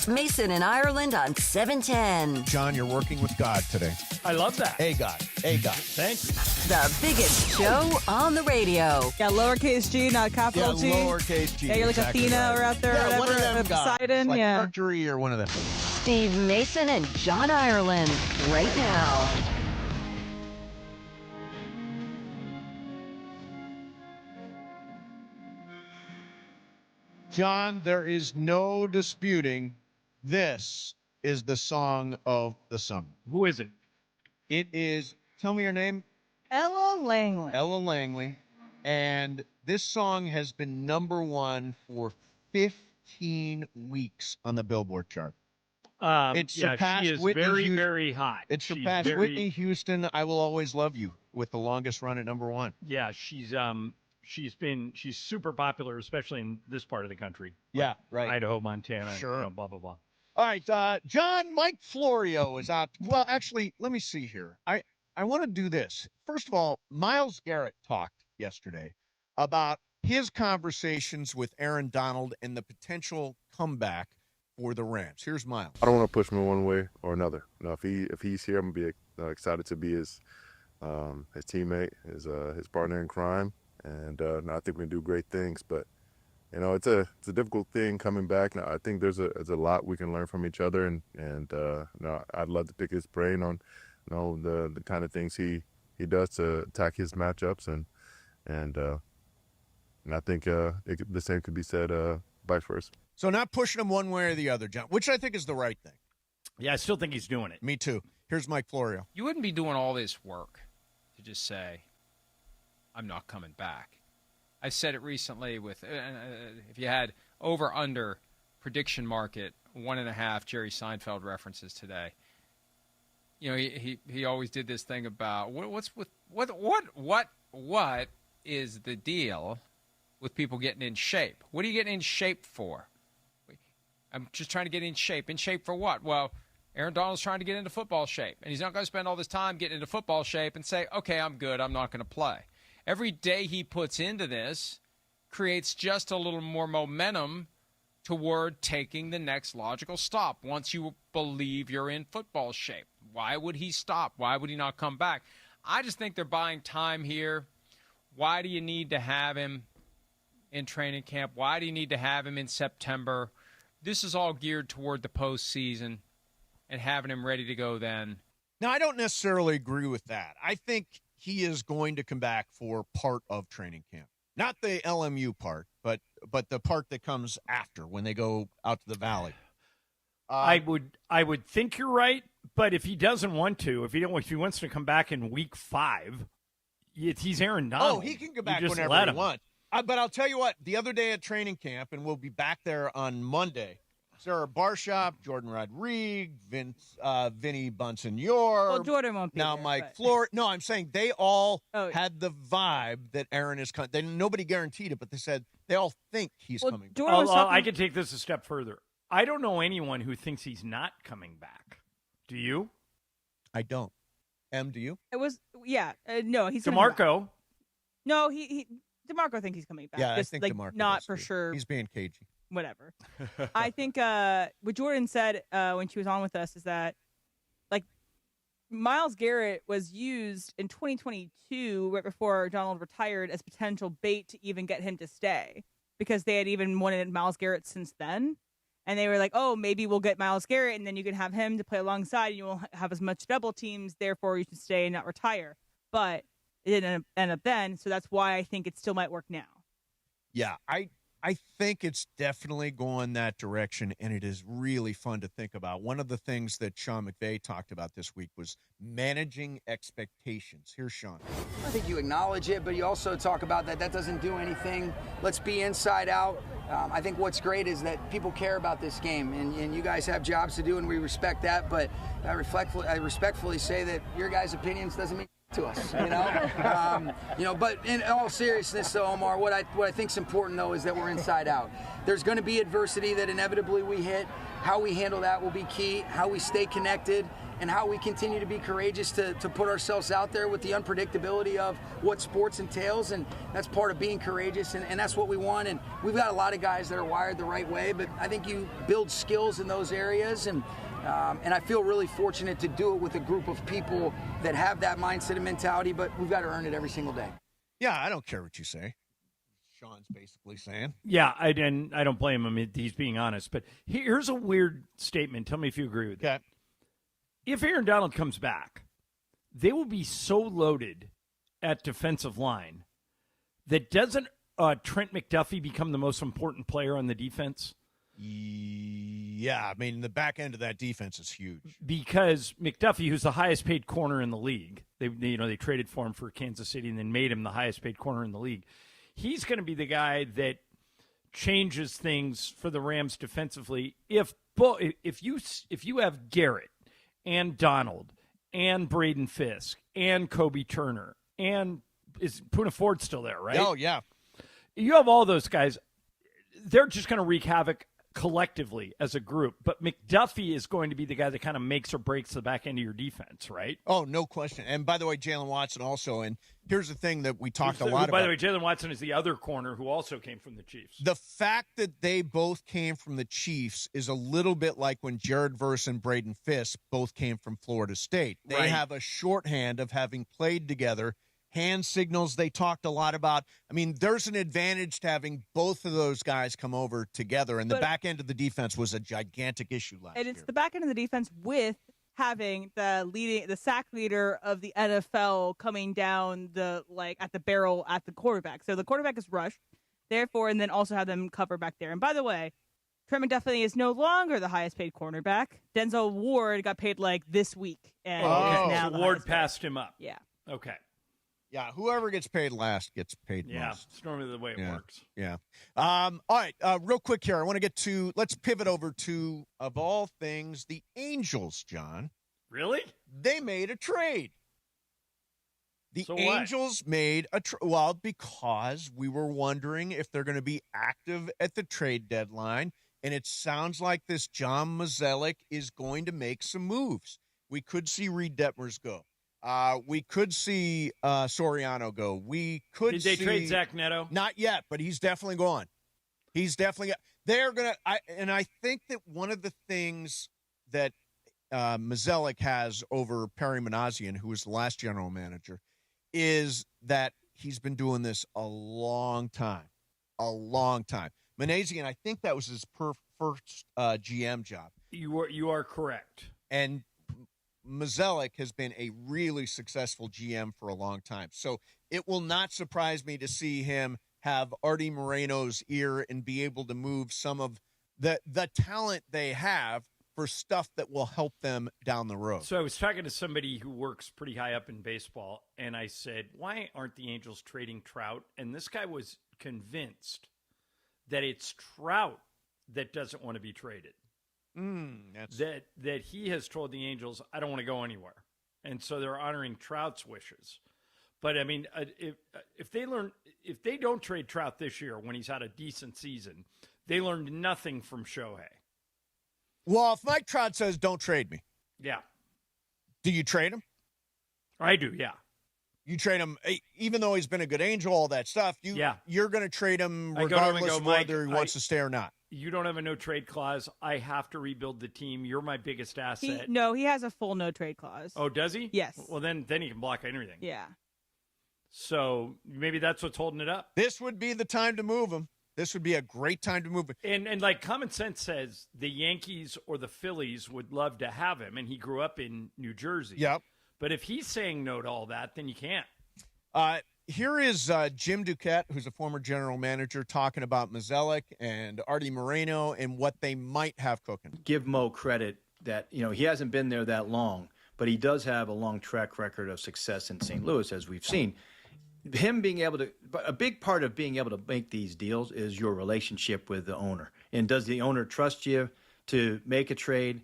Mason in Ireland on 710. John, you're working with God today. I love that. Hey, God. Hey, God. Thank you. The biggest show on the radio. Yeah, lowercase G, not capital G. Lowercase G. Yeah, you're like exactly Athena right. or out there, Yeah, or one of whatever. them guys. Poseidon, Like yeah. Mercury or one of them. Steve Mason and John Ireland right now. John, there is no disputing this is the song of the summer. Who is it? It is, tell me your name. Ella Langley. Ella Langley. And this song has been number one for 15 weeks on the Billboard chart. It surpassed she is Whitney very, Houston. very hot. It surpassed Whitney Houston, I Will Always Love You, with the longest run at number one. Yeah, she's super popular, especially in this part of the country. Yeah, right. Idaho, Montana, Sure. blah, blah, blah. All right, John, Mike Florio is out. Well, actually, let me see here. I want to do this. First of all, Myles Garrett talked yesterday about his conversations with Aaron Donald and the potential comeback for the Rams. Here's Myles. I don't want to push him in one way or another. You know, if he's here, I'm gonna be excited to be his teammate, his partner in crime, and I think we can do great things. But you know, it's a difficult thing coming back. Now, I think there's a lot we can learn from each other, and you know, I'd love to pick his brain on the kind of things he does to attack his matchups, and I think the same could be said vice versa. So not pushing him one way or the other, John, which I think is the right thing. Yeah, I still think he's doing it. Me too. Here's Mike Florio. You wouldn't be doing all this work to just say, I'm not coming back. I said it recently with, if you had over-under prediction market, 1.5 Jerry Seinfeld references today. You know, he always did this thing about what is the deal with people getting in shape? What are you getting in shape for? I'm just trying to get in shape. In shape for what? Well, Aaron Donald's trying to get into football shape, and he's not going to spend all this time getting into football shape and say, okay, I'm good, I'm not going to play. Every day he puts into this creates just a little more momentum toward taking the next logical stop once you believe you're in football shape. Why would he stop? Why would he not come back? I just think they're buying time here. Why do you need to have him in training camp? Why do you need to have him in September? This is all geared toward the postseason and having him ready to go then. Now, I don't necessarily agree with that. I think he is going to come back for part of training camp. Not the LMU part, but the part that comes after when they go out to the Valley. I would think you're right, but if he doesn't want to, if he wants to come back in week 5, he's Aaron Donald. Oh, he can go back whenever he wants. But I'll tell you what, the other day at training camp, and we'll be back there on Monday, Sarah Barshop, Jordan Rodriguez, Vinny Bonsignor. Well, Jordan won't be now there, Mike but... Flores. No, I'm saying they all had the vibe that Aaron is coming. Nobody guaranteed it, but they said they all think he's coming back. I could take this a step further. I don't know anyone who thinks he's not coming back. Do you? I don't. Do you? It was, no, he's DeMarco. No, DeMarco thinks he's coming back. Yeah, just, I think like, DeMarco not does, for too. sure. He's being cagey. Whatever. I think what Jordan said when she was on with us is that, like, Myles Garrett was used in 2022, right before Donald retired, as potential bait to even get him to stay, because they had even wanted Myles Garrett since then. And they were like, oh, maybe we'll get Myles Garrett, and then you can have him to play alongside, and you won't have as much double teams, therefore you should stay and not retire. But it didn't end up then, so that's why I think it still might work now. Yeah, I think it's definitely going that direction, and it is really fun to think about. One of the things that Sean McVay talked about this week was managing expectations. Here's Sean. I think you acknowledge it, but you also talk about that doesn't do anything. Let's be inside out. I think what's great is that people care about this game, and you guys have jobs to do, and we respect that, but I respectfully say that your guys' opinions doesn't mean to us, but in all seriousness, though, Omar, what I think is important, though, is that we're inside out. There's going to be adversity that inevitably we hit. How we handle that will be key, how we stay connected, and how we continue to be courageous to put ourselves out there with the unpredictability of what sports entails, and that's part of being courageous, and that's what we want. And we've got a lot of guys that are wired the right way, but I think you build skills in those areas, and I feel really fortunate to do it with a group of people that have that mindset and mentality, but we've got to earn it every single day. Yeah, I don't care what you say. Sean's basically saying. Yeah, I don't blame him. He's being honest. But here's a weird statement. Tell me if you agree with it. If Aaron Donald comes back, they will be so loaded at defensive line that doesn't Trent McDuffie become the most important player on the defense? Yeah, I mean, the back end of that defense is huge. Because McDuffie, who's the highest paid corner in the league, they traded for him for Kansas City and then made him the highest paid corner in the league. He's going to be the guy that changes things for the Rams defensively. If you have Garrett and Donald and Braden Fisk and Kobe Turner and is Poona Ford still there, right? Oh, yeah. You have all those guys. They're just going to wreak havoc collectively as a group, but McDuffie is going to be the guy that kind of makes or breaks the back end of your defense, right? Oh, no question. And by the way, Jalen Watson also, and here's the thing that we talked a lot about. By the way, Jalen Watson is the other corner who also came from the Chiefs. The fact that they both came from the Chiefs is a little bit like when Jared Verse and Braden Fisk both came from Florida State. They have a shorthand of having played together. Hand signals they talked a lot about. I mean, there's an advantage to having both of those guys come over together, and the back end of the defense was a gigantic issue last year. And it's the back end of the defense with having the sack leader of the NFL coming down at the barrel at the quarterback. So the quarterback is rushed, therefore, and then also have them cover back there. And by the way, Trent McDuffie is no longer the highest paid cornerback. Denzel Ward got paid this week. And is now so Ward passed him up. Yeah. Okay. Yeah, whoever gets paid last gets paid most. Yeah, it's normally the way it works. Yeah. All right, real quick here. I want to let's pivot over to, of all things, the Angels, John. Really? They made a trade. The So Angels made a because we were wondering if they're going to be active at the trade deadline. and it sounds like this John Mozeliak is going to make some moves. We could see Reed Detmers go. We could see Soriano go. We could. Did they trade Zach Neto? Not yet, but he's definitely gone. He's definitely. They're gonna. I think that one of the things that Mozeliak has over Perry Manassian, who was the last general manager, is that he's been doing this a long time. Manassian, I think that was his first GM job. You are correct. And Mozeliak has been a really successful GM for a long time. So it will not surprise me to see him have Artie Moreno's ear and be able to move some of the talent they have for stuff that will help them down the road. So I was talking to somebody who works pretty high up in baseball, and I said, why aren't the Angels trading Trout? And this guy was convinced that it's Trout that doesn't want to be traded. That he has told the Angels, I don't want to go anywhere. And so they're honoring Trout's wishes. But, I mean, if they don't trade Trout this year when he's had a decent season, they learned nothing from Shohei. Well, if Mike Trout says, don't trade me. Yeah. Do you trade him? I do, yeah. You trade him, even though he's been a good Angel, all that stuff. You're going to trade him regardless of whether he wants to stay or not. You don't have a no-trade clause. I have to rebuild the team. You're my biggest asset. He has a full no-trade clause. Oh, does he? Yes. Well, then he can block anything. Yeah. So maybe that's what's holding it up. This would be the time to move him. This would be a great time to move him. And like common sense says the Yankees or the Phillies would love to have him, and he grew up in New Jersey. Yep. But if he's saying no to all that, then you can't. Here is Jim Duquette, who's a former general manager, talking about Mozeliak and Artie Moreno and what they might have cooking. Give Mo credit that, he hasn't been there that long, but he does have a long track record of success in St. Louis, as we've seen. Him being able to, but a big part of being able to make these deals is your relationship with the owner. And does the owner trust you to make a trade?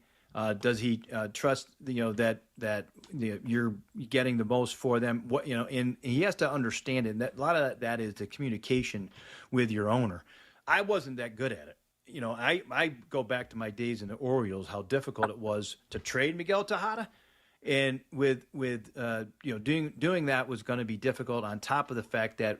Does he trust that you're getting the most for them? And he has to understand it. That a lot of that is the communication with your owner. I wasn't that good at it. I go back to my days in the Orioles, how difficult it was to trade Miguel Tejada. And with doing that was going to be difficult, on top of the fact that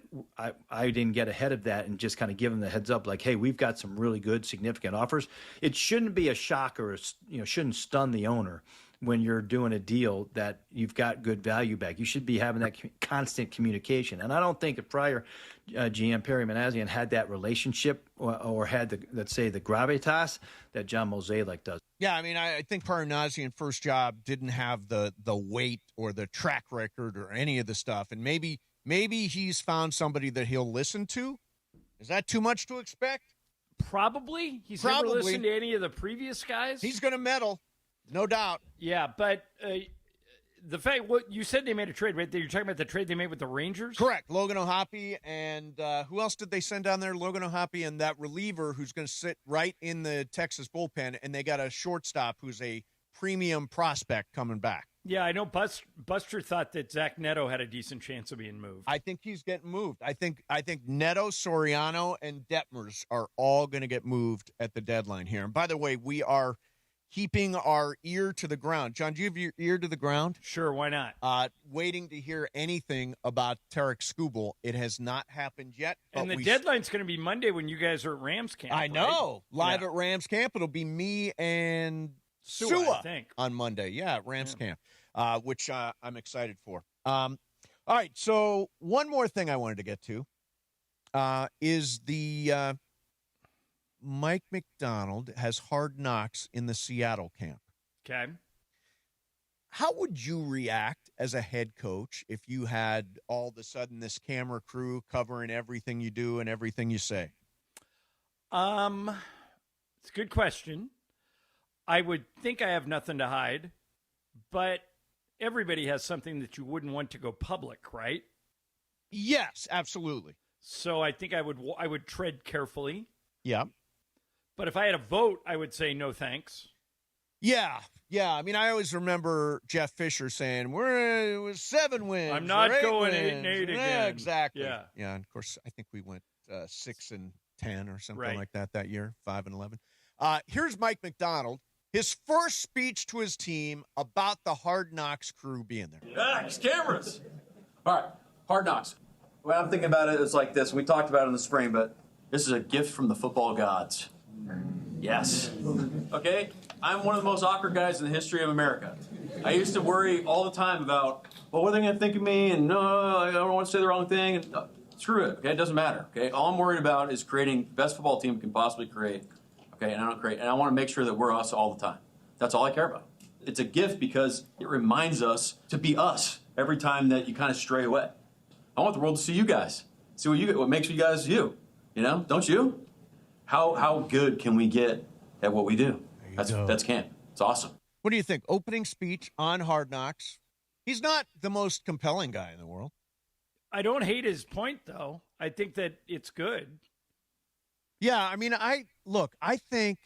I didn't get ahead of that and just kind of give them the heads up, like, hey, we've got some really good, significant offers. It shouldn't be a shock or shouldn't stun the owner when you're doing a deal that you've got good value back. You should be having that constant communication. And I don't think the prior GM Perry Manassian had that relationship or had the gravitas that John Mozeliak does. Yeah, I mean, I think Perry Manassian first job didn't have the weight or the track record or any of the stuff. And maybe he's found somebody that he'll listen to. Is that too much to expect? Probably. He's never listened to any of the previous guys. He's going to meddle. No doubt. Yeah, but the fact, what you said, they made a trade, right? You're talking about the trade they made with the Rangers? Correct. Logan O'Hoppe, and who else did they send down there? Logan O'Hoppe and that reliever who's going to sit right in the Texas bullpen, and they got a shortstop who's a premium prospect coming back. Yeah, I know Buster thought that Zach Neto had a decent chance of being moved. I think he's getting moved. I think Neto, Soriano, and Detmers are all going to get moved at the deadline here. And by the way, we are keeping our ear to the ground. John, do you have your ear to the ground? Sure, why not? Waiting to hear anything about Tarik Skubal. It has not happened yet. And the deadline's going to be Monday when you guys are at Rams camp. I know. Live at Rams camp. It'll be me and Sua I think, on Monday. Yeah, at Rams camp, which I'm excited for. All right, so one more thing I wanted to get to is the Mike McDonald has Hard Knocks in the Seattle camp. Okay. How would you react as a head coach if you had all of a sudden this camera crew covering everything you do and everything you say? It's a good question. I would think I have nothing to hide, but everybody has something that you wouldn't want to go public, right? Yes, absolutely. So I think I would tread carefully. Yeah. But if I had a vote, I would say no thanks. Yeah. I mean, I always remember Jeff Fisher saying, it was 7 wins. I'm not going wins. 8-8 again. Yeah, exactly. Yeah. And of course, I think we went 6-10 or something right. like that year, 5-11. Here's Mike McDonald, his first speech to his team about the Hard Knocks crew being there. Nice cameras. All right, Hard Knocks. What I'm thinking about it is like this. We talked about it in the spring, but this is a gift from the football gods. Yes. Okay? I'm one of the most awkward guys in the history of America. I used to worry all the time about, well, what are they going to think of me? And no, I don't want to say the wrong thing. And, screw it. Okay? It doesn't matter. Okay? All I'm worried about is creating the best football team we can possibly create. Okay? And I want to make sure that we're us all the time. That's all I care about. It's a gift because it reminds us to be us every time that you kind of stray away. I want the world to see you guys. See what makes you guys you. You know? Don't you? How good can we get at what we do? That's camp. It's awesome. What do you think? Opening speech on Hard Knocks. He's not the most compelling guy in the world. I don't hate his point, though. I think that it's good. Yeah, I mean, I think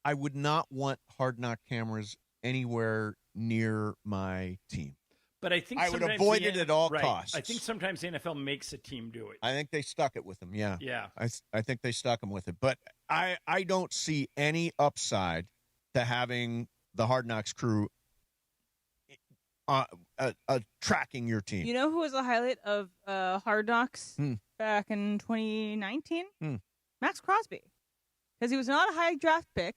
I would not want Hard Knock cameras anywhere near my team. But I think I would avoid it at all costs. I think sometimes the NFL makes a team do it. I think they stuck it with him. Yeah. Yeah. I think they stuck him with it. But I don't see any upside to having the Hard Knocks crew tracking your team. You know who was a highlight of Hard Knocks back in 2019? Max Crosby. Because he was not a high draft pick.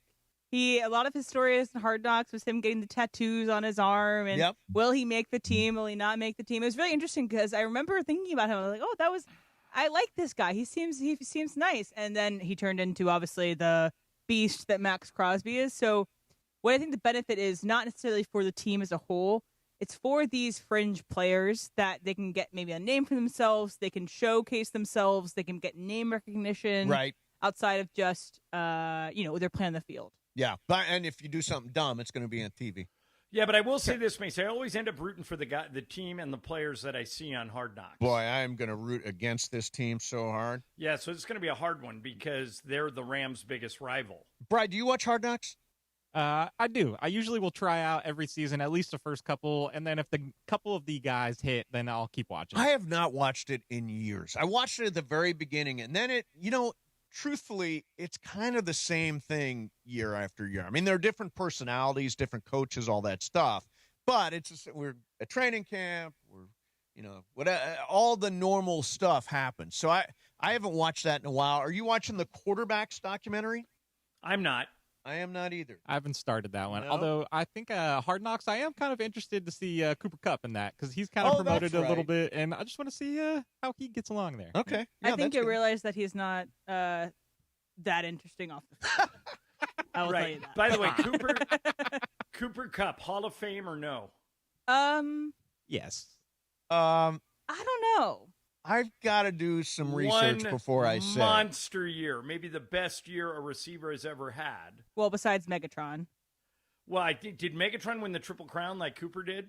A lot of his stories in Hard Knocks was him getting the tattoos on his arm, and will he make the team? Will he not make the team? It was really interesting because I remember thinking about him. I was like, I like this guy. He seems nice. And then he turned into obviously the beast that Max Crosby is. So what I think the benefit is not necessarily for the team as a whole. It's for these fringe players that they can get maybe a name for themselves. They can showcase themselves. They can get name recognition. Right. Outside of just, they're playing on the field. Yeah, and if you do something dumb, it's going to be on TV. Yeah, but I will say this, Mace. I always end up rooting for the team and the players that I see on Hard Knocks. Boy, I am going to root against this team so hard. Yeah, so it's going to be a hard one because they're the Rams' biggest rival. Brad, do you watch Hard Knocks? I do. I usually will try out every season, at least the first couple, and then if the couple of the guys hit, then I'll keep watching. I have not watched it in years. I watched it at the very beginning, and then truthfully, it's kind of the same thing year after year. I mean, there are different personalities, different coaches, all that stuff. But we're at training camp. All the normal stuff happens. So I haven't watched that in a while. Are you watching the quarterbacks documentary? I'm not. I am not either. I haven't started that one. No? Although I think Hard Knocks, I am kind of interested to see Cooper Kupp in that because he's kind of promoted a little bit, and I just want to see how he gets along there. Okay. I think you'll realize that he's not that interesting off the field. I will tell you that. By the way, Cooper Kupp, Hall of Fame or no? Yes. I don't know. I've got to do some research before I say. Monster year, maybe the best year a receiver has ever had. Well, besides Megatron. Well, did Megatron win the Triple Crown like Cooper did?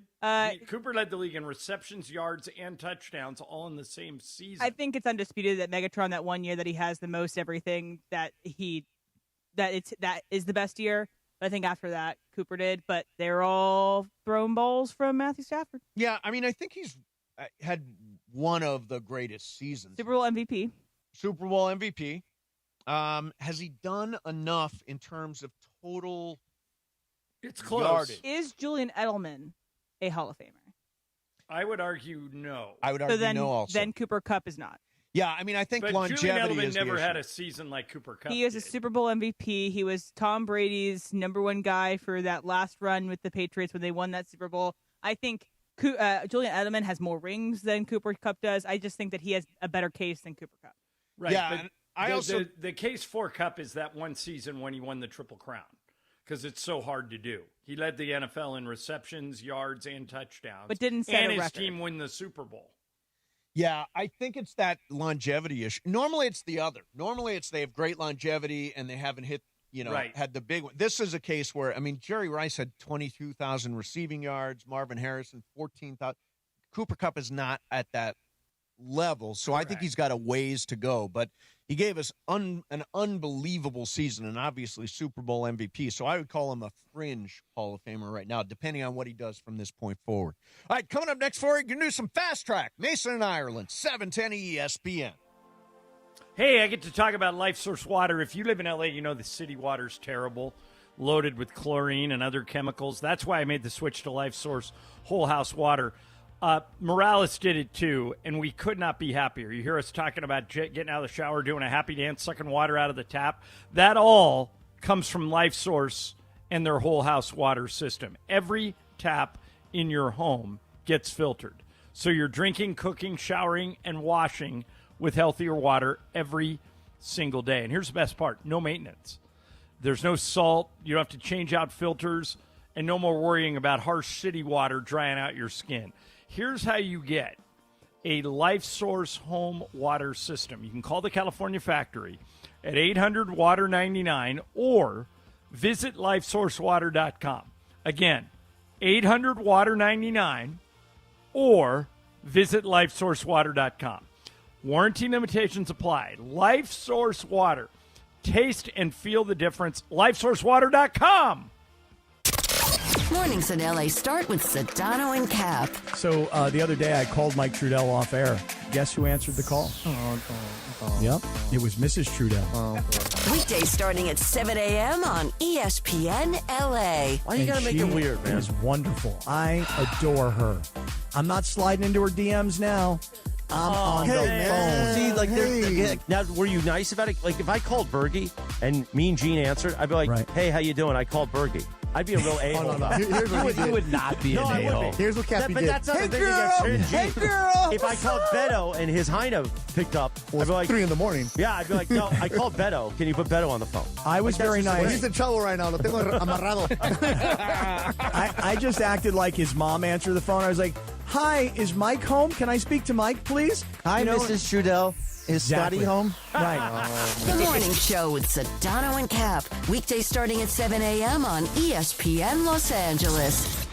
Cooper led the league in receptions, yards, and touchdowns all in the same season. I think it's undisputed that Megatron, that one year that he has the most everything, that is the best year. But I think after that, Cooper did. But they're all thrown balls from Matthew Stafford. Yeah, I mean, I think he's had one of the greatest seasons. Super Bowl MVP. Has he done enough in terms of total? It's close. Yardage? Is Julian Edelman a Hall of Famer? I would argue no. I would argue no also. Then Cooper Kupp is not. Yeah, I mean, I think but longevity Julian is Edelman never the had issue. a season like Cooper Kupp. He is a Super Bowl MVP. He was Tom Brady's #1 guy for that last run with the Patriots when they won that Super Bowl. I think Julian Edelman has more rings than Cooper Kupp does. I just think that he has a better case than Cooper Kupp. Right. Yeah, but the case for Kupp is that one season when he won the Triple Crown because it's so hard to do. He led the NFL in receptions, yards, and touchdowns, but didn't set and a his record. team win the Super Bowl. Yeah, I think it's that longevity issue. Normally, it's the other. Normally, it's they have great longevity and they haven't hit. Had the big one. This is a case where, I mean, Jerry Rice had 22,000 receiving yards, Marvin Harrison 14,000. Cooper Kupp is not at that level, so I think he's got a ways to go. But he gave us an unbelievable season and obviously Super Bowl MVP. So I would call him a fringe Hall of Famer right now, depending on what he does from this point forward. All right, coming up next for you, going to do some fast track. Mason and Ireland, 710 ESPN. Hey, I get to talk about Life Source Water. If you live in L.A., you know the city water's terrible, loaded with chlorine and other chemicals. That's why I made the switch to Life Source Whole House Water. Morales did it too, and we could not be happier. You hear us talking about getting out of the shower, doing a happy dance, sucking water out of the tap. That all comes from Life Source and their Whole House Water system. Every tap in your home gets filtered. So you're drinking, cooking, showering, and washing with healthier water every single day. And here's the best part. No maintenance. There's no salt. You don't have to change out filters, and no more worrying about harsh city water drying out your skin. Here's how you get a Life Source home water system. You can call the California factory at 800-WATER-99 or visit lifesourcewater.com. Again, 800-WATER-99 or visit lifesourcewater.com. Warranty limitations apply. Life Source Water. Taste and feel the difference. lifesourcewater.com. Mornings in LA start with Sedano and Cap. So the other day I called Mike Trudell off air. Guess who answered the call? Yep, it was Mrs. Trudell. Weekdays starting at 7 a.m. on ESPN LA. Why you gotta make it weird, man? It was wonderful. I adore her. I'm not sliding into her DMs now. I'm on the phone. See, like, now, were you nice about it? Like, if I called Bergie and Mean Gene answered, I'd be like, hey, how you doing? I called Bergie. I'd be a real a-hole. No. You would not be an a-hole. Here's what Cappy did. That's not Hey, the thing girl! against Hey, girl! If I called Beto and his Heine picked up, I'd be like, 3 in the morning. Yeah, I'd be like, no, I called Beto. Can you put Beto on the phone? I was very nice. He's in trouble right now. Lo tengo amarrado. I just acted like his mom answered the phone. I was like, hi, is Mike home? Can I speak to Mike, please? Hi, Mrs. Trudell. Is Scotty home? Right. The morning show with Sedano and Cap. Weekdays starting at 7 a.m. on ESPN Los Angeles.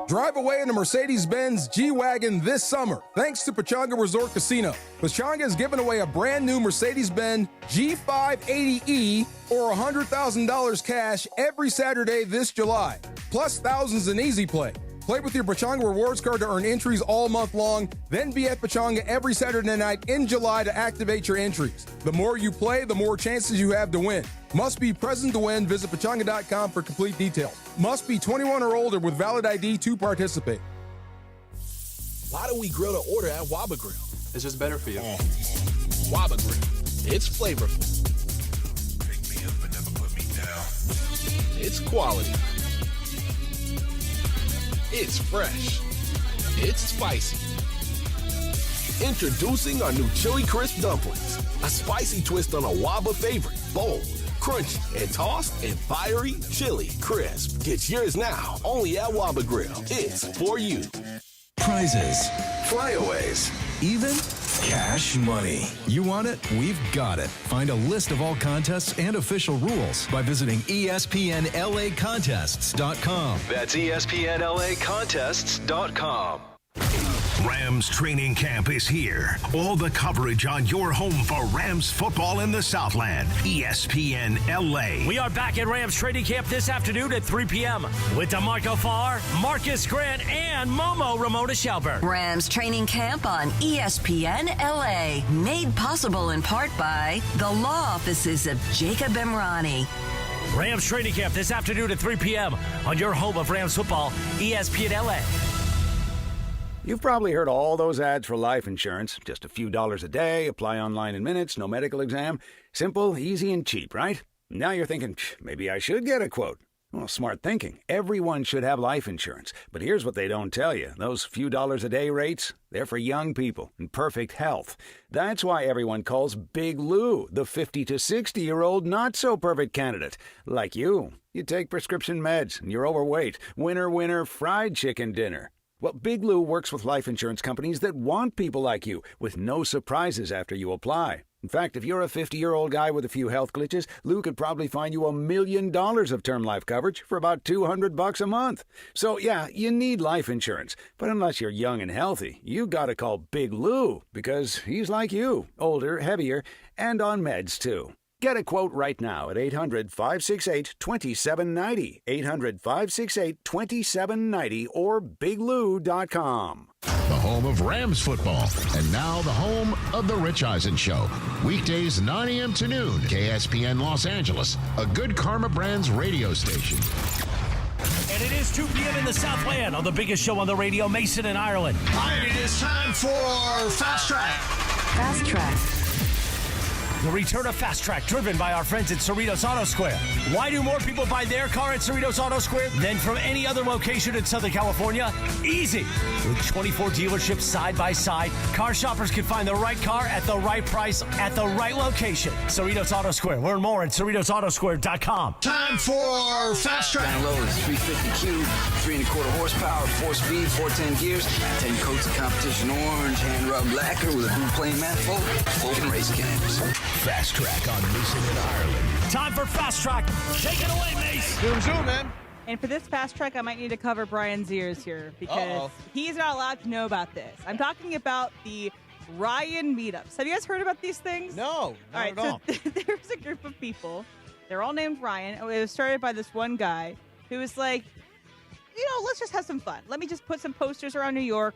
Drive away in a Mercedes-Benz G-Wagon this summer, thanks to Pechanga Resort Casino. Pechanga is giving away a brand new Mercedes-Benz G580E or $100,000 cash every Saturday this July, plus thousands in Easy Play. Play with your Pechanga Rewards card to earn entries all month long, then be at Pechanga every Saturday night in July to activate your entries. The more you play, the more chances you have to win. Must be present to win. Visit Pechanga.com for complete details. Must be 21 or older with valid ID to participate. Why do we grill to order at Waba Grill? It's just better for you. Waba Grill. It's flavorful. Pick me up and never put me down. It's quality. It's fresh. It's spicy. Introducing our new Chili Crisp Dumplings. A spicy twist on a Waba favorite. Bold, crunchy, and tossed in fiery chili crisp. Get yours now, only at Waba Grill. It's for you. Prizes, flyaways, even cash money. You want it? We've got it. Find a list of all contests and official rules by visiting ESPNLAcontests.com. That's ESPNLAcontests.com. Rams training camp is here. All the coverage on your home for Rams football in the Southland. ESPN LA. We are back at Rams training camp this afternoon at 3 p.m. with DeMarco Farr, Marcus Grant, and Momo Ramona Shelburne. Rams training camp on ESPN LA. Made possible in part by the law offices of Jacob Emrani. Rams training camp this afternoon at 3 p.m. on your home of Rams football, ESPN LA. You've probably heard all those ads for life insurance. Just a few dollars a day, apply online in minutes, no medical exam. Simple, easy, and cheap, right? Now you're thinking, maybe I should get a quote. Well, smart thinking. Everyone should have life insurance. But here's what they don't tell you. Those few dollars a day rates, they're for young people in perfect health. That's why everyone calls Big Lou the 50 to 60-year-old not-so-perfect candidate. Like you. You take prescription meds, and you're overweight. Winner, winner, fried chicken dinner. Well, Big Lou works with life insurance companies that want people like you, with no surprises after you apply. In fact, if you're a 50-year-old guy with a few health glitches, Lou could probably find you $1 million of term life coverage for about $200 a month. So, yeah, you need life insurance. But unless you're young and healthy, you gotta call Big Lou, because he's like you, older, heavier, and on meds, too. Get a quote right now at 800-568-2790, 800-568-2790, or biglou.com. the home of Rams football, and now the home of The Rich Eisen Show. Weekdays 9 a.m. to noon, KSPN Los Angeles, a Good Karma Brands radio station. And it is 2 p.m. in the Southland on the biggest show on the radio, Mason in Ireland. All right, it is time for Fast Track. Fast Track. The return of Fast Track, driven by our friends at Cerritos Auto Square. Why do more people buy their car at Cerritos Auto Square than from any other location in Southern California? Easy. With 24 dealerships side by side, car shoppers can find the right car at the right price at the right location. Cerritos Auto Square. Learn more at CerritosAutoSquare.com. Time for Fast Track. Down low is 350 cube, 3.25 horsepower, 4-speed, 410 gears, 10 coats of competition orange, hand rubbed lacquer with a blue plain manifold, open race cams. Fast Track on Mason in Ireland. Time for Fast Track. Take it away, Mace. Zoom, man. And for this Fast Track, I might need to cover Brian's ears here because he's not allowed to know about this. I'm talking about the Ryan meetups. Have you guys heard about these things? No, not at all. So there's a group of people. They're all named Ryan. It was started by this one guy who was like, let's just have some fun. Let me just put some posters around New York.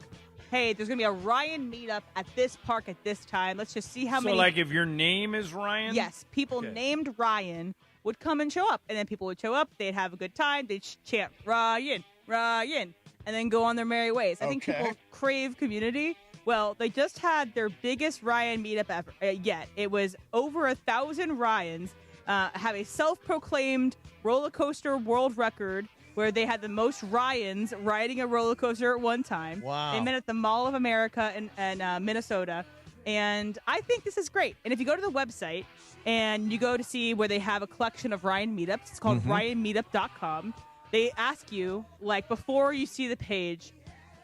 Hey, there's going to be a Ryan meetup at this park at this time. Let's just see how many. So, like, if your name is Ryan? Yes, people named Ryan would come and show up. And then people would show up. They'd have a good time. They'd chant, Ryan, Ryan, and then go on their merry ways. I think people crave community. Well, they just had their biggest Ryan meetup ever yet. It was over 1,000 Ryans have a self-proclaimed roller coaster world record where they had the most Ryans riding a roller coaster at one time. Wow. They met at the Mall of America in Minnesota. And I think this is great. And if you go to the website and you go to see where they have a collection of Ryan meetups, it's called ryanmeetup.com. They ask you, like, before you see the page,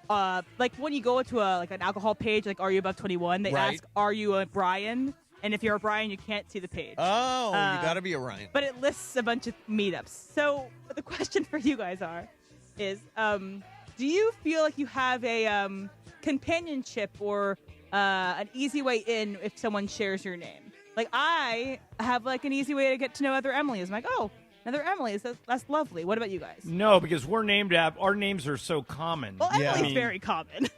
like when you go to an alcohol page, like, are you above 21? They ask, are you a Brian? And if you're a Brian, you can't see the page. Oh, you got to be a Ryan. But it lists a bunch of meetups. So the question for you guys is, do you feel like you have a companionship or an easy way in if someone shares your name? Like, I have, like, an easy way to get to know other Emilys. I'm like, oh, another Emily's. That's lovely. What about you guys? No, because we're named after, our names are so common. Well, Emily's very common.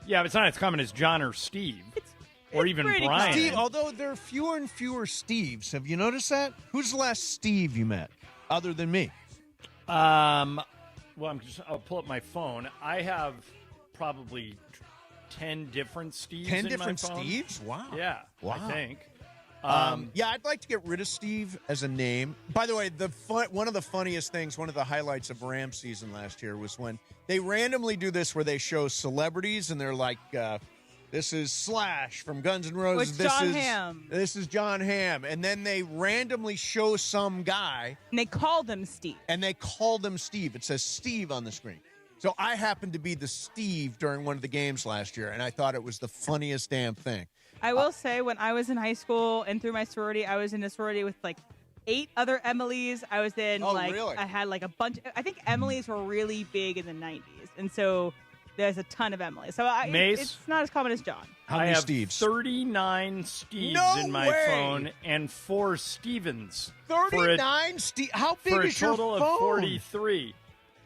Yeah, but it's not as common as John or Steve. Or even Brian. Steve, although there are fewer and fewer Steves. Have you noticed that? Who's the last Steve you met, other than me? Well, I'll pull up my phone. I have probably 10 different Steves 10 in different my phone. Steves? Wow. Yeah, wow. I think. Yeah, I'd like to get rid of Steve as a name. By the way, one of the funniest things, one of the highlights of Rams season last year was when they randomly do this where they show celebrities and they're like, this is Slash from Guns N' Roses. With John Hamm. This is John Hamm. And then they randomly show some guy. And they call them Steve. It says Steve on the screen. So I happened to be the Steve during one of the games last year, and I thought it was the funniest damn thing. I will say, when I was in high school and through my sorority, I was in a sorority with, like, 8 other Emilys. I was in, really? I had, like, a bunch. I think Emilys were really big in the 90s. And so there's a ton of Emilys. So it's not as common as John. How many I have Steves? 39 Steves No in my way! phone and 4 Stevens. 39 Steve? How big for is your total phone? of 43.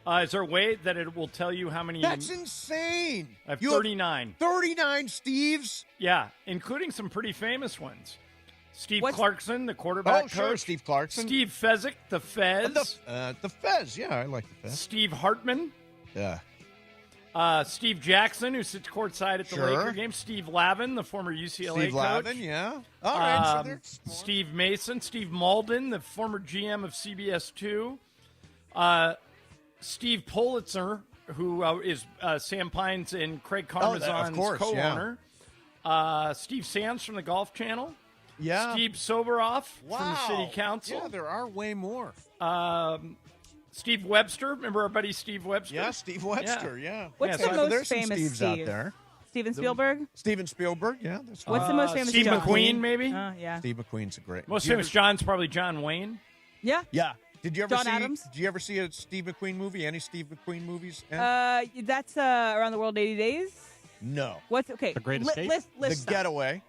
Is there a way that it will tell you how many? That's insane. I have You 39. 39 Steves? Yeah, including some pretty famous ones. Steve Clarkson, the quarterback coach. Sure, Steve Clarkson. Steve Fezzik, the Fez. The Fez, yeah, I like the Fez. Steve Hartman. Yeah. Steve Jackson, who sits courtside at the Laker game. Steve Lavin, the former UCLA Steve coach. Lavin, yeah. All right, so they're smart. Steve Mason. Steve Malden, the former GM of CBS 2. Steve Politzer, who is Sam Pines and Craig Karmazon's co-owner. Yeah. Steve Sands from the Golf Channel. Yeah. Steve Soberoff from the City Council. Yeah, there are way more. Steve Webster. Remember our buddy Steve Webster? Yeah, Steve Webster, yeah. What's the most there's famous some Steves Steve? out there. Steven Spielberg? Steven Spielberg, yeah. That's What's the most famous Steve John? McQueen, maybe? Yeah. Steve McQueen's a great. Most famous John's probably John Wayne. Yeah. Yeah. Did you ever John see? Adams? Did you ever see a Steve McQueen movie? Any Steve McQueen movies? That's Around the World in 80 Days? No. What's okay? The Great Escape? List The Getaway.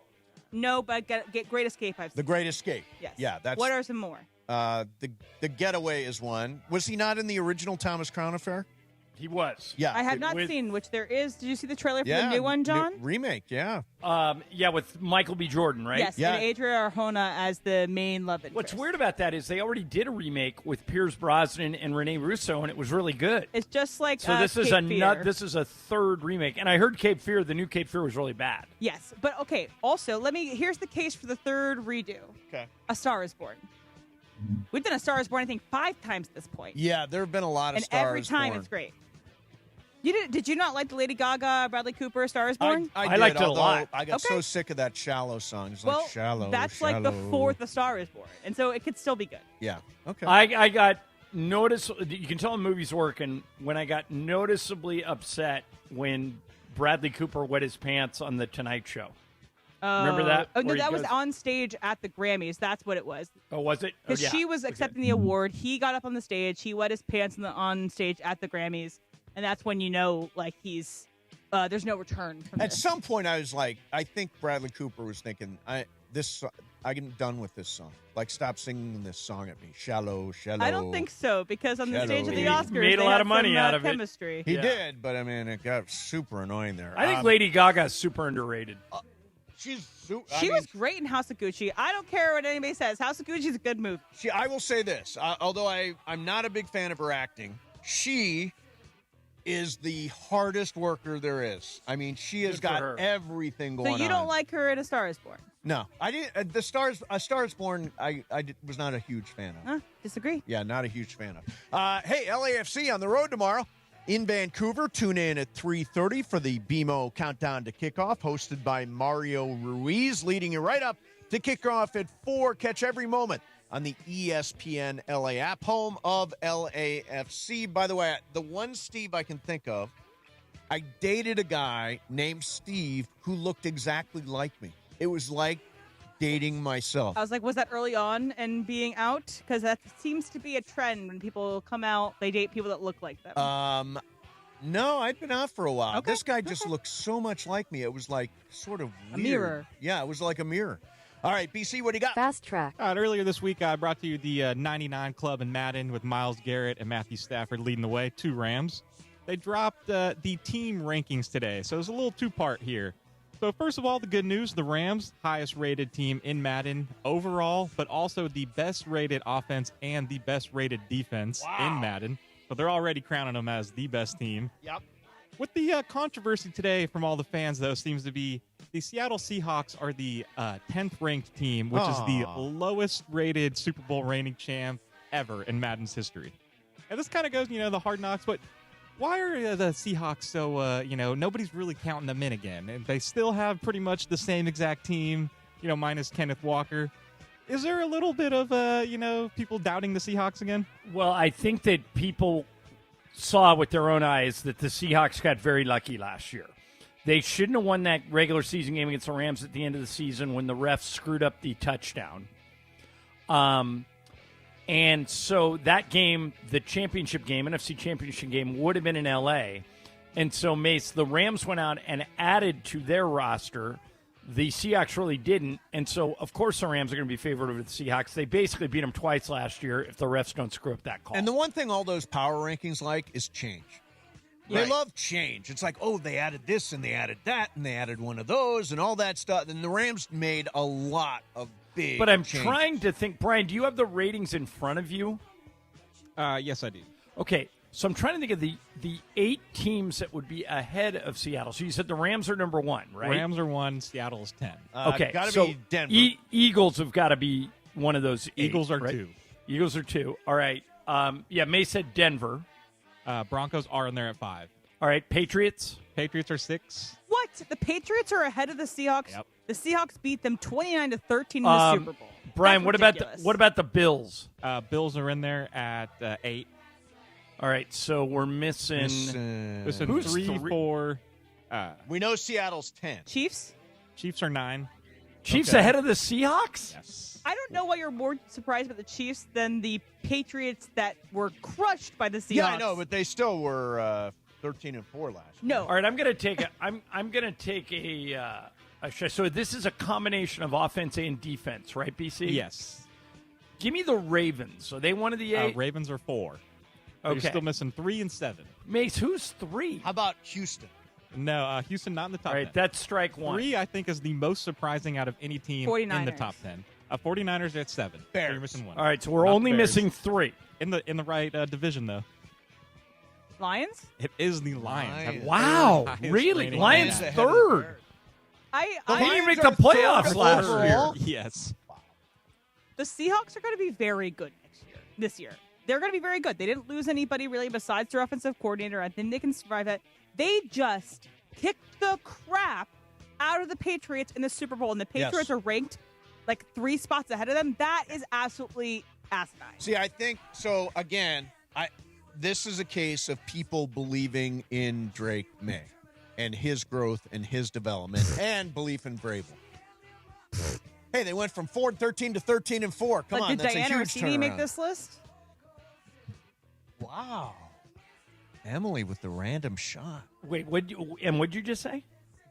No, but Great Escape I've seen. The Great Escape. Yes. Yeah, that's. What are some more? The Getaway is one. Was he not in the original Thomas Crown Affair? He was. Yeah. I have not seen, which there is. Did you see the trailer for the new one, John? Remake, yeah. Yeah, with Michael B. Jordan, right? Yes, and Adria Arjona as the main love interest. What's weird about that is they already did a remake with Pierce Brosnan and Rene Russo, and it was really good. It's just like so. This is Cape Fear. This is a third remake, and I heard Cape Fear. The new Cape Fear was really bad. Yes, but okay. Also, here's the case for the third redo. Okay. A Star Is Born. We've done A Star Is Born, I think, 5 times at this point. Yeah, there have been a lot of and Star every Is time Born. it's great. Did you not like the Lady Gaga, Bradley Cooper, Star Is Born? I liked it a lot. I got so sick of that Shallow song. It's well, like Shallow, that's Shallow. like the 4th A Star Is Born, and so it could still be good. Yeah. Okay. I got you can tell a movie's working when I got noticeably upset when Bradley Cooper wet his pants on the Tonight Show. Remember that? Oh no, that was on stage at the Grammys. That's what it was. Oh, was it? Because she was accepting the award. He got up on the stage. He wet his pants on stage at the Grammys, and that's when you know, like, he's there's no return from At this. some point, I was like, I think Bradley Cooper was thinking, I'm done with this song. Like, stop singing this song at me. Shallow, Shallow. I don't think so, because on the stage of the Shallow. Oscars, He made a they lot had of money some, out of it. chemistry. He did, but I mean, it got super annoying there. I think Lady Gaga is super underrated. She was great in House of Gucci. I don't care what anybody says. House of Gucci is a good movie. I will say this, although I'm not a big fan of her acting, she is the hardest worker there is. I mean, she has got everything going on. So you don't like her in A Star Is Born? No, I didn't. A Star Is Born, I was not a huge fan of. Disagree. Yeah, not a huge fan of. Hey, LAFC on the road tomorrow in Vancouver. Tune in at 3:30 for the BMO Countdown to Kickoff, hosted by Mario Ruiz, leading you right up to kickoff at 4. Catch every moment on the ESPN LA app, home of LAFC. By the way, the one Steve I can think of, I dated a guy named Steve who looked exactly like me. It was like dating myself. I was like, was that early on and being out? Because that seems to be a trend when people come out, they date people that look like them. No, I'd been out for a while. This guy just looked so much like me. It was like sort of weird. A mirror. Yeah, it was like a mirror. All right, BC, what do you got? Fast Track. All right, earlier this week, I brought to you the 99 Club in Madden with Myles Garrett and Matthew Stafford leading the way, 2 Rams. They dropped the team rankings today, so it's a little two-part here. So first of all, the good news, the Rams, highest-rated team in Madden overall, but also the best-rated offense and the best-rated defense in Madden. So they're already crowning them as the best team. Yep. What the controversy today from all the fans, though, seems to be the Seattle Seahawks are the 10th-ranked team, which is the lowest-rated Super Bowl reigning champ ever in Madden's history. And this kind of goes, the hard knocks, but why are the Seahawks so, nobody's really counting them in again? And they still have pretty much the same exact team, minus Kenneth Walker. Is there a little bit of, people doubting the Seahawks again? Well, I think that people saw with their own eyes that the Seahawks got very lucky last year. They shouldn't have won that regular season game against the Rams at the end of the season when the refs screwed up the touchdown. And so that game, the championship game, NFC championship game, would have been in L.A. And so, Mace, the Rams went out and added to their roster. The Seahawks really didn't. And so, of course, the Rams are going to be favored over the Seahawks. They basically beat them twice last year if the refs don't screw up that call. And the one thing all those power rankings like is change. They love change. It's like, they added this and they added that and they added one of those and all that stuff. And the Rams made a lot of big But I'm changes. trying to think. Brian, do you have the ratings in front of you? Yes, I do. Okay, so I'm trying to think of the 8 teams that would be ahead of Seattle. So you said the Rams are number 1, right? Rams are 1, Seattle is 10. Okay, gotta so be Denver. Eagles have got to be one of those 8. Eagles are right? 2. Eagles are 2. All right. May said Denver. Broncos are in there at 5. All right, Patriots. Patriots are 6. What? The Patriots are ahead of the Seahawks? Yep. The Seahawks beat them 29-13 in the Super Bowl. Brian, That's what about the Bills? Bills are in there at 8. All right, so we're missing Who's 3, 4. We know Seattle's 10. Chiefs? Chiefs are 9. Chiefs ahead of the Seahawks? Yes. I don't know why you're more surprised about the Chiefs than the Patriots that were crushed by the Seahawks. Yeah, I know, but they still were 13-4 last year. No. All right, I'm going to take a so this is a combination of offense and defense, right, BC? Yes. Give me the Ravens. So they one of the 8? Ravens are 4. You're still missing 3 and 7. Mace, who's 3? How about Houston? No, Houston not in the top 10. All right, that's strike 1. 3, I think, is the most surprising out of any team 49ers. in the top 10. 49ers are at 7. Bears. So you're missing 1. All right, so we're Not only the Bears. missing 3. In the right division, though. Lions? It is the Lions. Have Wow, highest really? rating. Lions Yeah. 3rd. I They didn't even make Lions the are playoffs third last overall? year. Yes. The Seahawks are going to be very good this year. They're going to be very good. They didn't lose anybody really besides their offensive coordinator. I think they can survive it. They just kicked the crap out of the Patriots in the Super Bowl, and the Patriots are ranked like 3 spots ahead of them. That is absolutely asinine. See, I think so. Again, this is a case of people believing in Drake May and his growth and his development and belief in Vrabel. Hey, they went from 4-13 to 13-4. Come on, did that's Diana a huge Rossini turnaround. make this list? Wow. Emily with the random shot. Wait, what'd you just say?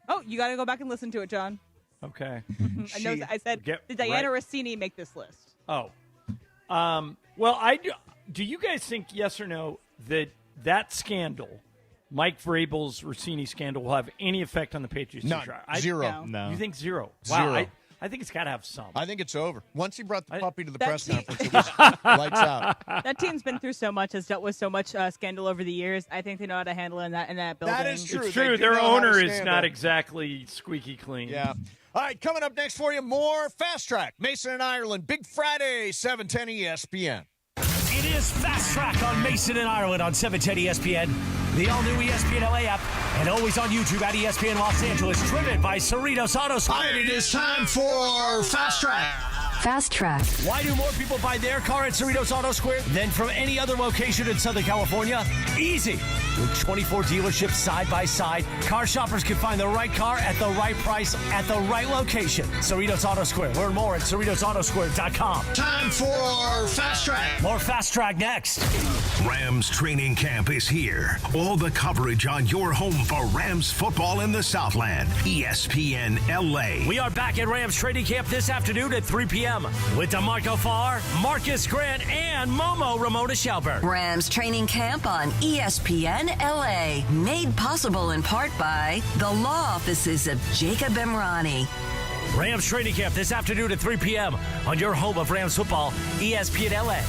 Oh, you got to go back and listen to it, John. Okay. I know. I said, did Diana Rossini make this list? Oh. Well, do you guys think, yes or no, that scandal, Mike Vrabel's Rossini scandal, will have any effect on the Patriots? None. Zero. No. You think 0? Zero. Wow. I think it's got to have some. I think it's over. Once he brought the puppy to the That press team- conference, it was lights out. That team's been through so much, has dealt with so much scandal over the years. I think they know how to handle it in that building. That is true. It's They true. do Their know how to owner is scandal. not exactly squeaky clean. Yeah. All right, coming up next for you, more Fast Track. Mason and Ireland, Big Friday, 710 ESPN. It is Fast Track on Mason and Ireland on 710 ESPN, the all-new ESPN LA app, and always on YouTube at ESPN Los Angeles, driven by Cerritos Auto Square. And it is time for Fast Track. Fast Track. Why do more people buy their car at Cerritos Auto Square than from any other location in Southern California? Easy. With 24 dealerships side by side, car shoppers can find the right car at the right price at the right location. Cerritos Auto Square. Learn more at CerritosAutoSquare.com. Time for Fast Track. More Fast Track next. Rams training camp is here. All the coverage on your home for Rams football in the Southland. ESPN LA. We are back at Rams training camp this afternoon at 3 p.m. with DeMarco Farr, Marcus Grant, and Momo Ramona Shelburne. Rams training camp on ESPN LA. Made possible in part by the law offices of Jacob Emrani. Rams training camp this afternoon at 3 p.m. on your home of Rams football, ESPN LA.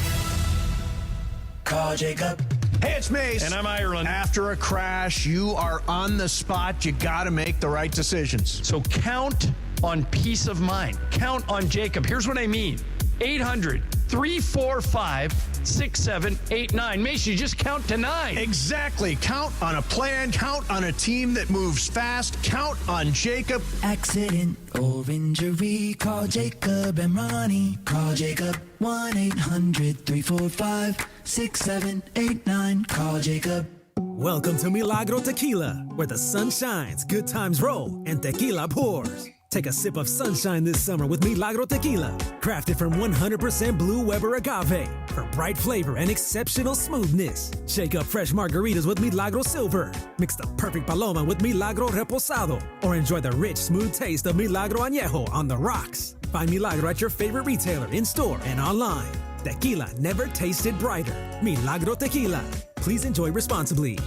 Call Jacob. Hey, it's Mace. And I'm Ireland. After a crash, you are on the spot. You got to make the right decisions. So count on peace of mind. Count on Jacob. Here's what I mean. 800-345-6789. Mason, you just count to 9. Exactly. Count on a plan. Count on a team that moves fast. Count on Jacob. Accident or injury, call Jacob and Ronnie. Call Jacob 1-800-345-6789. Call Jacob. Welcome to Milagro Tequila, where the sun shines, good times roll, and tequila pours. Take a sip of sunshine this summer with Milagro Tequila, crafted from 100% Blue Weber agave for bright flavor and exceptional smoothness. Shake up fresh margaritas with Milagro Silver. Mix the perfect paloma with Milagro Reposado, or enjoy the rich, smooth taste of Milagro Añejo on the rocks. Find Milagro at your favorite retailer, in-store, and online. Tequila never tasted brighter. Milagro Tequila. Please enjoy responsibly.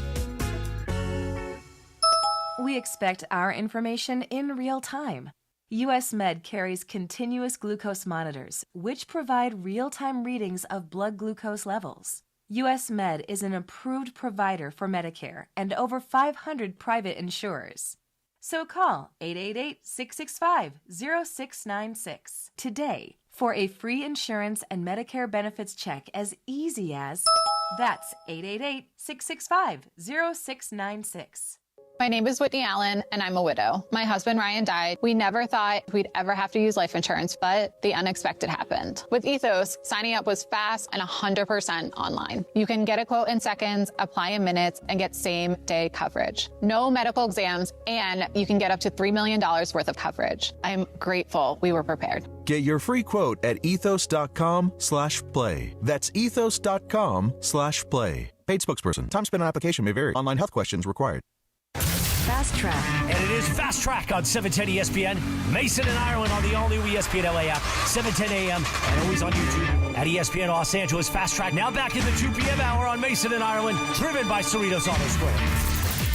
We expect our information in real time. US Med carries continuous glucose monitors, which provide real-time readings of blood glucose levels. US Med is an approved provider for Medicare and over 500 private insurers. So call 888-665-0696 today for a free insurance and Medicare benefits check as easy as... That's 888-665-0696. My name is Whitney Allen, and I'm a widow. My husband, Ryan, died. We never thought we'd ever have to use life insurance, but the unexpected happened. With Ethos, signing up was fast and 100% online. You can get a quote in seconds, apply in minutes, and get same-day coverage. No medical exams, and you can get up to $3 million worth of coverage. I'm grateful we were prepared. Get your free quote at ethos.com/play. That's ethos.com/play. Paid spokesperson. Time spent on application may vary. Online health questions required. Fast Track. And it is Fast Track on 710 ESPN. Mason and Ireland on the all-new ESPN LA app, 7:10 a.m. and always on YouTube at ESPN Los Angeles. Fast Track now back in the 2 p.m. hour on Mason and Ireland, driven by Cerritos Auto Square.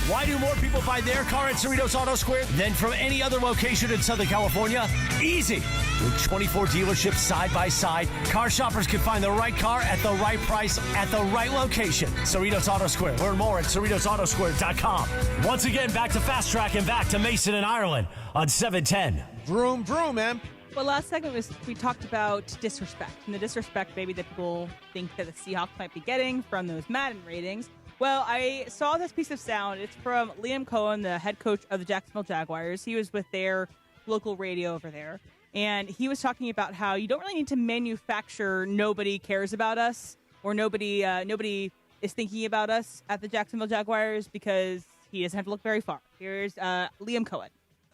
Why do more people buy their car at Cerritos Auto Square than from any other location in Southern California? Easy. With 24 dealerships side by side, car shoppers can find the right car at the right price at the right location. Cerritos Auto Square. Learn more at CerritosAutoSquare.com. Once again, back to Fast Track and back to Mason and Ireland on 710. Vroom, vroom, man. Well, last segment we talked about disrespect, and the disrespect maybe that people think that the Seahawks might be getting from those Madden ratings. Well, I saw this piece of sound. It's from Liam Cohen, the head coach of the Jacksonville Jaguars. He was with their local radio over there, and he was talking about how you don't really need to manufacture nobody cares about us or nobody is thinking about us at the Jacksonville Jaguars because he doesn't have to look very far. Here's Liam Cohen.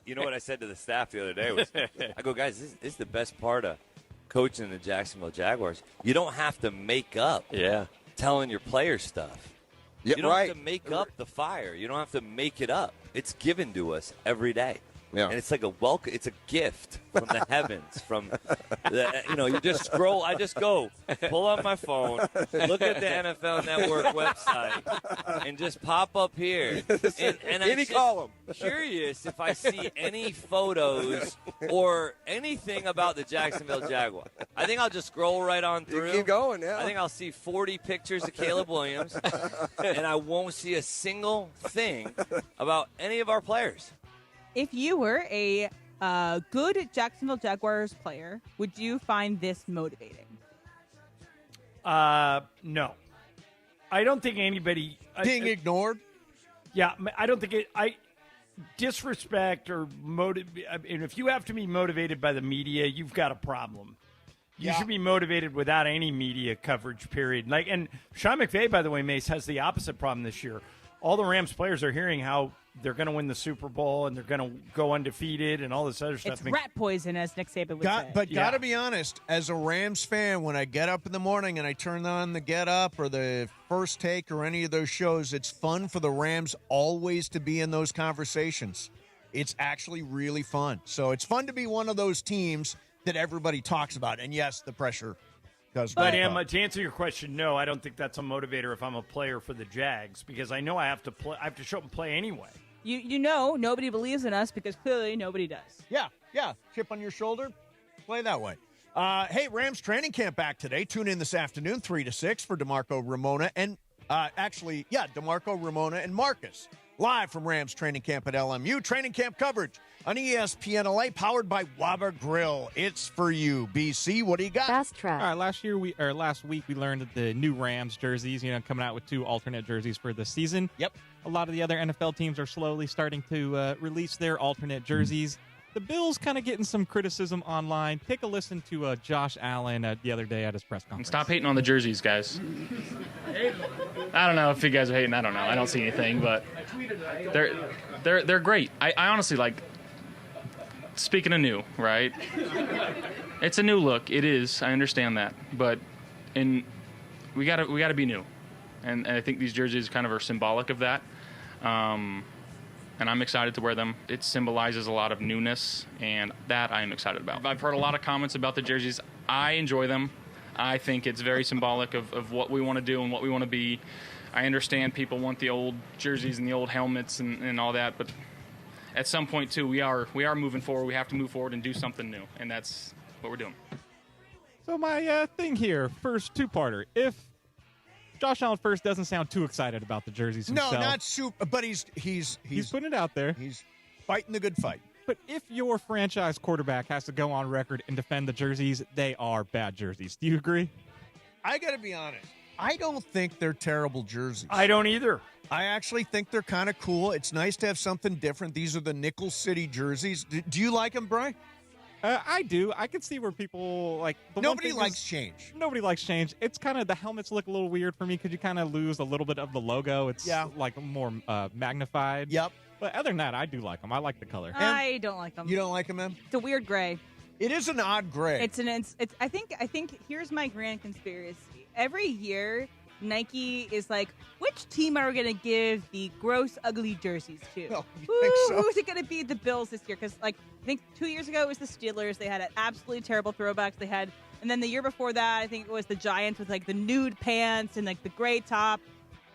You know what I said to the staff the other day was, I go, guys, this is the best part of coaching the Jacksonville Jaguars. You don't have to make up telling your players stuff. Yeah, you don't right. have to make up the fire. You don't have to make it up. It's given to us every day. Yeah. And it's like a welcome. It's a gift from the heavens. From the, you just scroll. I just go pull up my phone, look at the NFL Network website, and just pop up here. And I'm just curious if I see any photos or anything about the Jacksonville Jaguars. I think I'll just scroll right on through. You keep going, yeah. I think I'll see 40 pictures of Caleb Williams, and I won't see a single thing about any of our players. If you were a good Jacksonville Jaguars player, would you find this motivating? No. I don't think anybody... Being ignored? Yeah, I don't think disrespect or and if you have to be motivated by the media, you've got a problem. You should be motivated without any media coverage, period. And Sean McVay, by the way, Mace, has the opposite problem this year. All the Rams players are hearing how they're going to win the Super Bowl and they're going to go undefeated and all this other stuff. It's rat poison, as Nick Saban would say. But got to be honest, as a Rams fan, when I get up in the morning and I turn on the Get Up or the First Take or any of those shows, it's fun for the Rams always to be in those conversations. It's actually really fun. So it's fun to be one of those teams that everybody talks about. And yes, the pressure does. But Emma, to answer your question, no, I don't think that's a motivator if I'm a player for the Jags because I know I have to play. I have to show up and play anyway. You know nobody believes in us because clearly nobody does. Yeah. Chip on your shoulder, play that way. Hey, Rams training camp back today. Tune in this afternoon, 3 to 6 for DeMarco Ramona and DeMarco Ramona and Marcus. Live from Rams training camp at LMU. Training camp coverage on ESPN LA, powered by Waba Grill. It's for you, BC. What do you got? Fast Track. All right, last week we learned that the new Rams jerseys, coming out with 2 alternate jerseys for the season. Yep. A lot of the other NFL teams are slowly starting to release their alternate jerseys. The Bills kind of getting some criticism online. Take a listen to Josh Allen the other day at his press conference. Stop hating on the jerseys, guys. I don't know if you guys are hating. I don't know. I don't see anything, but they're great. I honestly like. Speaking of new, right? It's a new look. It is. I understand that, but we gotta be new, and I think these jerseys kind of are symbolic of that. And I'm excited to wear them. It symbolizes a lot of newness, and that I am excited about. I've heard a lot of comments about the jerseys. I enjoy them. I think it's very symbolic of what we want to do and what we want to be. I understand people want the old jerseys and the old helmets and all that, but at some point, too, we are moving forward. We have to move forward and do something new, and that's what we're doing. So my thing here, first two-parter. If Josh Allen first doesn't sound too excited about the jerseys himself. No, not super, but he's putting it out there. He's fighting the good fight. But if your franchise quarterback has to go on record and defend the jerseys, they are bad jerseys. Do you agree? I got to be honest. I don't think they're terrible jerseys. I don't either. I actually think they're kind of cool. It's nice to have something different. These are the Nickel City jerseys. Do you like them, Brian? I do. I can see where people like. Nobody likes change. Nobody likes change. It's kind of the helmets look a little weird for me because you kind of lose a little bit of the logo. It's like more magnified. Yep. But other than that, I do like them. I like the color. I don't like them. You don't like them, Em? It's a weird gray. It is an odd gray. I think here's my grand conspiracy. Every year Nike is like, which team are we going to give the gross, ugly jerseys to? Oh, you think so? Who's it going to be the Bills this year? Because, I think 2 years ago it was the Steelers. They had absolutely terrible throwbacks. And then the year before that, I think it was the Giants with, the nude pants and, the gray top.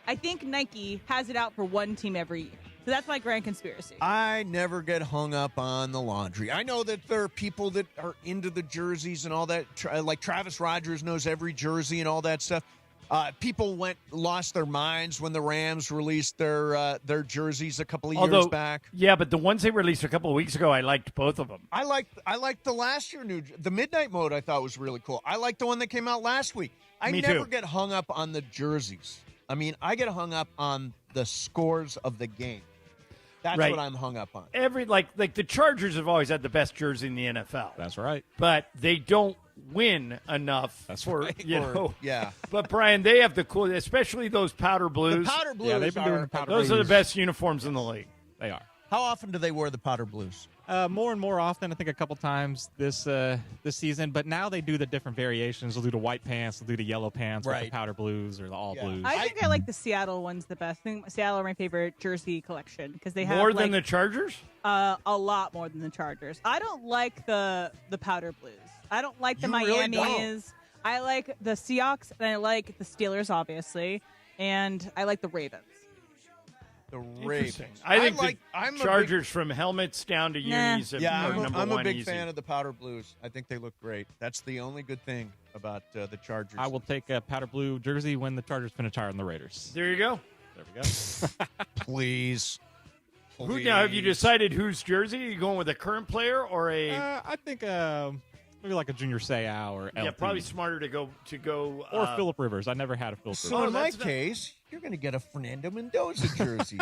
I think Nike has it out for one team every year. So that's my grand conspiracy. I never get hung up on the laundry. I know that there are people that are into the jerseys and all that. Like Travis Rogers knows every jersey and all that stuff. People lost their minds when the Rams released their jerseys a couple of years back. Yeah, but the ones they released a couple of weeks ago, I liked both of them. I liked the last year the Midnight Mode. I thought was really cool. I liked the one that came out last week. Me never too. get hung up on the jerseys. I mean, I get hung up on the scores of the game. That's right. what I'm hung up on. Like the Chargers have always had the best jersey in the NFL. That's right. But they don't win enough Yeah. But Brian, they have the cool, especially those powder blues. The powder blues. Yeah, they've been doing the powder those blues. are the best uniforms in the league. They are. How often do they wear the powder blues? More and more often. I think a couple times this season. But now they do the different variations. They'll do the white pants. They'll do the yellow pants with the powder blues or the all blues. I think I like the Seattle ones the best. I think Seattle are my favorite jersey collection because they have more than the Chargers. A lot more than the Chargers. I don't like the powder blues. I don't like the Miamis. Really I like the Seahawks and I like the Steelers, obviously, and I like the Ravens. The Ravens. I think the Chargers from helmets down to unis. I'm a big fan of the powder blues. I think they look great. That's the only good thing about the Chargers. I will take a powder blue jersey when the Chargers finish higher than the Raiders. There you go. There we go. Please. Now, have you decided whose jersey? Are you going with a current player or a? I think maybe like a Junior Seau or LT. Yeah, probably smarter to go or Phillip Rivers. I never had a Phillip Rivers. So in my case, you're going to get a Fernando Mendoza jersey.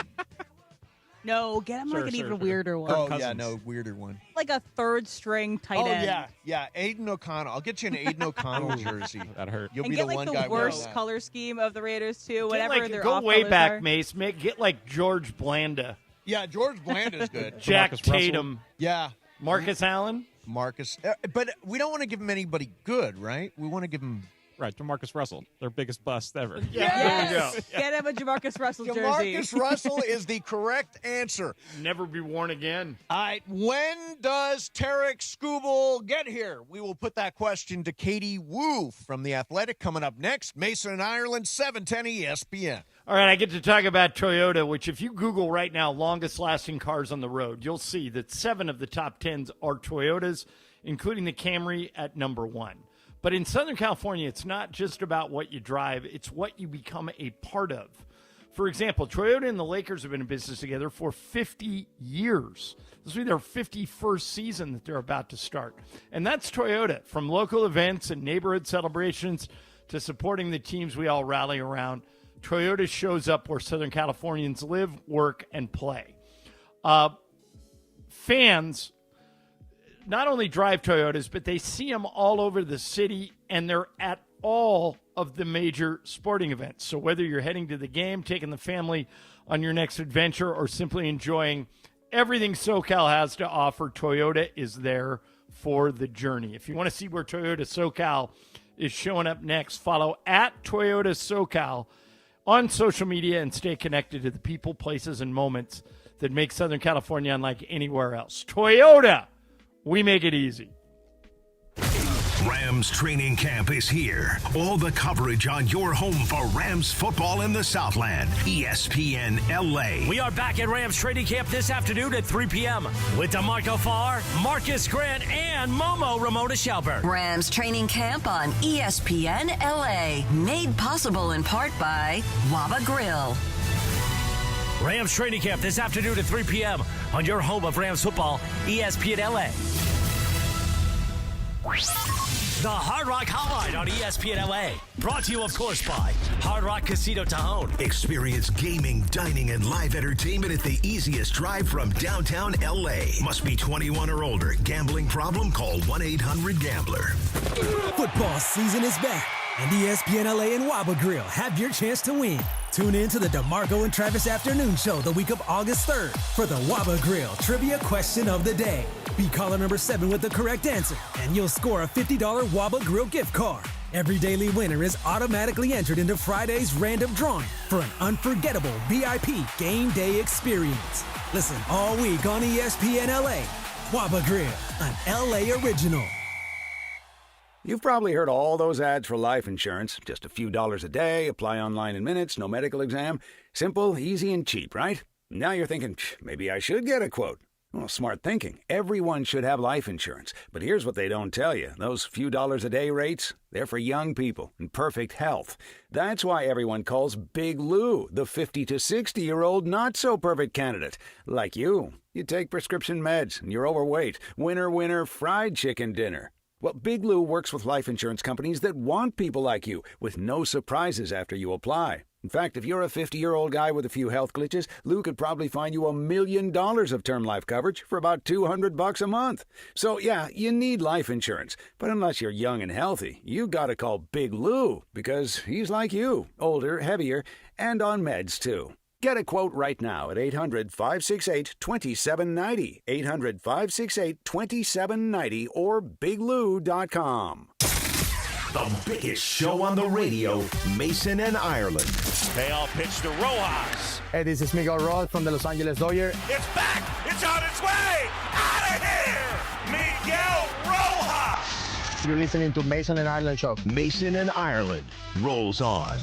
No, get him an even weirder one. Oh, yeah, no, weirder one. Like a third string tight end. Yeah, Aiden O'Connell. I'll get you an Aiden O'Connell jersey. That hurt. You'll and be get the one the guy worst color scheme of the Raiders too. Whatever their go off way colors back, are. Mace. Get like George Blanda. Yeah, George Blanda's good. Jack Marcus Tatum. Russell. Yeah. Marcus Allen. Marcus. But we don't want to give him anybody good, right? We want to give him... Right, Jamarcus Russell, their biggest bust ever. Yes. There you go. Get him a Jamarcus Russell jersey. Jamarcus Russell is the correct answer. Never be worn again. All right, when does Tarik Skubal get here? We will put that question to Katie Wu from The Athletic coming up next. Mason and Ireland, 710 ESPN. All right, I get to talk about Toyota, which if you Google right now, longest-lasting cars on the road, you'll see that 7 of the top 10s are Toyotas, including the Camry at number 1. But in Southern California, it's not just about what you drive, it's what you become a part of. For example, Toyota and the Lakers have been in business together for 50 years. This will be their 51st season that they're about to start. And that's Toyota, from local events and neighborhood celebrations to supporting the teams we all rally around. Toyota shows up where Southern Californians live, work, and play. Fans not only drive Toyotas, but they see them all over the city, and they're at all of the major sporting events. So whether you're heading to the game, taking the family on your next adventure, or simply enjoying everything SoCal has to offer, Toyota is there for the journey. If you want to see where Toyota SoCal is showing up next, follow at Toyota SoCal on social media and stay connected to the people, places, and moments that make Southern California unlike anywhere else. Toyota! We make it easy. Rams training camp is here. All the coverage on your home for Rams football in the Southland. ESPN LA. We are back at Rams training camp this afternoon at 3 p.m. with DeMarco Farr, Marcus Grant, and Momo Ramona Shelburne. Rams training camp on ESPN LA. Made possible in part by Waba Grill. Rams training camp this afternoon at 3 p.m. on your home of Rams football, ESPN LA. The Hard Rock Hotline on ESPN LA. Brought to you, of course, by Hard Rock Casino Tajon. Experience gaming, dining, and live entertainment at the easiest drive from downtown LA. Must be 21 or older. Gambling problem? Call 1-800-GAMBLER. Football season is back, and ESPN LA and Waba Grill have your chance to win. Tune in to the DeMarco and Travis Afternoon Show the week of August 3rd for the Waba Grill Trivia Question of the Day. Be caller number 7 with the correct answer, and you'll score a $50 Waba Grill gift card. Every daily winner is automatically entered into Friday's random drawing for an unforgettable VIP game day experience. Listen all week on ESPN LA. Waba Grill, an LA original. You've probably heard all those ads for life insurance. Just a few dollars a day, apply online in minutes, no medical exam. Simple, easy, and cheap, right? Now you're thinking, maybe I should get a quote. Well, smart thinking. Everyone should have life insurance. But here's what they don't tell you. Those few dollars a day rates, they're for young people in perfect health. That's why everyone calls Big Lou the 50 to 60-year-old not-so-perfect candidate. Like you. You take prescription meds and you're overweight. Winner, winner, fried chicken dinner. Well, Big Lou works with life insurance companies that want people like you, with no surprises after you apply. In fact, if you're a 50-year-old guy with a few health glitches, Lou could probably find you $1 million of term life coverage for about $200 a month. So, yeah, you need life insurance. But unless you're young and healthy, you gotta call Big Lou, because he's like you, older, heavier, and on meds, too. Get a quote right now at 800-568-2790, 800-568-2790, or biglou.com. The biggest show on the radio, Mason and Ireland. Payoff pitch to Rojas. Hey, this is Miguel Rojas from the Los Angeles Dodgers. It's back. It's on its way. Out of here. Miguel Rojas. You're listening to Mason and Ireland Show. Mason and Ireland rolls on.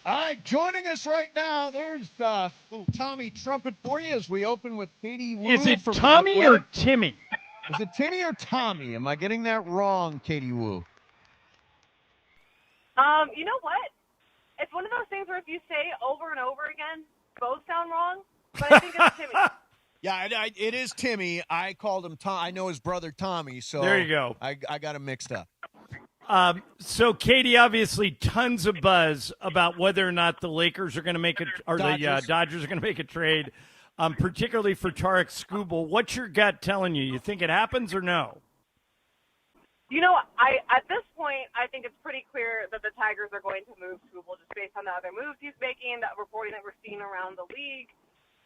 All right, joining us right now, there's little Tommy Trumpet for you as we open with Katie Wu. Is it Tommy or Timmy? Is it Timmy or Tommy? Am I getting that wrong, Katie Wu? You know what? It's one of those things where if you say over and over again, both sound wrong, but I think it's Timmy. Yeah, it is Timmy. I called him Tom. I know his brother Tommy, so there you go. I got him mixed up. So, Katie, obviously tons of buzz about whether or not the Lakers are going to make it, or the Dodgers are going to make a trade, particularly for Tarik Skubal. What's your gut telling you? You think it happens or no? You know, at this point, I think it's pretty clear that the Tigers are going to move Skubal just based on the other moves he's making, that reporting that we're seeing around the league.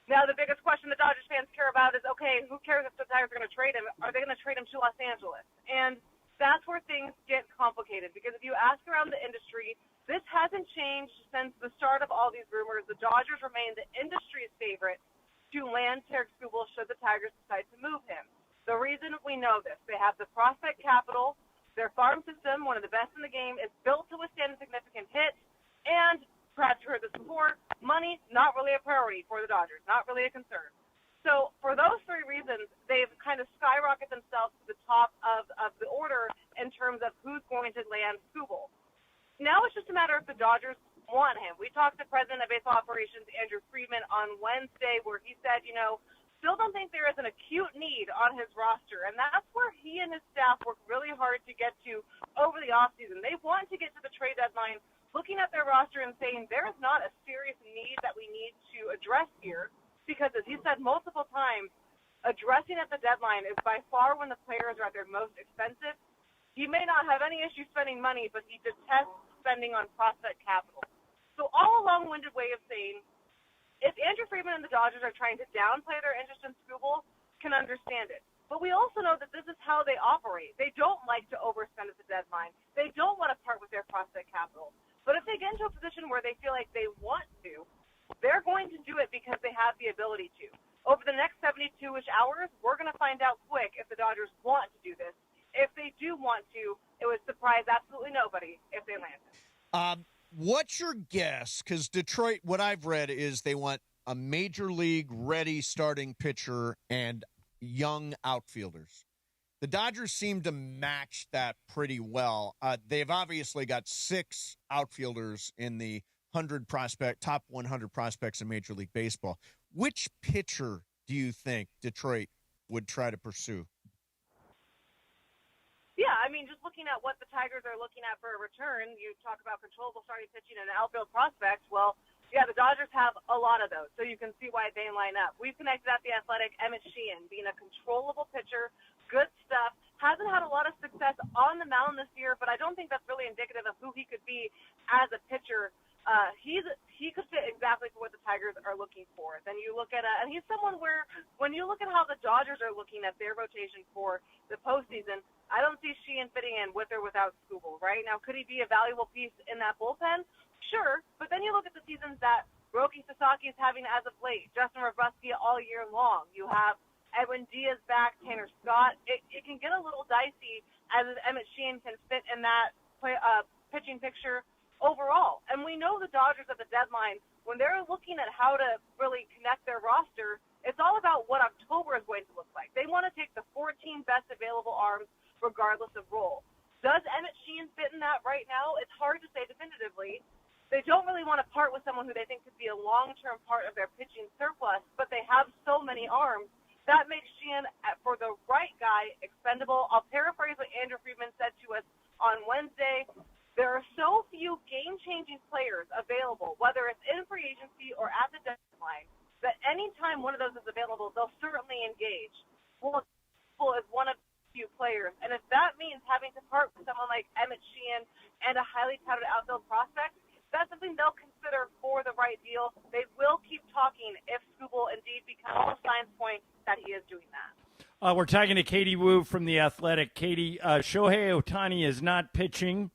Now, the biggest question the Dodgers fans care about is, okay, who cares if the Tigers are going to trade him? Are they going to trade him to Los Angeles? And that's where things get complicated, because if you ask around the industry, this hasn't changed since the start of all these rumors. The Dodgers remain the industry's favorite to land Tarik Skubal should the Tigers decide to move him. The reason we know this, they have the prospect capital, their farm system, one of the best in the game, is built to withstand significant hits, and, perhaps you heard this before, money, not really a priority for the Dodgers, not really a concern. So for those three reasons, they've kind of skyrocketed themselves to the top of the order in terms of who's going to land Skubal. Now it's just a matter if the Dodgers want him. We talked to President of Baseball Operations Andrew Friedman on Wednesday, where he said, still don't think there is an acute need on his roster, and that's where he and his staff work really hard to get to over the offseason. They want to get to the trade deadline looking at their roster and saying there is not a serious need that we need to address here, because as he said multiple times, addressing at the deadline is by far when the players are at their most expensive. He may not have any issue spending money, but he detests spending on prospect capital. So all a long-winded way of saying, if Andrew Friedman and the Dodgers are trying to downplay their interest in Skubal, can understand it. But we also know that this is how they operate. They don't like to overspend at the deadline. They don't want to part with their prospect capital. But if they get into a position where they feel like they want to, they're going to do it because they have the ability to. Over the next 72-ish hours, we're going to find out quick if the Dodgers want to do this. If they do want to, it would surprise absolutely nobody if they land it. What's your guess? Because Detroit, what I've read is they want a major league ready starting pitcher and young outfielders. The Dodgers seem to match that pretty well. They've obviously got 6 outfielders in the top 100 prospects in Major League Baseball. Which pitcher do you think Detroit would try to pursue? Yeah, I mean, just looking at what the Tigers are looking at for a return, you talk about controllable starting pitching and outfield prospects. Well, yeah, the Dodgers have a lot of those, so you can see why they line up. We've connected at The Athletic, Emmett Sheehan, being a controllable pitcher, good stuff. Hasn't had a lot of success on the mound this year, but I don't think that's really indicative of who he could be as a pitcher. He could fit exactly for what the Tigers are looking for. Then you look at and he's someone where when you look at how the Dodgers are looking at their rotation for the postseason, I don't see Sheehan fitting in with or without Skubal. Right now, could he be a valuable piece in that bullpen? Sure, but then you look at the seasons that Roki Sasaki is having as of late, Justin Robusky all year long. You have Edwin Diaz back, Tanner Scott. It can get a little dicey as Emmett Sheehan can fit in that pitching picture overall. And we know the Dodgers at the deadline, when they're looking at how to really connect their roster, it's all about what October is going to look like. They want to take the 14 best available arms regardless of role. Does Emmett Sheehan fit in that right now? It's hard to say definitively. They don't really want to part with someone who they think could be a long-term part of their pitching surplus, but they have so many arms. That makes Sheehan, for the right guy, expendable. I'll paraphrase what Andrew Friedman said to us on Wednesday. There are so few game-changing players available, whether it's in free agency or at the deadline, that any time one of those is available, they'll certainly engage. Well, Skubal is one of the few players, and if that means having to part with someone like Emmett Sheehan and a highly touted outfield prospect, that's something they'll consider for the right deal. They will keep talking if Skubal indeed becomes all signs point that he is doing that. We're talking to Katie Wu from The Athletic. Katie, Shohei Ohtani is not pitching.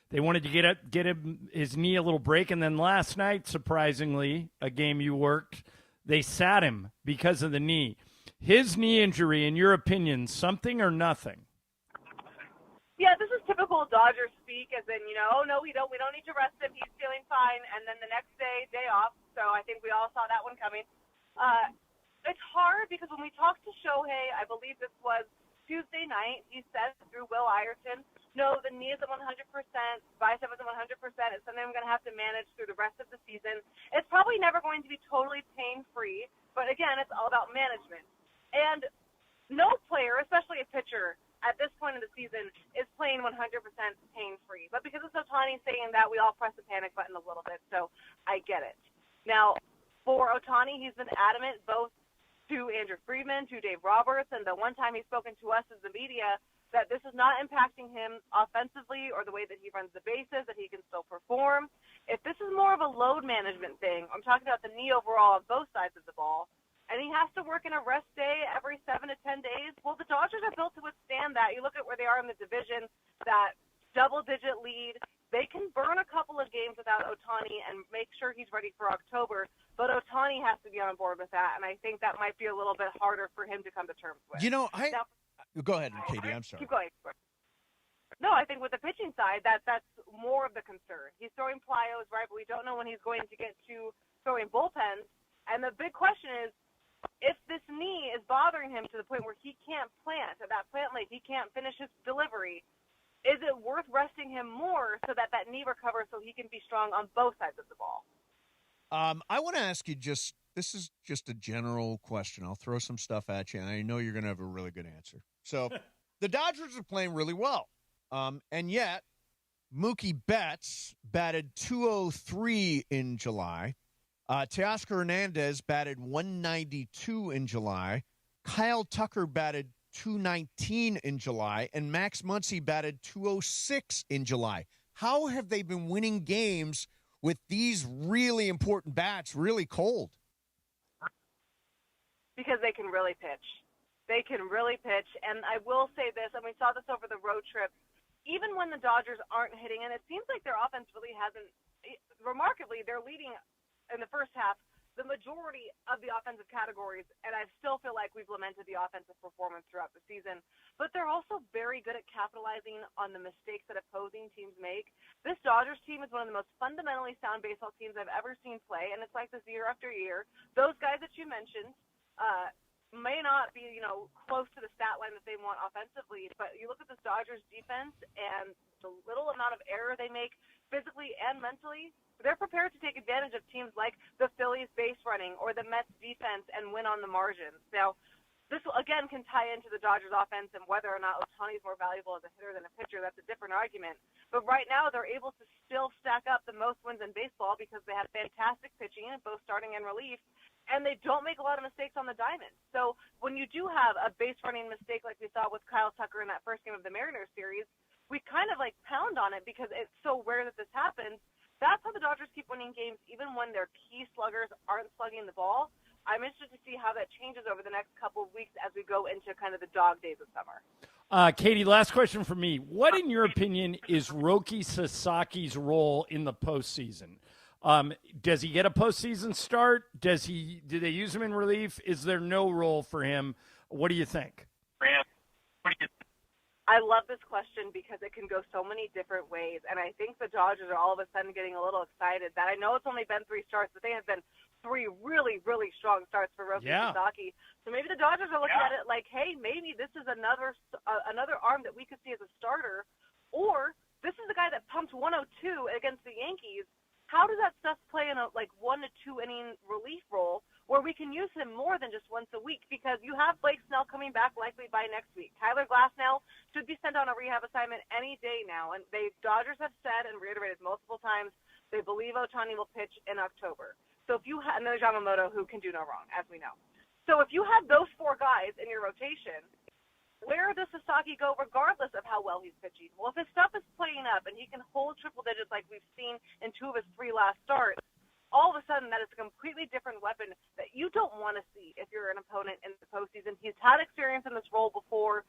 They wanted to get him his knee a little break, and then last night, surprisingly, a game you worked, they sat him because of the knee. His knee injury, in your opinion, something or nothing? Yeah, this is typical Dodgers speak, as in, oh no, we don't need to rest him. He's feeling fine, and then the next day off. So I think we all saw that one coming. It's hard because when we talked to Shohei, I believe this was Tuesday night, he said through Will Ireton, no, the knee isn't 100%, bicep isn't 100%. It's something I'm going to have to manage through the rest of the season. It's probably never going to be totally pain-free, but again, it's all about management. And no player, especially a pitcher, at this point in the season is playing 100% pain-free. But because it's Ohtani saying that, we all press the panic button a little bit, so I get it. Now, for Ohtani, he's been adamant both to Andrew Friedman, to Dave Roberts, and the one time he's spoken to us as the media, that this is not impacting him offensively or the way that he runs the bases, that he can still perform. If this is more of a load management thing, I'm talking about the knee overall on both sides of the ball, and he has to work in a rest day every 7 to 10 days, well, the Dodgers are built to withstand that. You look at where they are in the division, that double-digit lead. They can burn a couple of games without Ohtani and make sure he's ready for October, but Ohtani has to be on board with that, and I think that might be a little bit harder for him to come to terms with. Go ahead, Katie. I'm sorry. Keep going. No, I think with the pitching side, that's more of the concern. He's throwing plyos, right, but we don't know when he's going to get to throwing bullpens. And the big question is, if this knee is bothering him to the point where he can't plant at that plant leg, he can't finish his delivery, is it worth resting him more so that knee recovers so he can be strong on both sides of the ball? I want to ask you this is just a general question. I'll throw some stuff at you, and I know you're going to have a really good answer. So the Dodgers are playing really well, and yet Mookie Betts batted .203 in July. Teoscar Hernandez batted .192 in July. Kyle Tucker batted .219 in July, and Max Muncy batted .206 in July. How have they been winning games with these really important bats really cold? Because they can really pitch. They can really pitch, and I will say this, and we saw this over the road trip, even when the Dodgers aren't hitting, and it seems like their offense really hasn't, remarkably, they're leading in the first half the majority of the offensive categories, and I still feel like we've lamented the offensive performance throughout the season, but they're also very good at capitalizing on the mistakes that opposing teams make. This Dodgers team is one of the most fundamentally sound baseball teams I've ever seen play, and it's like this year after year. Those guys that you mentioned may not be, close to the stat line that they want offensively, but you look at this Dodgers defense and the little amount of error they make physically and mentally, they're prepared to take advantage of teams like the Phillies base running or the Mets defense and win on the margins. Now, this, again, can tie into the Dodgers offense and whether or not Ohtani is more valuable as a hitter than a pitcher. That's a different argument. But right now, they're able to still stack up the most wins in baseball because they have fantastic pitching, both starting and relief, and they don't make a lot of mistakes on the diamond. So when you do have a base running mistake like we saw with Kyle Tucker in that first game of the Mariners series, we kind of pound on it because it's so rare that this happens. that's how the Dodgers keep winning games, even when their key sluggers aren't slugging the ball. I'm interested to see how that changes over the next couple of weeks as we go into kind of the dog days of summer. Katie, last question for me. What, in your opinion, is Roki Sasaki's role in the postseason? Does he get a postseason start? Do they use him in relief? Is there no role for him? What do you think? I love this question because it can go so many different ways, and I think the Dodgers are all of a sudden getting a little excited that I know it's only been 3 starts, but they have been 3 really, really strong starts for Roki Sasaki. So maybe the Dodgers are looking at it like, hey, maybe this is another arm that we could see as a starter, or this is the guy that pumped 102 against the Yankees. How does that stuff play in a 1 to 2 inning relief role where we can use him more than just once a week? Because you have Blake Snell coming back likely by next week. Tyler Glasnow should be sent on a rehab assignment any day now. And Dodgers have said and reiterated multiple times they believe Ohtani will pitch in October. So if you have another Yamamoto who can do no wrong, as we know. So if you have those 4 guys in your rotation, where does Sasaki go regardless of how well he's pitching? Well, if his stuff is playing up and he can hold triple digits like we've seen in 2 of his 3 last starts, all of a sudden that is a completely different weapon that you don't want to see if you're an opponent in the postseason. He's had experience in this role before.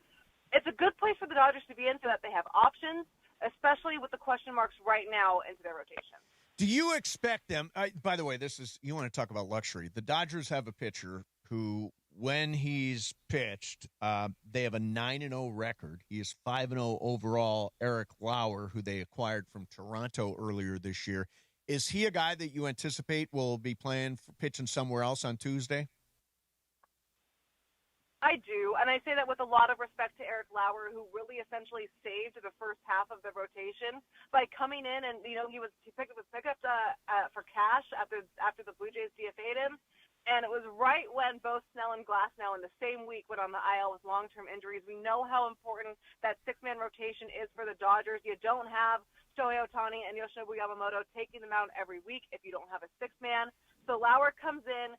It's a good place for the Dodgers to be in so that they have options, especially with the question marks right now into their rotation. Do you expect them by the way, you want to talk about luxury. The Dodgers have a pitcher who, when he's pitched, they have a 9-0 record. He is 5-0 overall. Eric Lauer, who they acquired from Toronto earlier this year. Is he a guy that you anticipate will be pitching somewhere else on Tuesday? I do, and I say that with a lot of respect to Eric Lauer, who really essentially saved the first half of the rotation by coming in, and he picked up for cash after the Blue Jays DFA'd him, and it was right when both Snell and Glasnow in the same week went on the IL with long-term injuries. We know how important that 6-man rotation is for the Dodgers. You don't have Shohei Ohtani and Yoshinobu Yamamoto taking them out every week if you don't have a 6-man. So Lauer comes in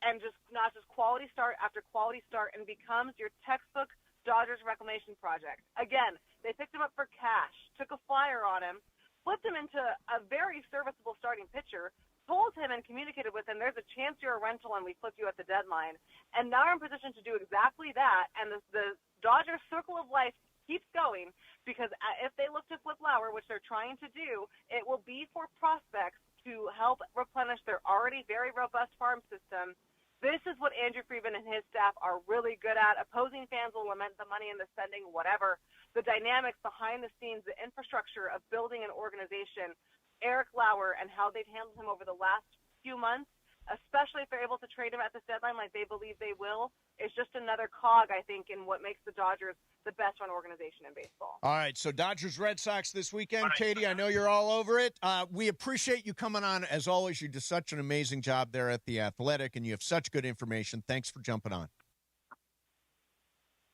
and not just quality start after quality start and becomes your textbook Dodgers reclamation project. Again, they picked him up for cash, took a flyer on him, flipped him into a very serviceable starting pitcher, told him and communicated with him, there's a chance you're a rental and we flip you at the deadline. And now we're in position to do exactly that, and the Dodgers circle of life keeps going because if they look to flip Lauer, which they're trying to do, it will be for prospects to help replenish their already very robust farm system. This is what Andrew Friedman and his staff are really good at. Opposing fans will lament the money and the spending, whatever. The dynamics behind the scenes, the infrastructure of building an organization, Eric Lauer and how they've handled him over the last few months, especially if they're able to trade him at this deadline like they believe they will, is just another cog, I think, in what makes the Dodgers the best-run organization in baseball. All right, so Dodgers-Red Sox this weekend. Katie, I know you're all over it. We appreciate you coming on. As always, you do such an amazing job there at The Athletic, and you have such good information. Thanks for jumping on.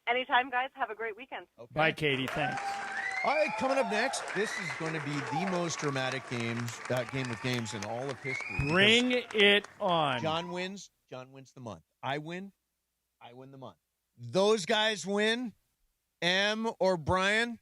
Anytime, guys. Have a great weekend. Okay. Bye, Katie. Thanks. All right, coming up next, this is going to be the most dramatic game of games in all of history. Bring it on. John wins the month. I win the month. Those guys win, M or Brian,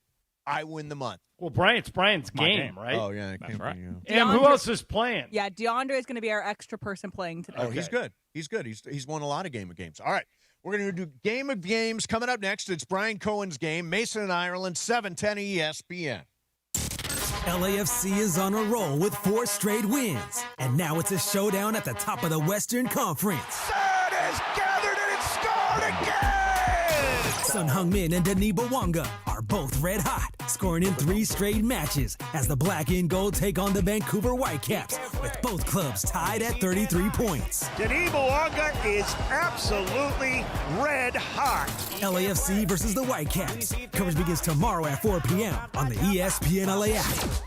I win the month. Well, it's Brian's game, right? Oh, yeah. That's right. And who else is playing? Yeah, DeAndre is going to be our extra person playing today. Oh, he's good. He's won a lot of game of games. All right. We're going to do Game of Games coming up next. It's Brian Cohen's game, Mason and Ireland, 710 ESPN. LAFC is on a roll with 4 straight wins. And now it's a showdown at the top of the Western Conference. Third is gathered and it's scored again! Son Heung-min and Denis Bouanga are both red hot, scoring in 3 straight matches as the Black and Gold take on the Vancouver Whitecaps, with both clubs tied at 33 points. Denis Bouanga is absolutely red hot. LAFC versus the Whitecaps. Coverage begins tomorrow at 4 p.m. on the ESPN LA app.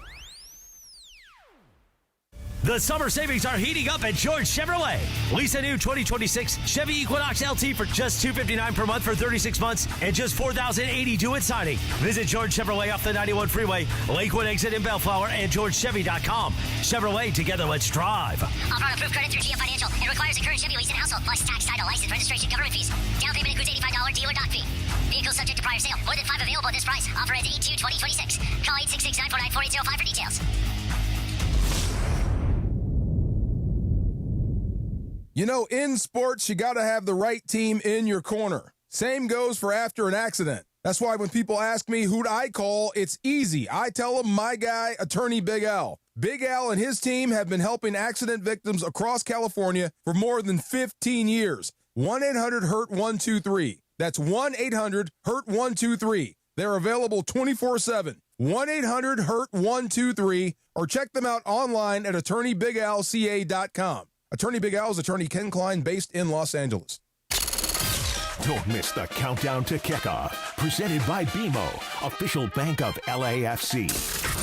The summer savings are heating up at George Chevrolet. Lease a new 2026 Chevy Equinox LT for just $259 per month for 36 months and just $4,080 due at signing. Visit George Chevrolet off the 91 freeway, Lakewood exit in Bellflower, and GeorgeChevy.com. Chevrolet, together let's drive. Offer on approved credit through GM Financial. It requires a current Chevy lease and household, plus tax, title, license, registration, government fees. Down payment includes $85 dealer dock fee. Vehicle subject to prior sale. More than 5 available at this price. Offer ends 8/2/2026. Call 866-949-4805 for details. You know, in sports, you got to have the right team in your corner. Same goes for after an accident. That's why when people ask me who I call, it's easy. I tell them my guy, Attorney Big Al. Big Al and his team have been helping accident victims across California for more than 15 years. 1-800-HURT-123. That's 1-800-HURT-123. They're available 24/7. 1-800-HURT-123 or check them out online at attorneybigalca.com. Attorney Big Al is Attorney Ken Klein, based in Los Angeles. Don't miss the countdown to kickoff. Presented by BMO, official bank of LAFC.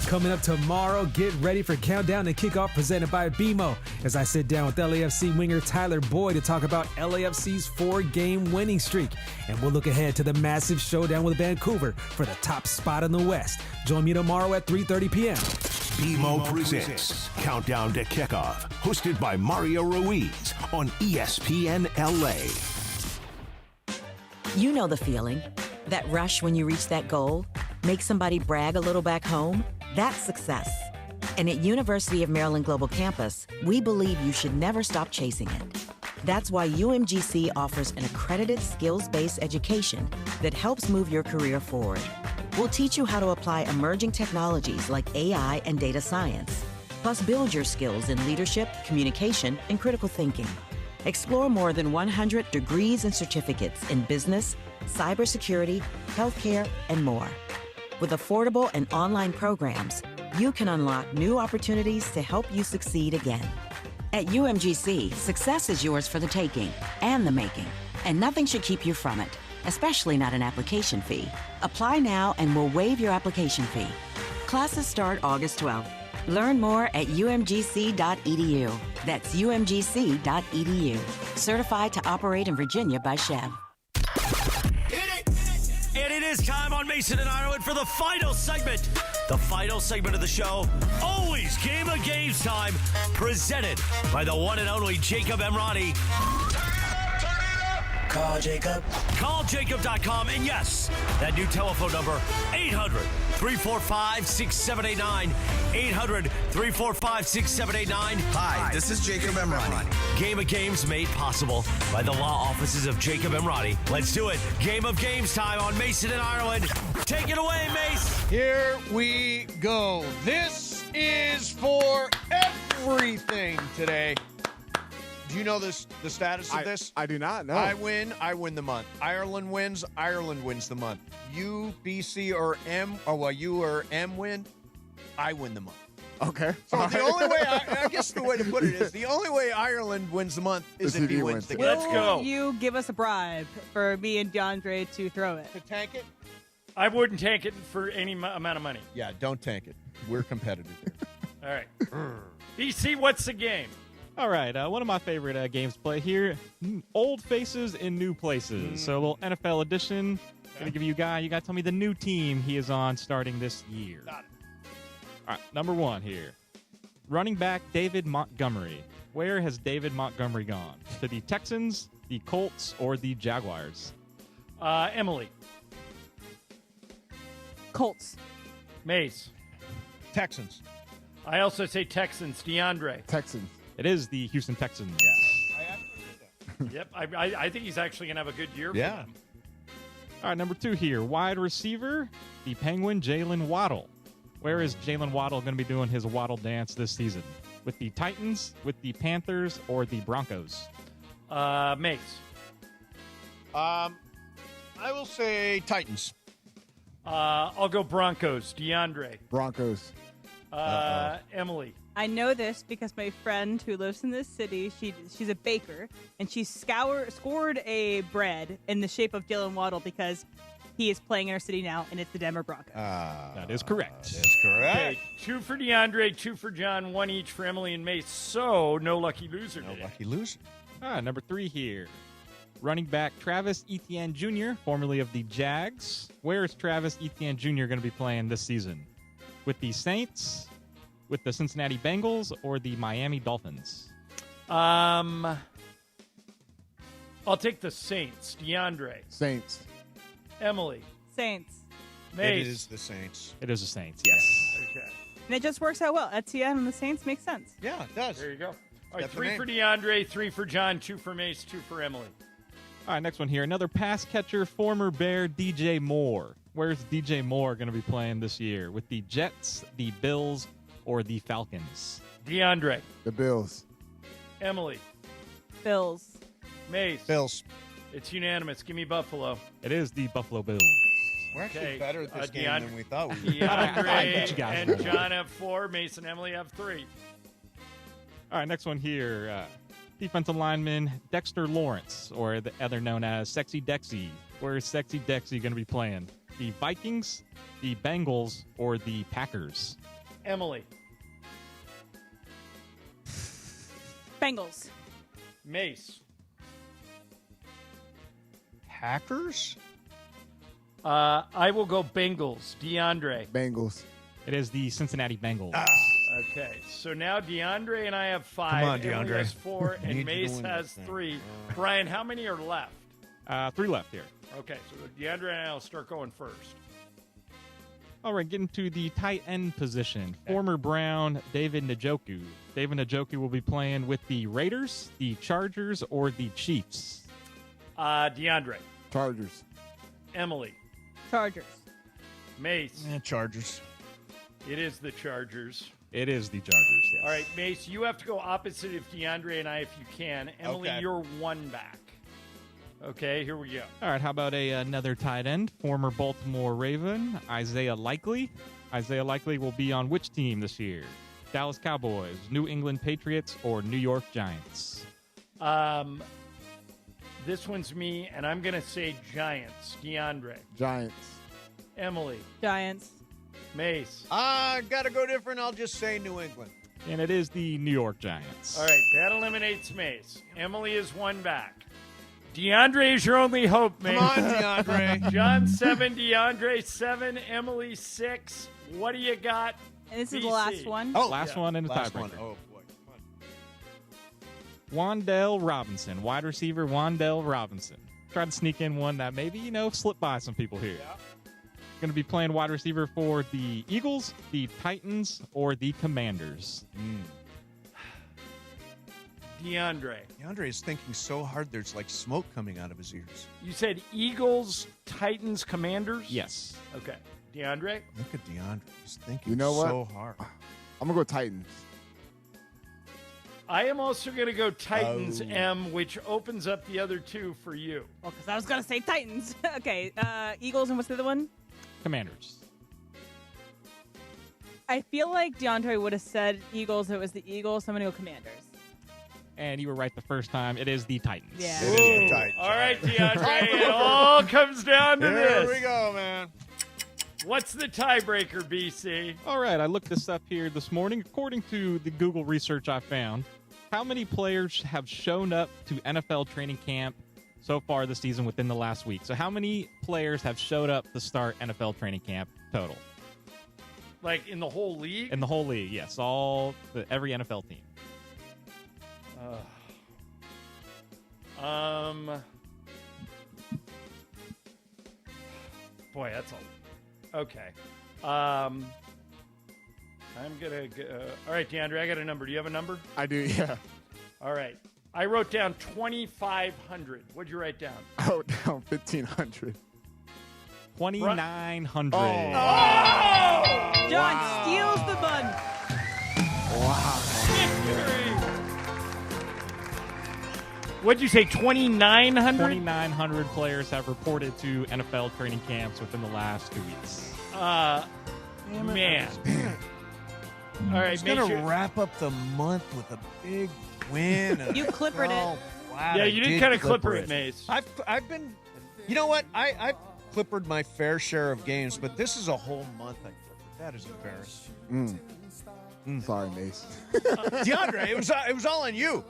Coming up tomorrow, get ready for Countdown to Kickoff presented by BMO as I sit down with LAFC winger Tyler Boyd to talk about LAFC's 4-game winning streak. And we'll look ahead to the massive showdown with Vancouver for the top spot in the West. Join me tomorrow at 3:30 p.m. BMO presents Countdown to Kickoff, hosted by Mario Ruiz on ESPN LA. You know the feeling. That rush when you reach that goal, make somebody brag a little back home. That's success. And at University of Maryland Global Campus, we believe you should never stop chasing it. That's why UMGC offers an accredited skills-based education that helps move your career forward. We'll teach you how to apply emerging technologies like AI and data science, plus build your skills in leadership, communication, and critical thinking. Explore more than 100 degrees and certificates in business, cybersecurity, healthcare, and more. With affordable and online programs, you can unlock new opportunities to help you succeed again. At UMGC, success is yours for the taking and the making, and nothing should keep you from it, especially not an application fee. Apply now and we'll waive your application fee. Classes start August 12th. Learn more at umgc.edu. That's umgc.edu. Certified to operate in Virginia by Chev. And it is time on Mason and Ireland for the final segment. The final segment of the show, always Game of Games time, presented by the one and only Jacob Emrani. Call Jacob. Call Jacob.com. And yes, that new telephone number, 800-345-6789. 800-345-6789. Hi, this is Jacob Emrani. Game of Games made possible by the law offices of Jacob Emrani. Let's do it. Game of Games time on Mason and Ireland. Take it away, Mace. Here we go. This is for everything today. Do you know the status of this? I do not know. I win the month. Ireland wins the month. You, BC, or M, you or M win, I win the month. Okay. So the only way, I guess the way to put it is, the only way Ireland wins the month is if he wins the game. Let's go. Will you give us a bribe for me and DeAndre to throw it? To tank it? I wouldn't tank it for any amount of money. Yeah, don't tank it. We're competitive here. All right. BC, what's the game? All right, one of my favorite games to play here, old faces in new places. So a little NFL edition. I'm going to give you a guy. You got to tell me the new team he is on starting this year. Got it. All right, number one here. Running back David Montgomery. Where has David Montgomery gone? To the Texans, the Colts, or the Jaguars? Emily. Colts. Mace. Texans. I also say Texans. DeAndre. Texans. It is the Houston Texans. Yep, I think he's actually going to have a good year for them. All right, number two here. Wide receiver, the Penguin Jalen Waddle. Where is Jalen Waddle going to be doing his Waddle dance this season? With the Titans, with the Panthers, or the Broncos? Mace. I will say Titans. I'll go Broncos. DeAndre. Broncos. Emily. I know this because my friend who lives in this city, she's a baker, and she scored a bread in the shape of Jalen Waddle because he is playing in our city now, and it's the Denver Broncos. That is correct. That is correct. Okay, 2 for DeAndre, 2 for John, 1 each for Emily and Mace. So, no lucky loser today. No lucky loser. All right, number three here. Running back Travis Etienne Jr., formerly of the Jags. Where is Travis Etienne Jr. going to be playing this season? With the Saints, with the Cincinnati Bengals, or the Miami Dolphins? I'll take the Saints. DeAndre. Saints. Emily. Saints. Mace. It is the Saints. It is the Saints, yes. Okay. And it just works out well. Etienne and the Saints makes sense. Yeah, it does. There you go. All right, 3 for DeAndre, 3 for John, 2 for Mace, 2 for Emily. All right, next one here. Another pass catcher, former Bear, DJ Moore. Where's DJ Moore going to be playing this year? With the Jets, the Bills, or the Falcons? DeAndre. The Bills. Emily. Bills. Mace. Bills. It's unanimous. Give me Buffalo. It is the Buffalo Bills. We're actually better at this game than we thought we were. DeAndre and John have 4. Mace and Emily have 3. All right, next one here. Defensive lineman Dexter Lawrence, or the other known as Sexy Dexy. Where is Sexy Dexy going to be playing? The Vikings, the Bengals, or the Packers? Emily. Bengals. Mace. Packers? I will go Bengals. DeAndre. Bengals. It is the Cincinnati Bengals. Okay, so now DeAndre and I have 5. Come on, Emily DeAndre. has 4, Need and you to Mace win has this thing. 3. Brian, how many are left? 3 left here. Okay, so DeAndre and I will start going first. All right, getting to the tight end position. Former Brown David Njoku. David Njoku will be playing with the Raiders, the Chargers, or the Chiefs. DeAndre. Chargers. Emily. Chargers. Mace. Chargers. It is the Chargers. It is the Chargers, yes. All right, Mace, you have to go opposite of DeAndre and I if you can. Emily, Okay. you're 1 back. Okay, here we go. All right, how about another tight end? Former Baltimore Raven, Isaiah Likely. Isaiah Likely will be on which team this year? Dallas Cowboys, New England Patriots, or New York Giants? This one's me, and I'm going to say Giants. DeAndre. Giants. Emily. Giants. Mace. Gotta go different. I'll just say New England. And it is the New York Giants. All right, that eliminates Mace. Emily is 1 back. DeAndre is your only hope, Mace. Come on, DeAndre. John 7, DeAndre 7, Emily 6. What do you got? And this is the BC? last one? Last one in the Last tiebreaker. one. Oh, boy. Come on. Wandale Robinson, wide receiver Wandale Robinson. Try to sneak in one that maybe, slipped by some people here. Yeah. Going to be playing wide receiver for the Eagles, the Titans, or the Commanders. DeAndre. DeAndre is thinking so hard there's like smoke coming out of his ears. You said Eagles, Titans, Commanders? Yes. Okay. DeAndre? Look at DeAndre. He's thinking You know what? so hard. I'm going to go Titans. I am also going to go Titans, M, which opens up the other 2 for you. Well, because I was going to say Titans. Okay, Eagles, and what's the other one? Commanders. I feel like DeAndre would have said Eagles if it was the Eagles, so I'm going to go Commanders. And you were right the first time. It is the Titans. Yeah. It is the Titans. All right, DeAndre, it all comes down to this. Here we go, man. What's the tiebreaker, BC? All right, I looked this up here this morning. According to the Google research I found, how many players have shown up to NFL training camp so far this season within the last week? So how many players have showed up to start NFL training camp total? Like in the whole league? In the whole league, yes. Every NFL team. Boy, that's all. Okay. I'm going to all right, DeAndre, I got a number. Do you have a number? I do, yeah. All right. I wrote down 2,500. What'd you write down? I wrote down 1,500. 2,900. John steals the bun. Wow. Victory! What'd you say, 2,900? 2,900 players have reported to NFL training camps within the last 2 weeks. Man. All right, He's going to wrap up the month with a big win. You clippered it. Wow, Yeah, I you did kind of clipper it, Mace. I've been, you know what? I've clippered my fair share of games, but this is a whole month I clippered. That is embarrassing. Sorry, Mace. DeAndre, it was all on you.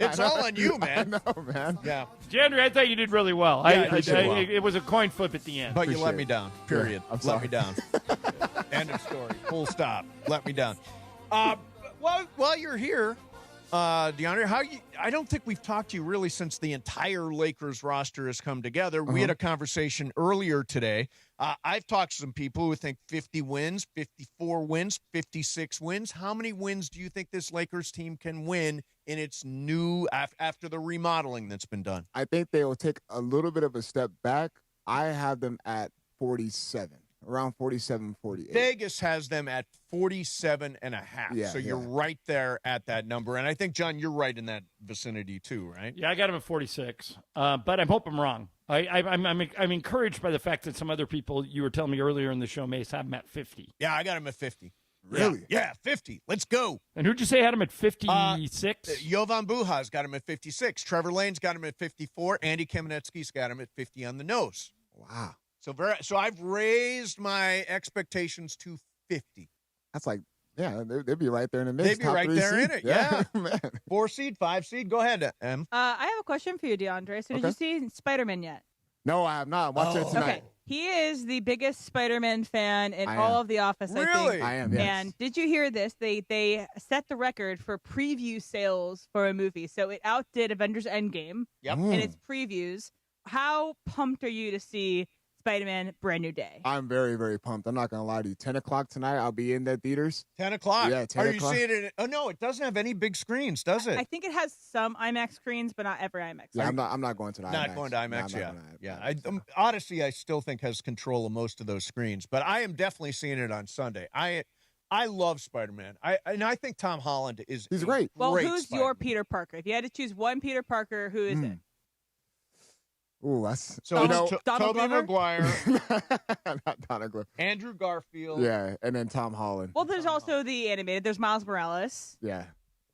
It's all on you, man. I know, man. Yeah. DeAndre, I thought you did really well. Yeah, I did well. It was a coin flip at the end. But you let Appreciate me it. down. Period. Yeah, I'm let sorry. me down. End of story. Full stop. Let me down. While you're here, DeAndre, I don't think we've talked to you really since the entire Lakers roster has come together. We had a conversation earlier today. I've talked to some people who think 50 wins, 54 wins, 56 wins. How many wins do you think this Lakers team can win in its new after the remodeling that's been done? I think they will take a little bit of a step back. I have them at 47. Around 47, 48. Vegas has them at 47 and a half. Yeah, so you're right there at that number. And I think, John, you're right in that vicinity too, right? Yeah, I got him at 46. But I hope I'm wrong. I'm encouraged by the fact that some other people you were telling me earlier in the show, Mace, have him at 50. Yeah, I got him at 50. Really? Yeah, 50. Let's go. And who'd you say had him at 56? Jovan Buha's got him at 56. Trevor Lane's got him at 54. Andy Kamenetsky's got him at 50 on the nose. Wow. So I've raised my expectations to 50. That's like, yeah, they'd be right there in the mix. They'd be right there in it, yeah. Man. 4 seed, 5 seed. Go ahead, Em. I have a question for you, DeAndre. So did you see Spider-Man yet? No, I have not. Watch it tonight. Okay. He is the biggest Spider-Man fan in all of The Office, I think. Really? I am, yes. And did you hear this? They set the record for preview sales for a movie. So it outdid Avengers Endgame in its previews. How pumped are you to see Spider-Man Brand New Day? I'm very, very pumped. I'm not going to lie to you. 10 o'clock tonight, I'll be in the theaters. 10 o'clock? Yeah, 10 Are o'clock. you seeing it? Oh, no, it doesn't have any big screens, does it? I think it has some IMAX screens, but not every IMAX. Yeah, I'm not going to the IMAX. Not going to IMAX, No, yeah. Odyssey, I still think, has control of most of those screens, but I am definitely seeing it on Sunday. I love Spider-Man. I think Tom Holland is He's great. Well, great who's Spider-Man. your Peter Parker? If you had to choose one Peter Parker, who is it? Ooh, that's So Donald Tobey Glover? Maguire, not Donald Glover. Andrew Garfield. Yeah, and then Tom Holland. Well, there's also the animated. There's Miles Morales. Yeah.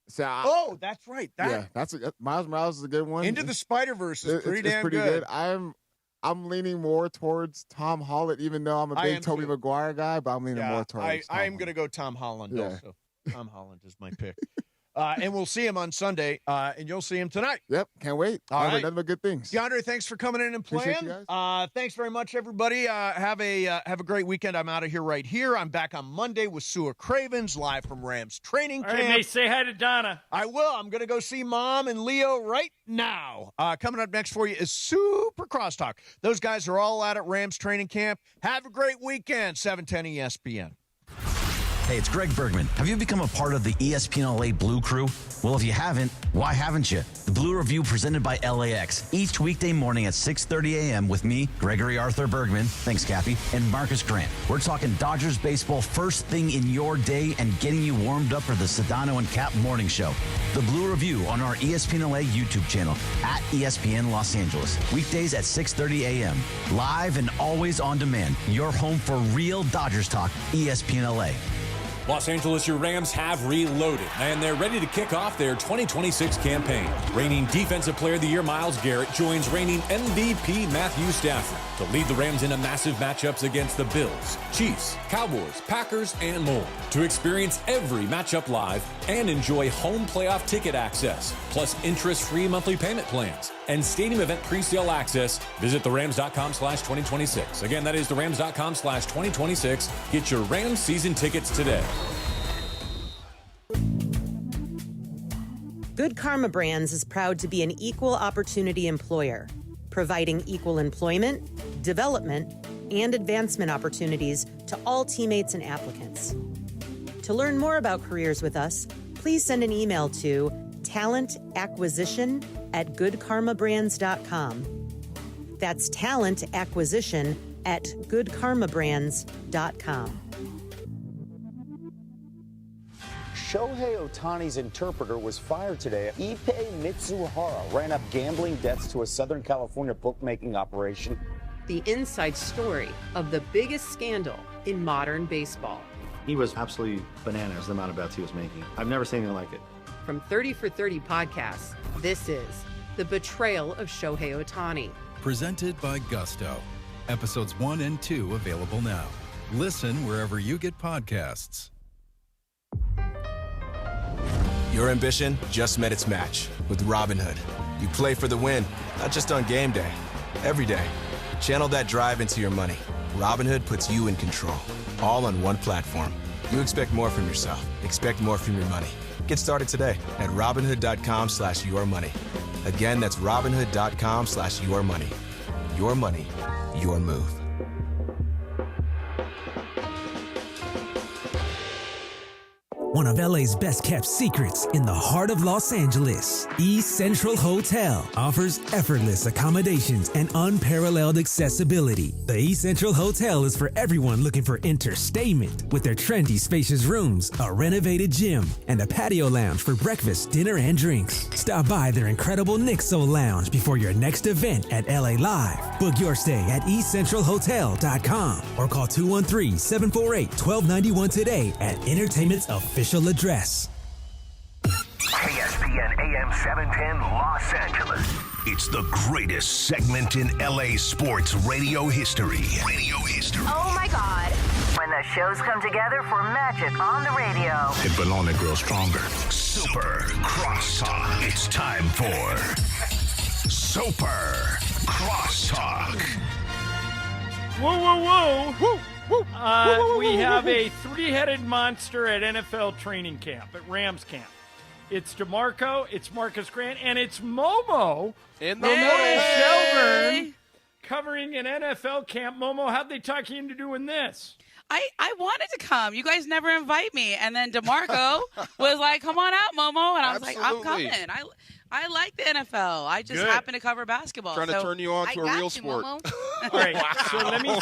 So Oh, that's right. Miles Morales is a good one. Into the Spider-Verse is pretty it's damn pretty good. I'm leaning more towards Tom Holland, even though I'm a big Tobey Maguire guy, but I'm leaning more towards Tom I am Holland. going to go Tom Holland Yeah. also. Tom Holland is my pick. And we'll see him on Sunday, and you'll see him tonight. Yep, can't wait. All right. Nothing but good things. DeAndre, thanks for coming in and Appreciate playing. you guys. Thanks very much, everybody. Have a great weekend. I'm out of here right here. I'm back on Monday with Sua Cravens, live from Rams training All camp. right, Mace, say hi to Donna. I will. I'm going to go see Mom and Leo right now. Coming up next for you is Super Crosstalk. Those guys are all out at Rams training camp. Have a great weekend. 710 ESPN. Hey, it's Greg Bergman. Have you become a part of the ESPN LA Blue Crew? Well, if you haven't, why haven't you? The Blue Review presented by LAX. Each weekday morning at 6:30 a.m. with me, Gregory Arthur Bergman, thanks, Cappy, and Marcus Grant. We're talking Dodgers baseball first thing in your day and getting you warmed up for the Sedano and Cap morning show. The Blue Review on our ESPN LA YouTube channel at ESPN Los Angeles. Weekdays at 6:30 a.m. Live and always on demand. Your home for real Dodgers talk, ESPN LA. Los Angeles, your Rams have reloaded, and they're ready to kick off their 2026 campaign. Reigning Defensive Player of the Year Myles Garrett joins reigning MVP Matthew Stafford to lead the Rams into massive matchups against the Bills, Chiefs, Cowboys, Packers, and more. To experience every matchup live and enjoy home playoff ticket access, plus interest-free monthly payment plans and stadium event presale access, visit therams.com/2026. Again, that is therams.com/2026. Get your Rams season tickets today. Good Karma Brands is proud to be an equal opportunity employer, providing equal employment, development, and advancement opportunities to all teammates and applicants. To learn more about careers with us, please send an email to talentacquisition@goodkarmabrands.com. That's talentacquisition@goodkarmabrands.com. Shohei Ohtani's interpreter was fired today. Ippei Mitsuhara ran up gambling debts to a Southern California bookmaking operation. The inside story of the biggest scandal in modern baseball. He was absolutely bananas, the amount of bets he was making. I've never seen anything like it. From 30 for 30 podcasts, this is The Betrayal of Shohei Ohtani. Presented by Gusto. Episodes 1 and 2 available now. Listen wherever you get podcasts. Your ambition just met its match with Robinhood. You play for the win, not just on game day, every day. Channel that drive into your money. Robinhood puts you in control, all on one platform. You expect more from yourself. Expect more from your money. Get started today at Robinhood.com/yourmoney. Again, that's Robinhood.com/yourmoney. Your money, your move. One of LA's best kept secrets in the heart of Los Angeles, East Central Hotel offers effortless accommodations and unparalleled accessibility. The East Central Hotel is for everyone looking for entertainment with their trendy, spacious rooms, a renovated gym, and a patio lounge for breakfast, dinner, and drinks. Stop by their incredible Nixo Lounge before your next event at LA Live. Book your stay at eastcentralhotel.com or call 213-748-1291 today at Entertainment's official address. KSPN AM 710 Los Angeles. It's the greatest segment in LA sports radio history. Oh my God. When the shows come together for magic on the radio. It will only grow stronger. Super Crosstalk. It's time for Super Crosstalk. Whoa, whoa, whoa. Woo. We have a three-headed monster at NFL training camp, at Rams camp. It's DeMarco, it's Marcus Grant, and it's Momo. In the Momo Shelburne covering an NFL camp. Momo, how'd they talk you into doing this? I wanted to come. You guys never invite me. And then DeMarco was like, come on out, Momo. And I was like, I'm coming. I like the NFL. I just happen to cover basketball. Trying to turn you on to a real sport. All right, so let me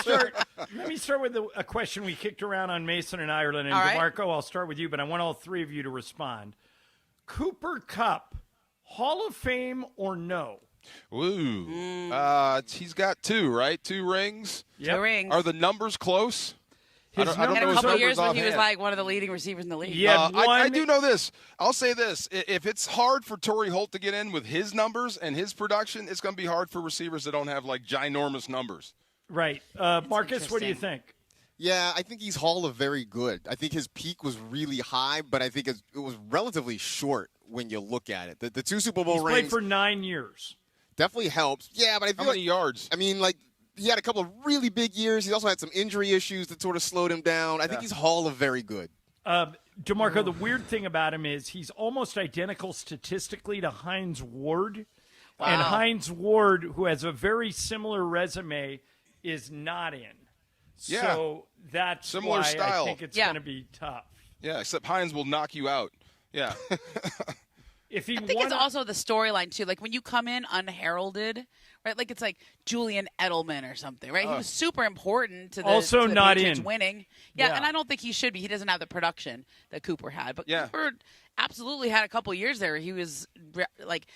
start with a question we kicked around on Mason and Ireland. And DeMarco, I'll start with you, but I want all three of you to respond. Cooper Kupp, Hall of Fame or no? Ooh. He's got two, right? 2 rings? Yep. 2 rings. Are the numbers close? I don't know a couple of years when he was like one of the leading receivers in the league. Yeah, I do know this. I'll say this. If it's hard for Torrey Holt to get in with his numbers and his production, it's going to be hard for receivers that don't have, like, ginormous numbers. Right. Marcus, what do you think? Yeah, I think he's Hall of Very Good. I think his peak was really high, but I think it was relatively short when you look at it. The 2 Super Bowl rings. He's played for 9 years. Definitely helps. Yeah, but I feel How many yards? I mean, like, he had a couple of really big years. He also had some injury issues that sort of slowed him down. I think he's Hall of Very Good. DeMarco, the weird thing about him is he's almost identical statistically to Hines Ward. Wow. And Hines Ward, who has a very similar resume, is not in. Yeah. So that's similar why style. I think it's going to be tough. Yeah, except Hines will knock you out. Yeah. I think it's also the storyline, too. Like, when you come in unheralded, right? Like, it's like Julian Edelman or something, right? He was super important to the, also to the not Patriots in. winning. Yeah, and I don't think he should be. He doesn't have the production that Cooper had. But Cooper absolutely had a couple years there. He was, like,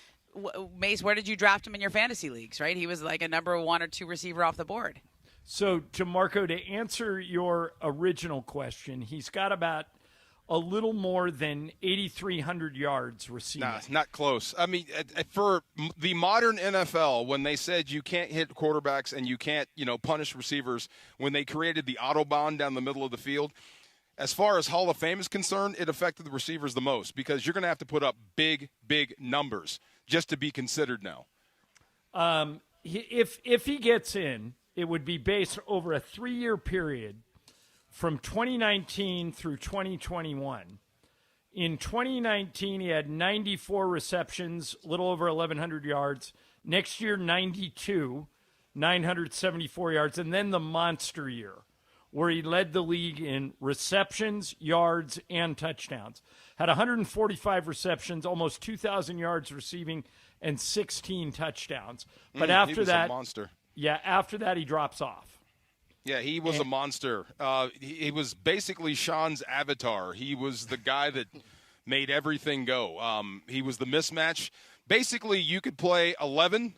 Mace, where did you draft him in your fantasy leagues, right? He was like a number 1 or 2 receiver off the board. So, DeMarco, to answer your original question, he's got about a little more than 8,300 yards receiving. Nah, not close. I mean, for the modern NFL, when they said you can't hit quarterbacks and you can't, punish receivers, when they created the Autobahn down the middle of the field, as far as Hall of Fame is concerned, it affected the receivers the most because you're going to have to put up big, big numbers just to be considered now. If he gets in, it would be based over a 3-year period from 2019 through 2021. In 2019, he had 94 receptions, a little over 1,100 yards. Next year, 92, 974 yards. And then the monster year, where he led the league in receptions, yards, and touchdowns. Had 145 receptions, almost 2,000 yards receiving, and 16 touchdowns. But after he was that, a monster. Yeah, after that, he drops off. Yeah, he was a monster. He was basically Sean's avatar. He was the guy that made everything go. He was the mismatch. Basically, you could play 11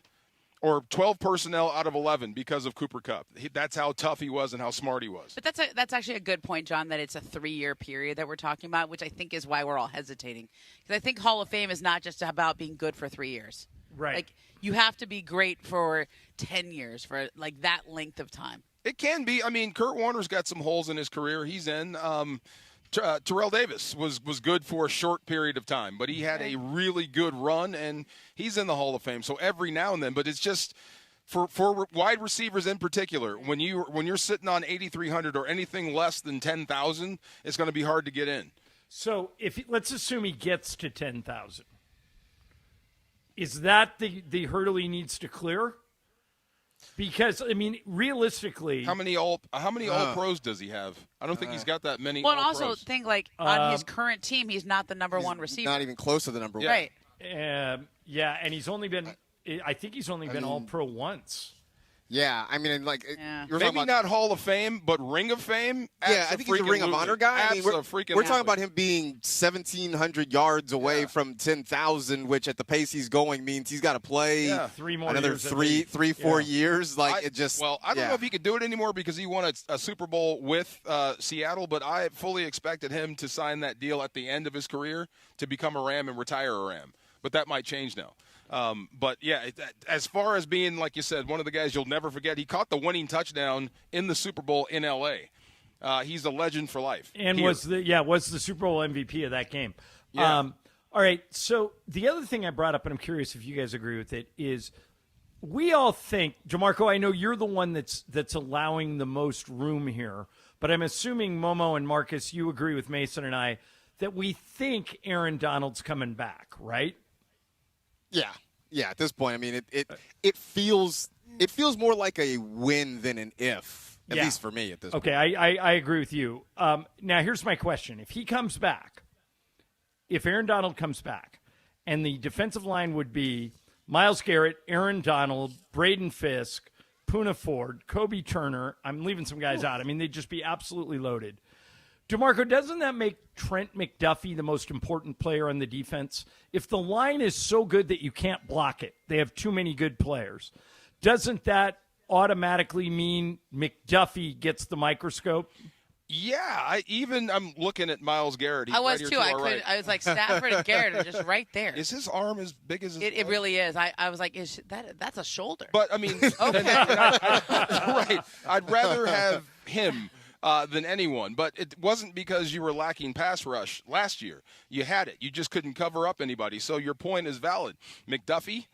or 12 personnel out of 11 because of Cooper Kupp. That's how tough he was and how smart he was. But that's actually a good point, John, that it's a 3-year period that we're talking about, which I think is why we're all hesitating. Because I think Hall of Fame is not just about being good for 3 years. Right. Like, you have to be great for 10 years, for, like, that length of time. It can be. I mean, Kurt Warner's got some holes in his career. He's in. Terrell Davis was good for a short period of time, but he had a really good run, and he's in the Hall of Fame. So every now and then, but it's just For wide receivers in particular, when you're sitting on 8,300 or anything less than 10,000, it's going to be hard to get in. So let's assume he gets to 10,000. Is that the hurdle he needs to clear? Because I mean, realistically, how many all pros does he have? I don't think he's got that many. Well, and all-pros. also think on his current team, he's not the number one receiver. Not even close to the number one. Right. Yeah, and he's only been. I think he's only been all pro once. Yeah, I mean, like maybe not Hall of Fame, but Ring of Fame. Yeah, I think he's a Ring of Honor guy. I mean, we're talking about him being 1,700 yards away from 10,000, which at the pace he's going means he's got to play another three, 4 years. Like it just. Well, I don't know if he could do it anymore because he won a Super Bowl with Seattle, but I fully expected him to sign that deal at the end of his career to become a Ram and retire a Ram. But that might change now. But, yeah, as far as being, like you said, one of the guys you'll never forget, he caught the winning touchdown in the Super Bowl in L.A. He's a legend for life. And was the Super Bowl MVP of that game. Yeah. All right, so the other thing I brought up, and I'm curious if you guys agree with it, is we all think, DeMarco, I know you're the one that's allowing the most room here, but I'm assuming Momo and Marcus, you agree with Mason and I, that we think Aaron Donald's coming back, right? Yeah. At this point, I mean, it feels more like a win than an if, at least for me at this point. Okay, I agree with you. Now, here's my question: if he comes back, if Aaron Donald comes back, and the defensive line would be Myles Garrett, Aaron Donald, Braden Fisk, Poona Ford, Kobe Turner. I'm leaving some guys out. I mean, they'd just be absolutely loaded. DeMarco, doesn't that make Trent McDuffie the most important player on the defense? If the line is so good that you can't block it, they have too many good players, doesn't that automatically mean McDuffie gets the microscope? Yeah, I'm looking at Myles Garrett. He's I was right too. I was like, Stafford and Garrett are just right there. Is his arm as big as his It really is. I was like, that's a shoulder. But, I mean, right. I'd rather have him than anyone. But it wasn't because you were lacking pass rush last year. You had it. You just couldn't cover up anybody. So your point is valid. McDuffie,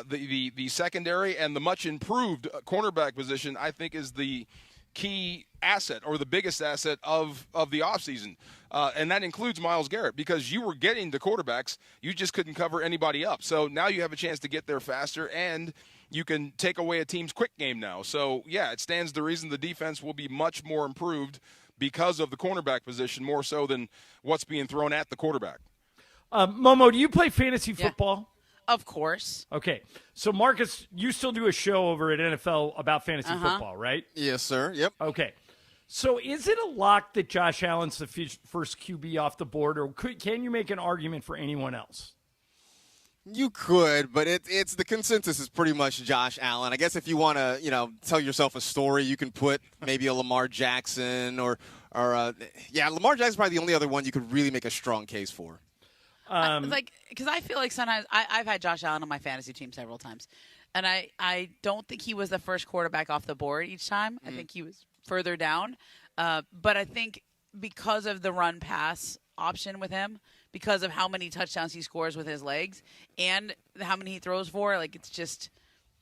the secondary, and the much improved cornerback position, I think, is the key asset or the biggest asset of the offseason. And that includes Myles Garrett because you were getting the quarterbacks. You just couldn't cover anybody up. So now you have a chance to get there faster and you can take away a team's quick game now. So, yeah, it stands to reason the defense will be much more improved because of the cornerback position more so than what's being thrown at the quarterback. Momo, do you play fantasy football? Of course. Okay. So, Marcus, you still do a show over at NFL about fantasy football, right? Yes, sir. Yep. Okay. So is it a lock that Josh Allen's the first QB off the board, or can you make an argument for anyone else? You could, but it's the consensus is pretty much Josh Allen. I guess if you want to, tell yourself a story, you can put maybe a Lamar Jackson or Lamar Jackson's probably the only other one you could really make a strong case for. Because I feel like sometimes I've had Josh Allen on my fantasy team several times, and I don't think he was the first quarterback off the board each time. I think he was further down, but I think because of the run pass option with him, because of how many touchdowns he scores with his legs and how many he throws for, like it's just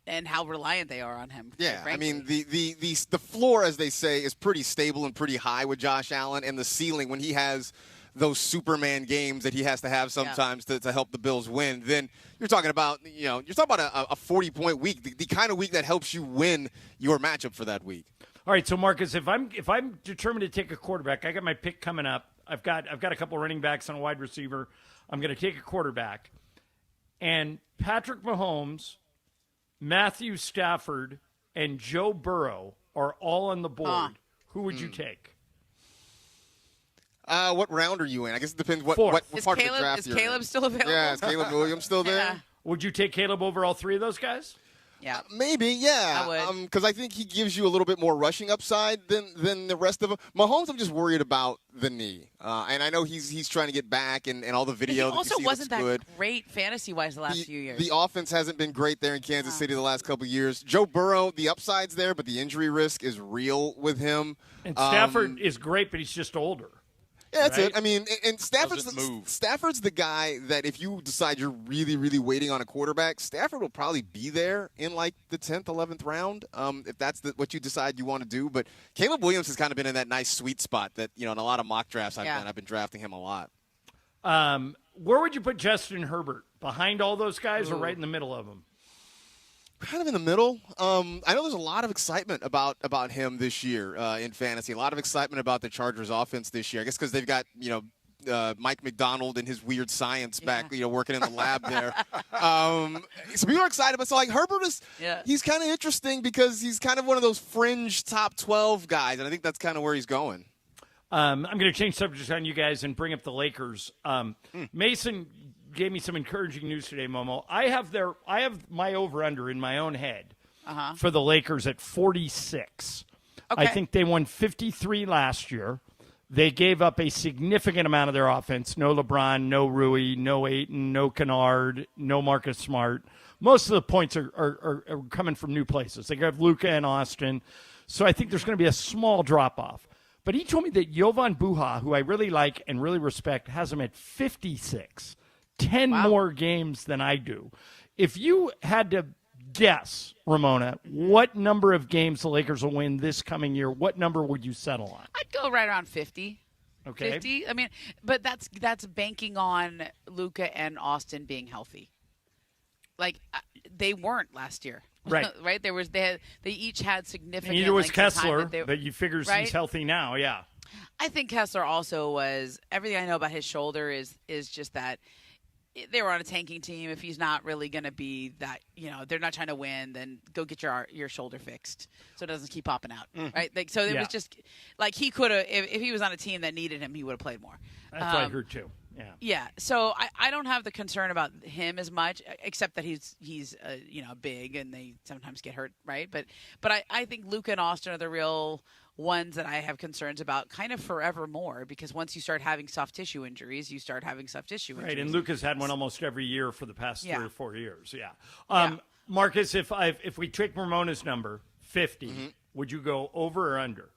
and how reliant they are on him. Yeah, I mean the floor, as they say, is pretty stable and pretty high with Josh Allen, and the ceiling when he has those Superman games that he has to have sometimes to help the Bills win, then you're talking about a 40-point week, the kind of week that helps you win your matchup for that week. All right, so Marcus, if I'm determined to take a quarterback, I got my pick coming up. I've got a couple running backs and a wide receiver. I'm going to take a quarterback, and Patrick Mahomes, Matthew Stafford, and Joe Burrow are all on the board. Who would you take? What round are you in? I guess it depends what part of the draft you're in. Is Caleb still available? Yeah, is Caleb Williams still there? Yeah. Would you take Caleb over all three of those guys? Yeah, maybe. Yeah, I would. Because I think he gives you a little bit more rushing upside than the rest of them. Mahomes, I'm just worried about the knee, and I know he's trying to get back and all the video. He also wasn't that good. great fantasy-wise the last few years. The offense hasn't been great there in Kansas City the last couple of years. Joe Burrow, the upside's there, but the injury risk is real with him. And Stafford is great, but he's just older. Yeah, that's right? it. I mean, and Stafford's the guy that if you decide you're really, really waiting on a quarterback, Stafford will probably be there in like the 10th, 11th round, if that's what you decide you want to do. But Caleb Williams has kind of been in that nice sweet spot that, in a lot of mock drafts I've been drafting him a lot. Where would you put Justin Herbert? Behind all those guys or right in the middle of them? Kind of in the middle. I know there's a lot of excitement about him this year in fantasy. A lot of excitement about the Chargers offense this year. I guess because they've got, Mike McDonald and his weird science back, working in the lab there. So people are excited. But so like Herbert he's kind of interesting because he's kind of one of those fringe top 12 guys. And I think that's kind of where he's going. I'm going to change subjects on you guys and bring up the Lakers. Mason gave me some encouraging news today, Momo. I have my over-under in my own head for the Lakers at 46. Okay. I think they won 53 last year. They gave up a significant amount of their offense. No LeBron, no Rui, no Ayton, no Kennard, no Marcus Smart. Most of the points are coming from new places. They have Luka and Austin. So I think there's going to be a small drop-off. But he told me that Jovan Buha, who I really like and really respect, has him at 56. 10 more games than I do. If you had to guess, Ramona, what number of games the Lakers will win this coming year, what number would you settle on? I'd go right around 50. Okay. 50. I mean, but that's banking on Luka and Austin being healthy. Like they weren't last year. Right. Right? They each had significant. Neither was lengths of time Kessler, but you figure he's healthy now, yeah. I think Kessler also was. Everything I know about his shoulder is just that they were on a tanking team. If he's not really going to be that, they're not trying to win, then go get your shoulder fixed so it doesn't keep popping out, right? Like, so it was just like he could have, if he was on a team that needed him, he would have played more. That's what I heard too. Yeah. Yeah. So I don't have the concern about him as much, except that he's big and they sometimes get hurt, right? But I think Luka and Austin are the real ones that I have concerns about kind of forevermore, because once you start having soft tissue injuries, you start having soft tissue injuries. Right, and Luka's had one almost every year for the past 3 or 4 years. Yeah. Marcus, if we take Ramona's number, 50, would you go over or under?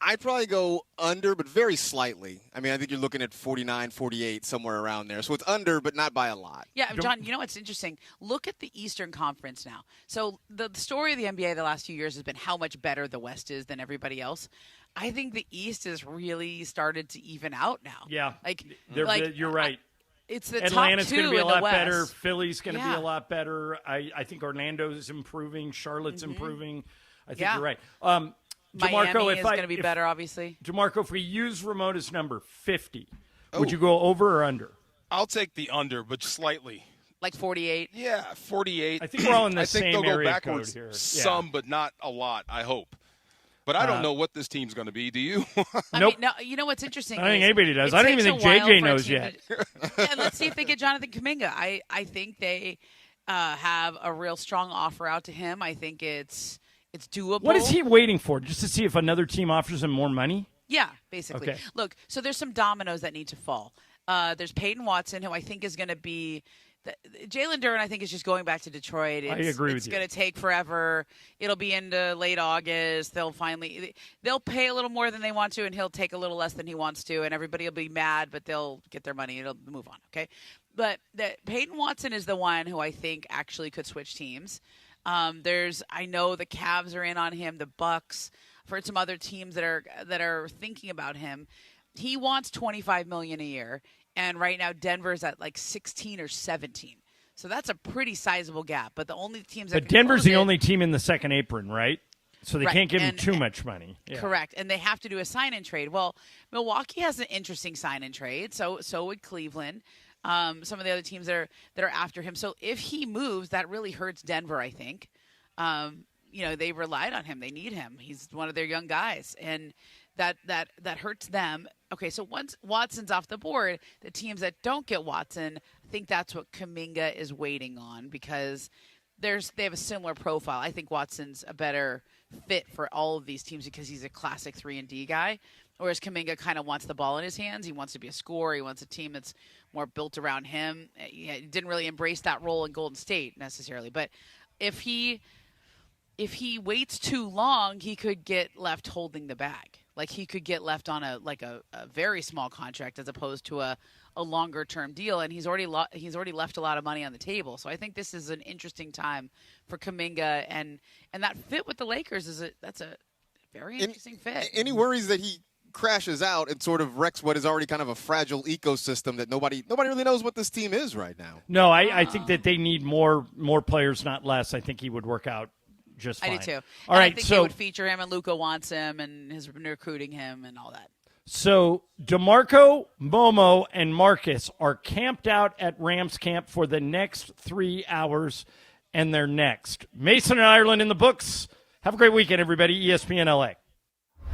I'd probably go under, but very slightly. I mean, I think you're looking at 49, 48, somewhere around there. So it's under, but not by a lot. Yeah, John, you know what's interesting? Look at the Eastern Conference now. So the story of the NBA the last few years has been how much better the West is than everybody else. I think the East has really started to even out now. Yeah, you're right. It's the Atlanta's top two going to be a lot West. better. Philly's going to be a lot better. I think Orlando's improving. Charlotte's improving. I think you're right. DeMarco, Miami is going to be better, obviously. DeMarco, if we use Ramona's number, 50, would you go over or under? I'll take the under, but slightly. Like 48? Yeah, 48. I think we're all in the same area. I think they'll go area backwards code here. some, but not a lot, I hope. But I don't know what this team's going to be. Do you? I mean, no, you know what's interesting? I don't think anybody does. I don't even think JJ knows yet. And let's see if they get Jonathan Kuminga. I think they have a real strong offer out to him. I think it's doable. What is he waiting for? Just to see if another team offers him more money? Yeah, basically. Okay. Look, so there's some dominoes that need to fall. There's Peyton Watson, who I think is going to be Jalen Duren, I think, is just going back to Detroit. I agree with you. It's going to take forever. It'll be into late August. They'll pay a little more than they want to, and he'll take a little less than he wants to, and everybody will be mad, but they'll get their money. It'll move on, okay? But Peyton Watson is the one who I think actually could switch teams. I know the Cavs are in on him, the Bucks. I've heard some other teams that are thinking about him. He wants $25 million a year, and right now Denver's at like 16 or 17. So that's a pretty sizable gap. But the only teams that Denver's the only team in the second apron, right? So they can't give him too much money. Yeah. Correct, and they have to do a sign-in trade. Well, Milwaukee has an interesting sign-in trade. So would Cleveland. Some of the other teams that are after him. So if he moves, that really hurts Denver, I think. They relied on him. They need him. He's one of their young guys, and that hurts them. Okay, so once Watson's off the board, the teams that don't get Watson, I think that's what Kuminga is waiting on, because they have a similar profile. I think Watson's a better fit for all of these teams because he's a classic 3-and-D guy, whereas Kuminga kind of wants the ball in his hands. He wants to be a scorer. He wants a team that's more built around him. He didn't really embrace that role in Golden State necessarily, but if he waits too long, he could get left holding the bag. like he could get left on a very small contract as opposed to a longer term deal, and he's already left a lot of money on the table. So I think this is an interesting time for Kuminga, and that fit with the Lakers that's a very interesting fit. Any worries that he crashes out and sort of wrecks what is already kind of a fragile ecosystem that nobody really knows what this team is right now? No, I think that they need more players, not less. I think he would work out just fine. I do too. All right, I think they would feature him, and Luka wants him, and his recruiting him, and all that. So DeMarco, Momo, and Marcus are camped out at Rams camp for the next 3 hours, and they're next. Mason and Ireland in the books. Have a great weekend, everybody. ESPN LA.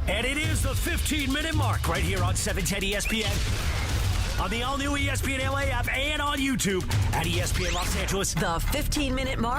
And it is the 15-minute mark right here on 710 ESPN. On the all-new ESPN LA app and on YouTube at ESPN Los Angeles. The 15-minute mark